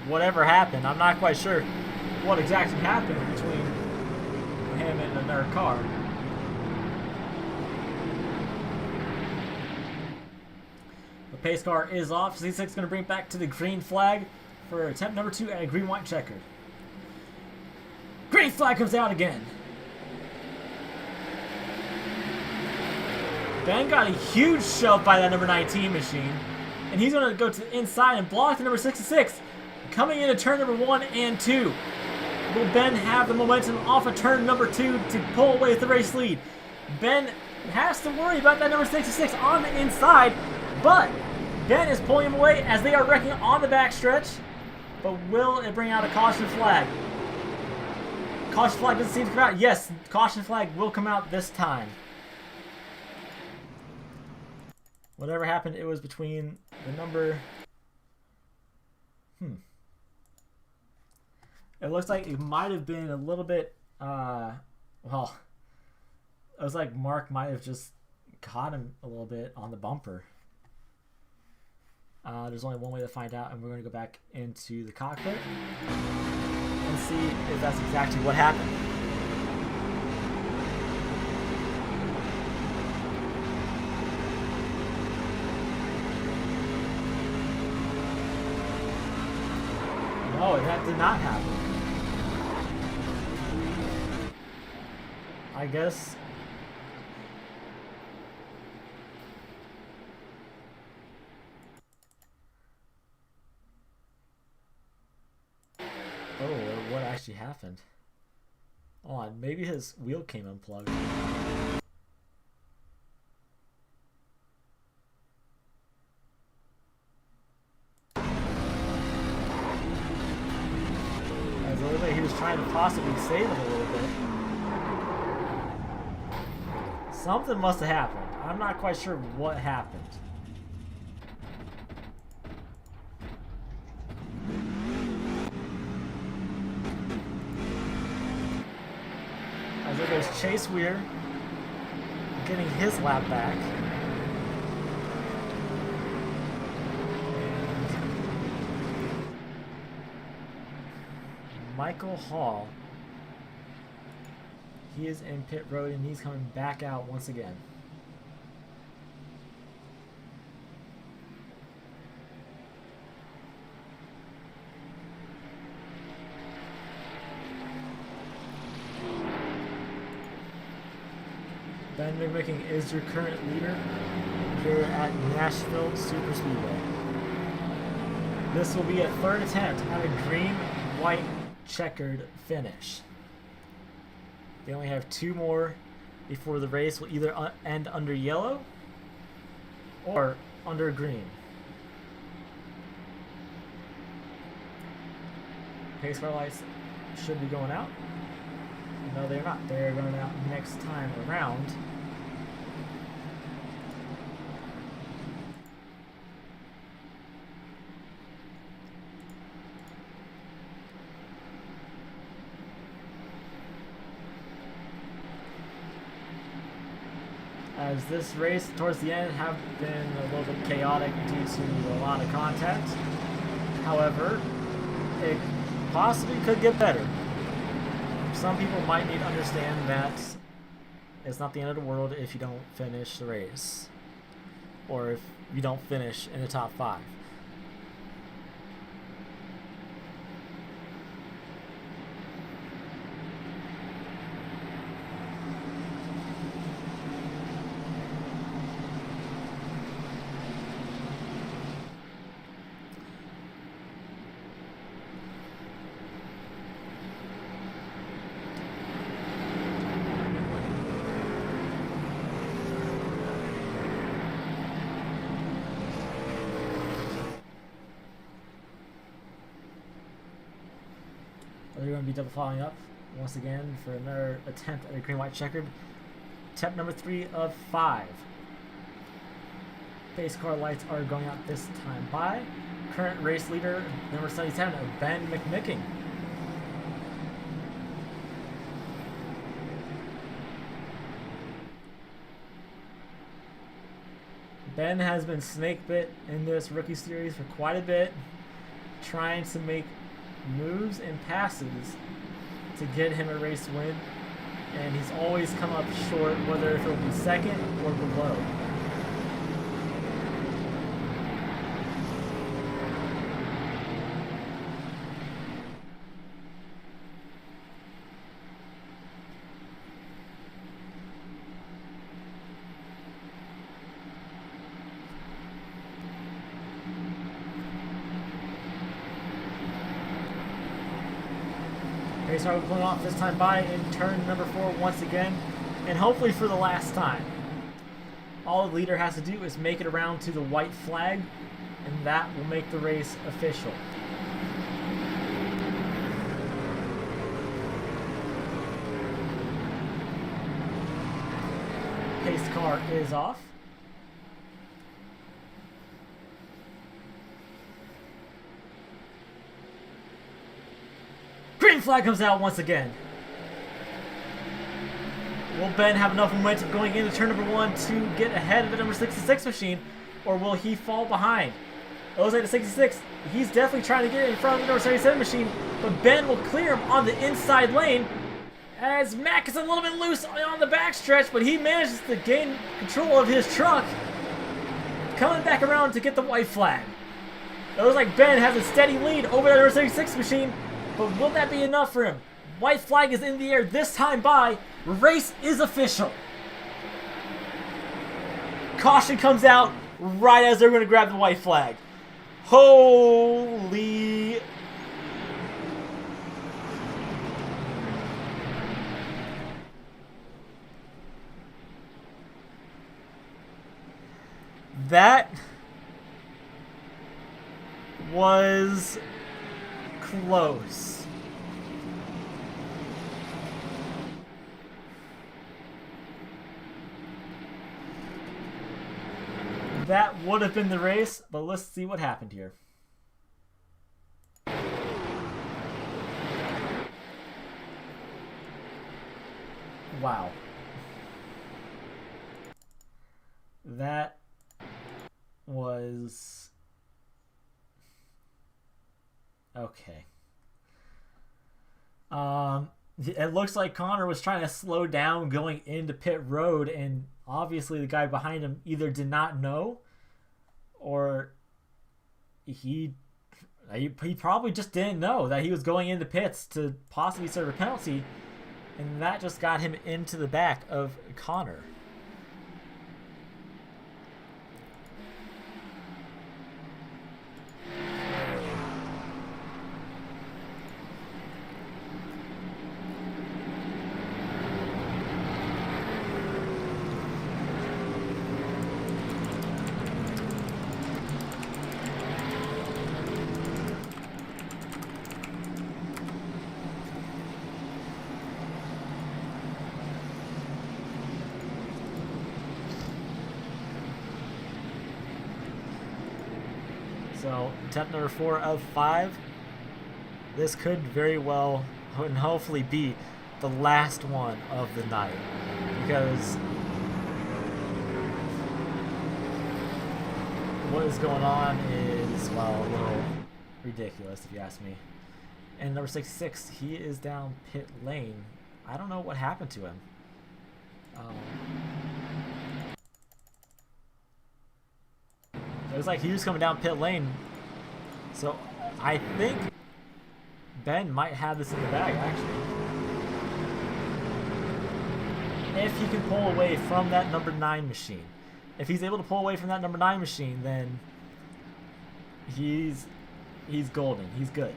whatever happened. I'm not quite sure what exactly happened between him and another car. Pace car is off. C6 going to bring it back to the green flag for attempt number 2 at a green-white checkered. Green flag comes out again. Ben got a huge shove by that number 19 machine. And he's going to go to the inside and block the number 66. Coming into turn number 1 and 2. Will Ben have the momentum off of turn number 2 to pull away with the race lead? Ben has to worry about that number 66 on the inside, but Ben is pulling him away as they are wrecking on the backstretch. But will it bring out a caution flag? Caution flag doesn't seem to come out. Yes, caution flag will come out this time. Whatever happened, it was between the number... It looks like it might have been a little bit, well, it was like Mark might have just caught him a little bit on the bumper. There's only one way to find out, and we're going to go back into the cockpit and see if that's exactly what happened. No, that did not happen. I guess. Oh, what actually happened? Hold on, maybe his wheel came unplugged. As it looked like he was trying to possibly save him a little bit. Something must have happened. I'm not quite sure what happened. As there goes Chase Weir, getting his lap back. And Michael Hall. He is in pit road and he's coming back out once again. Ben McMicking is your current leader here at Nashville Superspeedway. This will be a third attempt at a green-white checkered finish. They only have 2 more before the race will either end under yellow or under green. Pace car lights should be going out. No, they're not. They're going out next time around. As this race towards the end have been a little bit chaotic due to a lot of contact. However, it possibly could get better. Some people might need to understand that it's not the end of the world if you don't finish the race, or if you don't finish in the top 5. They're going to be double following up once again for another attempt at a green-white checkered. Attempt number 3 of 5. Pace car lights are going out this time by current race leader, number 77, of Ben McMicking. Ben has been snake bit in this rookie series for quite a bit, trying to make moves and passes to get him a race win, and he's always come up short, whether if it'll be second or below. Pace car will be pulling off this time by in turn number 4 once again, and hopefully for the last time. All the leader has to do is make it around to the white flag, and that will make the race official. Pace car is off. Green flag comes out once again. Will Ben have enough momentum going into turn number 1 to get ahead of the number 66 machine, or will he fall behind? It looks like the 66, he's definitely trying to get in front of the number 77 machine, but Ben will clear him on the inside lane as Mac is a little bit loose on the backstretch, but he manages to gain control of his truck, coming back around to get the white flag. It looks like Ben has a steady lead over the number 76 machine, but will that be enough for him? White flag is in the air this time by. Race is official. Caution comes out right as they're going to grab the white flag. Holy... That was close. That would have been the race, but let's see what happened here. Wow. That was... okay. It looks like Connor was trying to slow down going into pit road, and obviously the guy behind him either did not know, or he probably just didn't know that he was going into pits to possibly serve a penalty, and that just got him into the back of Connor. So, attempt number 4 of 5. This could very well and hopefully be the last one of the night, because what is going on is, well, a little ridiculous if you ask me. And number 66, he is down pit lane. I don't know what happened to him. It was like he was coming down pit lane. So I think Ben might have this in the bag, actually. If he can pull away from that number 9 machine. If he's able to pull away from that number 9 machine, then he's golden. He's good.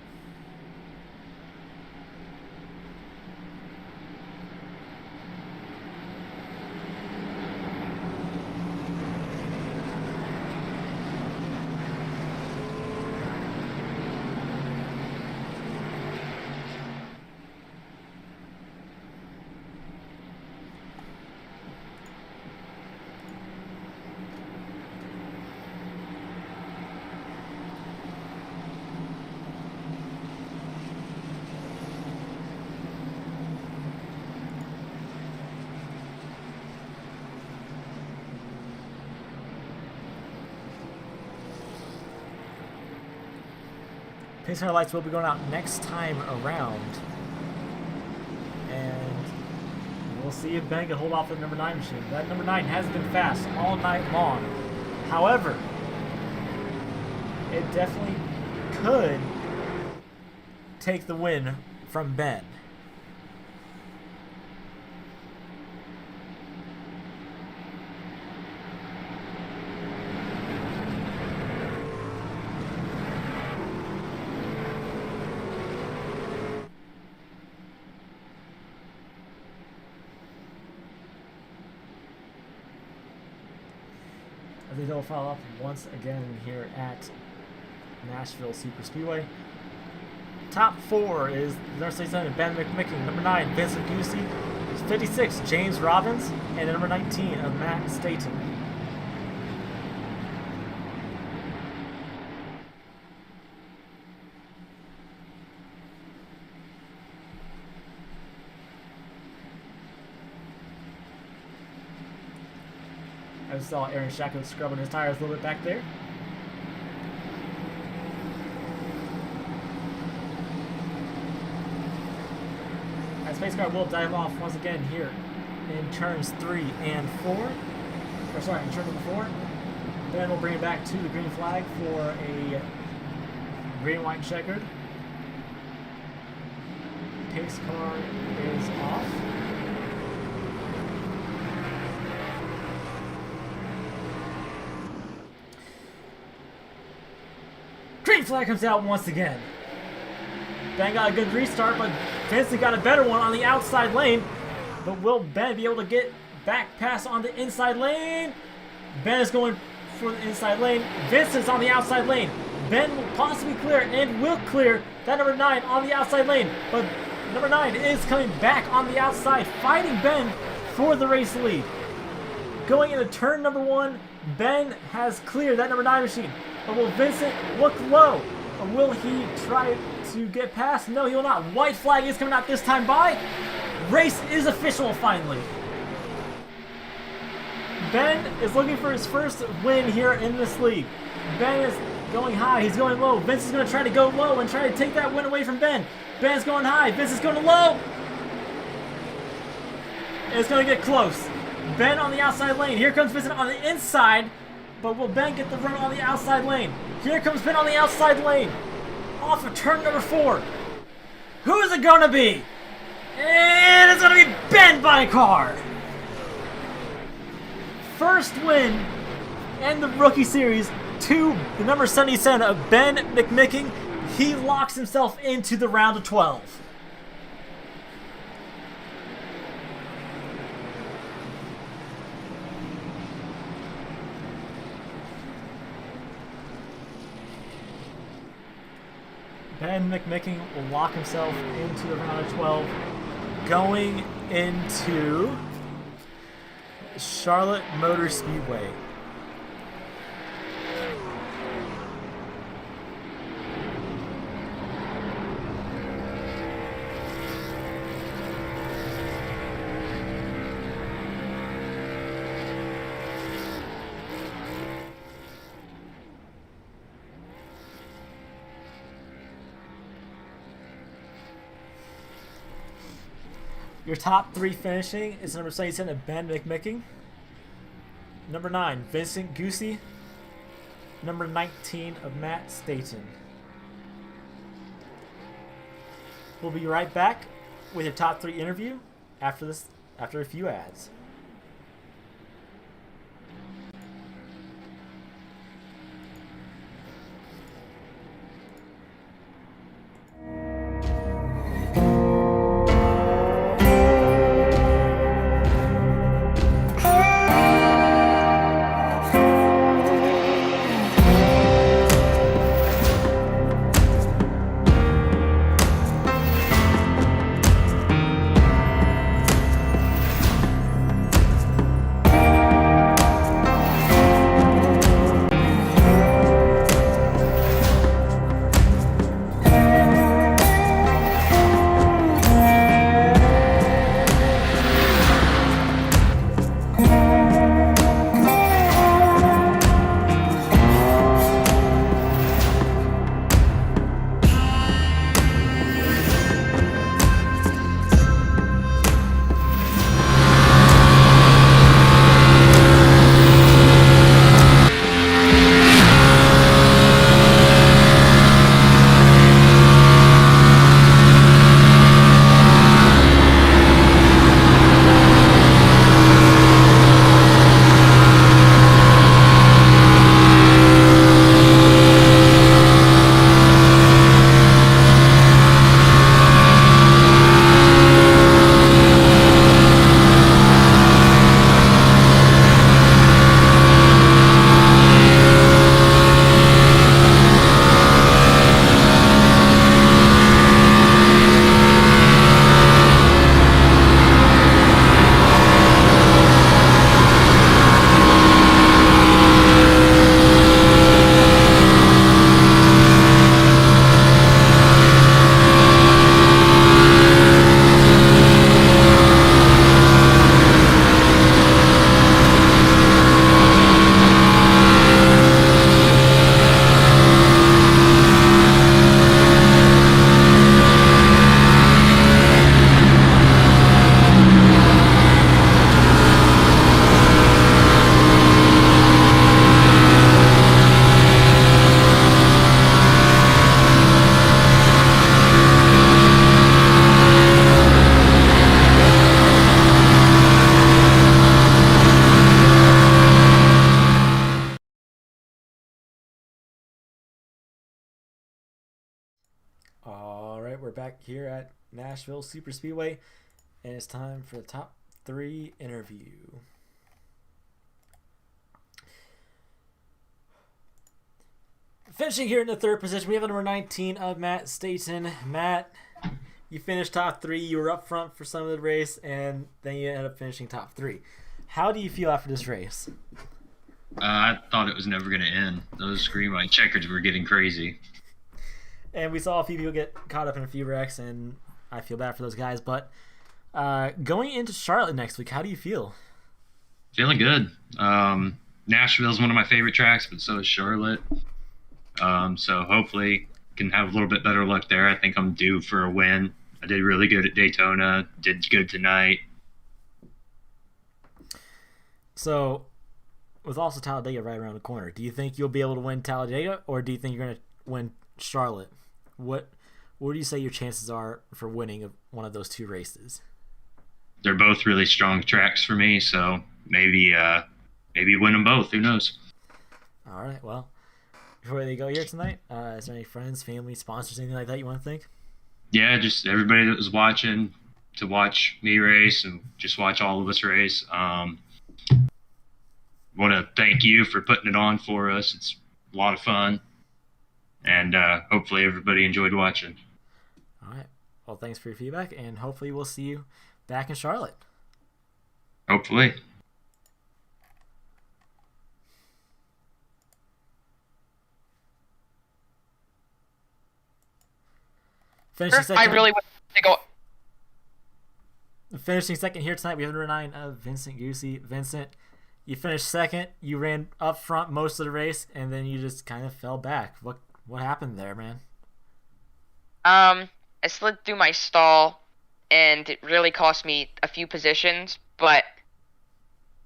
Pace car lights will be going out next time around. And we'll see if Ben can hold off the number 9 machine. That number 9 has been fast all night long. However, it definitely could take the win from Ben. as they double file up once again here at Nashville Superspeedway. Top 4 is number 67, Ben McMicken. Number 9, Vincent Goosey. 56, James Robbins. And number 19 of Matt Staten. I saw Aaron Shacko scrubbing his tires a little bit back there. As Space Car will dive off once again here in turns 3 and 4. Or sorry, in turn number 4. Then we'll bring it back to the green flag for a green, white, checkered. Pace car is off. Green flag comes out once again. Ben got a good restart, but Vincent got a better one on the outside lane. But will Ben be able to get back pass on the inside lane? Ben is going for the inside lane. Vincent's on the outside lane. Ben will possibly clear and will clear that number 9 on the outside lane. But number 9 is coming back on the outside, fighting Ben for the race lead. Going into turn number 1, Ben has cleared that number 9 machine. But will Vincent look low? Or will he try to get past? No, he will not. White flag is coming out this time by. Race is official finally. Ben is looking for his first win here in this league. Ben is going high. He's going low. Vince is going to try to go low and try to take that win away from Ben. Ben's going high. Vince is going low. It's going to get close. Ben on the outside lane. Here comes Vincent on the inside. But will Ben get the run on the outside lane? Here comes Ben on the outside lane. Off of turn number 4. Who is it going to be? And it's going to be Ben by car. First win in the Rookie Series to the number 77 of Ben McMicken. He locks himself into the round of 12. Ben McMicken will lock himself into the round of 12, going into Charlotte Motor Speedway. Your top 3 finishing is number 77 of Ben McMicken, number 9 Vincent Goosey, number 19 of Matt Staten. We'll be right back with your top 3 interview after a few ads. back here at Nashville Superspeedway, and it's time for the top 3 interview. Finishing here in the 3rd position, we have number 19 of Matt Staten. Matt, you finished top 3. You were up front for some of the race, and then you ended up finishing top 3. How do you feel after this race? I thought it was never going to end. Those green white checkers were getting crazy. And we saw a few people get caught up in a few wrecks, and I feel bad for those guys. But going into Charlotte next week, how do you feel? Feeling good. Nashville's one of my favorite tracks, but so is Charlotte. So hopefully can have a little bit better luck there. I think I'm due for a win. I did really good at Daytona, did good tonight. So, with also Talladega right around the corner, do you think you'll be able to win Talladega, or do you think you're going to win Charlotte? What do you say your chances are for winning one of those 2 races? They're both really strong tracks for me, so maybe win them both. Who knows? All right, well, before they go here tonight, is there any friends, family, sponsors, anything like that you want to thank? Yeah, just everybody that was watching to watch me race and just watch all of us race. Want to thank you for putting it on for us. It's a lot of fun, and hopefully everybody enjoyed watching. All right. Well, thanks for your feedback, and hopefully we'll see you back in Charlotte. Hopefully. Finishing second. I really want to go. Finishing second here tonight, we have number 9 of Vincent Goosey. Vincent, you finished second. You ran up front most of the race, and then you just kind of fell back. What happened there, man? I slid through my stall, and it really cost me a few positions, but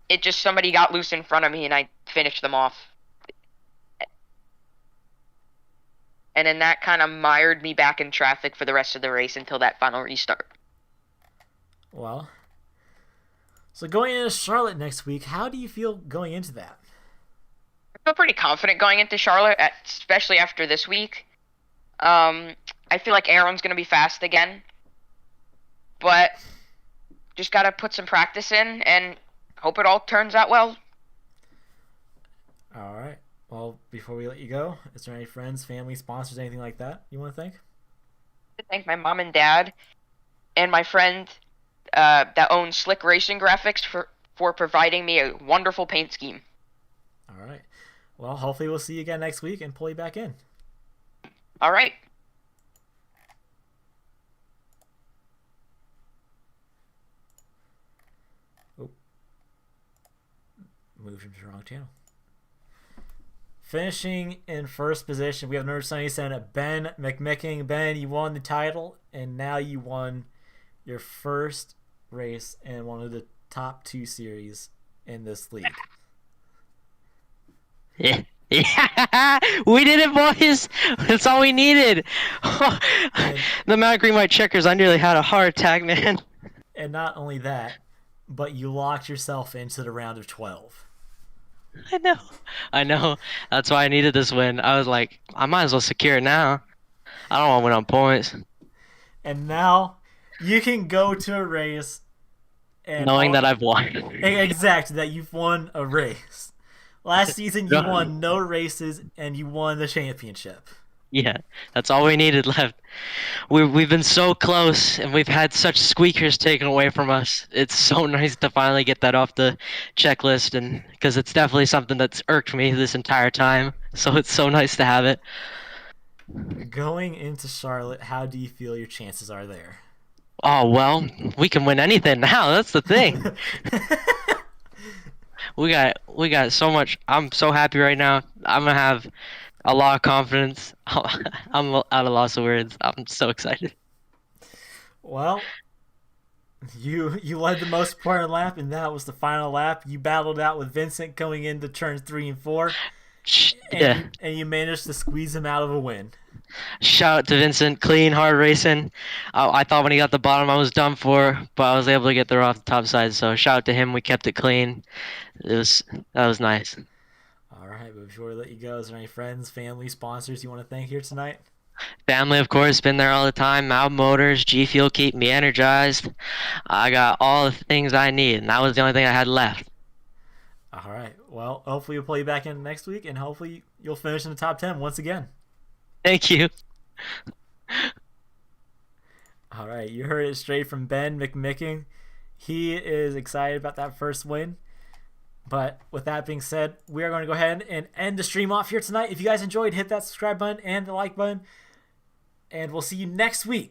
it just somebody got loose in front of me, and I finished them off. And then that kind of mired me back in traffic for the rest of the race until that final restart. Well, so going into Charlotte next week, how do you feel going into that? I feel pretty confident going into Charlotte, especially after this week. I feel like Aaron's going to be fast again. But just got to put some practice in and hope it all turns out well. All right. Well, before we let you go, is there any friends, family, sponsors, anything like that you want to thank? To thank my mom and dad and my friend that owns Slick Racing Graphics for providing me a wonderful paint scheme. All right. Well, hopefully we'll see you again next week and pull you back in. All right. Oh. Moved into the wrong channel. Finishing in first position, we have number 77, Ben McMicking. Ben, you won the title, and now you won your first race in one of the top 2 series in this league. Yeah, we did it, boys. That's all we needed. The amount of green white checkers, I nearly had a heart attack, man. And not only that, but you locked yourself into the round of 12. I know. That's why I needed this win. I was like, I might as well secure it now. I don't want to win on points. And now you can go to a race and knowing that I've won. Exactly, that you've won a race. Last season you won no races and you won the championship. Yeah, that's all we needed left. We've been so close, and we've had such squeakers taken away from us. It's so nice to finally get that off the checklist, and because it's definitely something that's irked me this entire time. So it's so nice to have it. Going into Charlotte, how do you feel your chances are there? Oh, well, we can win anything now. That's the thing. we got so much. I'm so happy right now. I'm gonna have a lot of confidence. I'm at a loss of words. I'm so excited. Well, you led the most important lap, and that was the final lap. You battled out with Vincent going into turns 3 and 4, and you managed to squeeze him out of a win. Shout out to Vincent, clean, hard racing. I thought when he got the bottom I was done for, but I was able to get there off the top side. So shout out to him. We kept it clean. That was nice. All right, but before we let you go, is there any friends, family, sponsors you want to thank here tonight? Family, of course, been there all the time. Mountain Motors, G Fuel keep me energized. I got all the things I need, and that was the only thing I had left. All right. Well, hopefully we'll pull you back in next week, and hopefully you'll finish in the top 10 once again. Thank you. All right. You heard it straight from Ben McMicking. He is excited about that first win. But with that being said, we are going to go ahead and end the stream off here tonight. If you guys enjoyed, hit that subscribe button and the like button. And we'll see you next week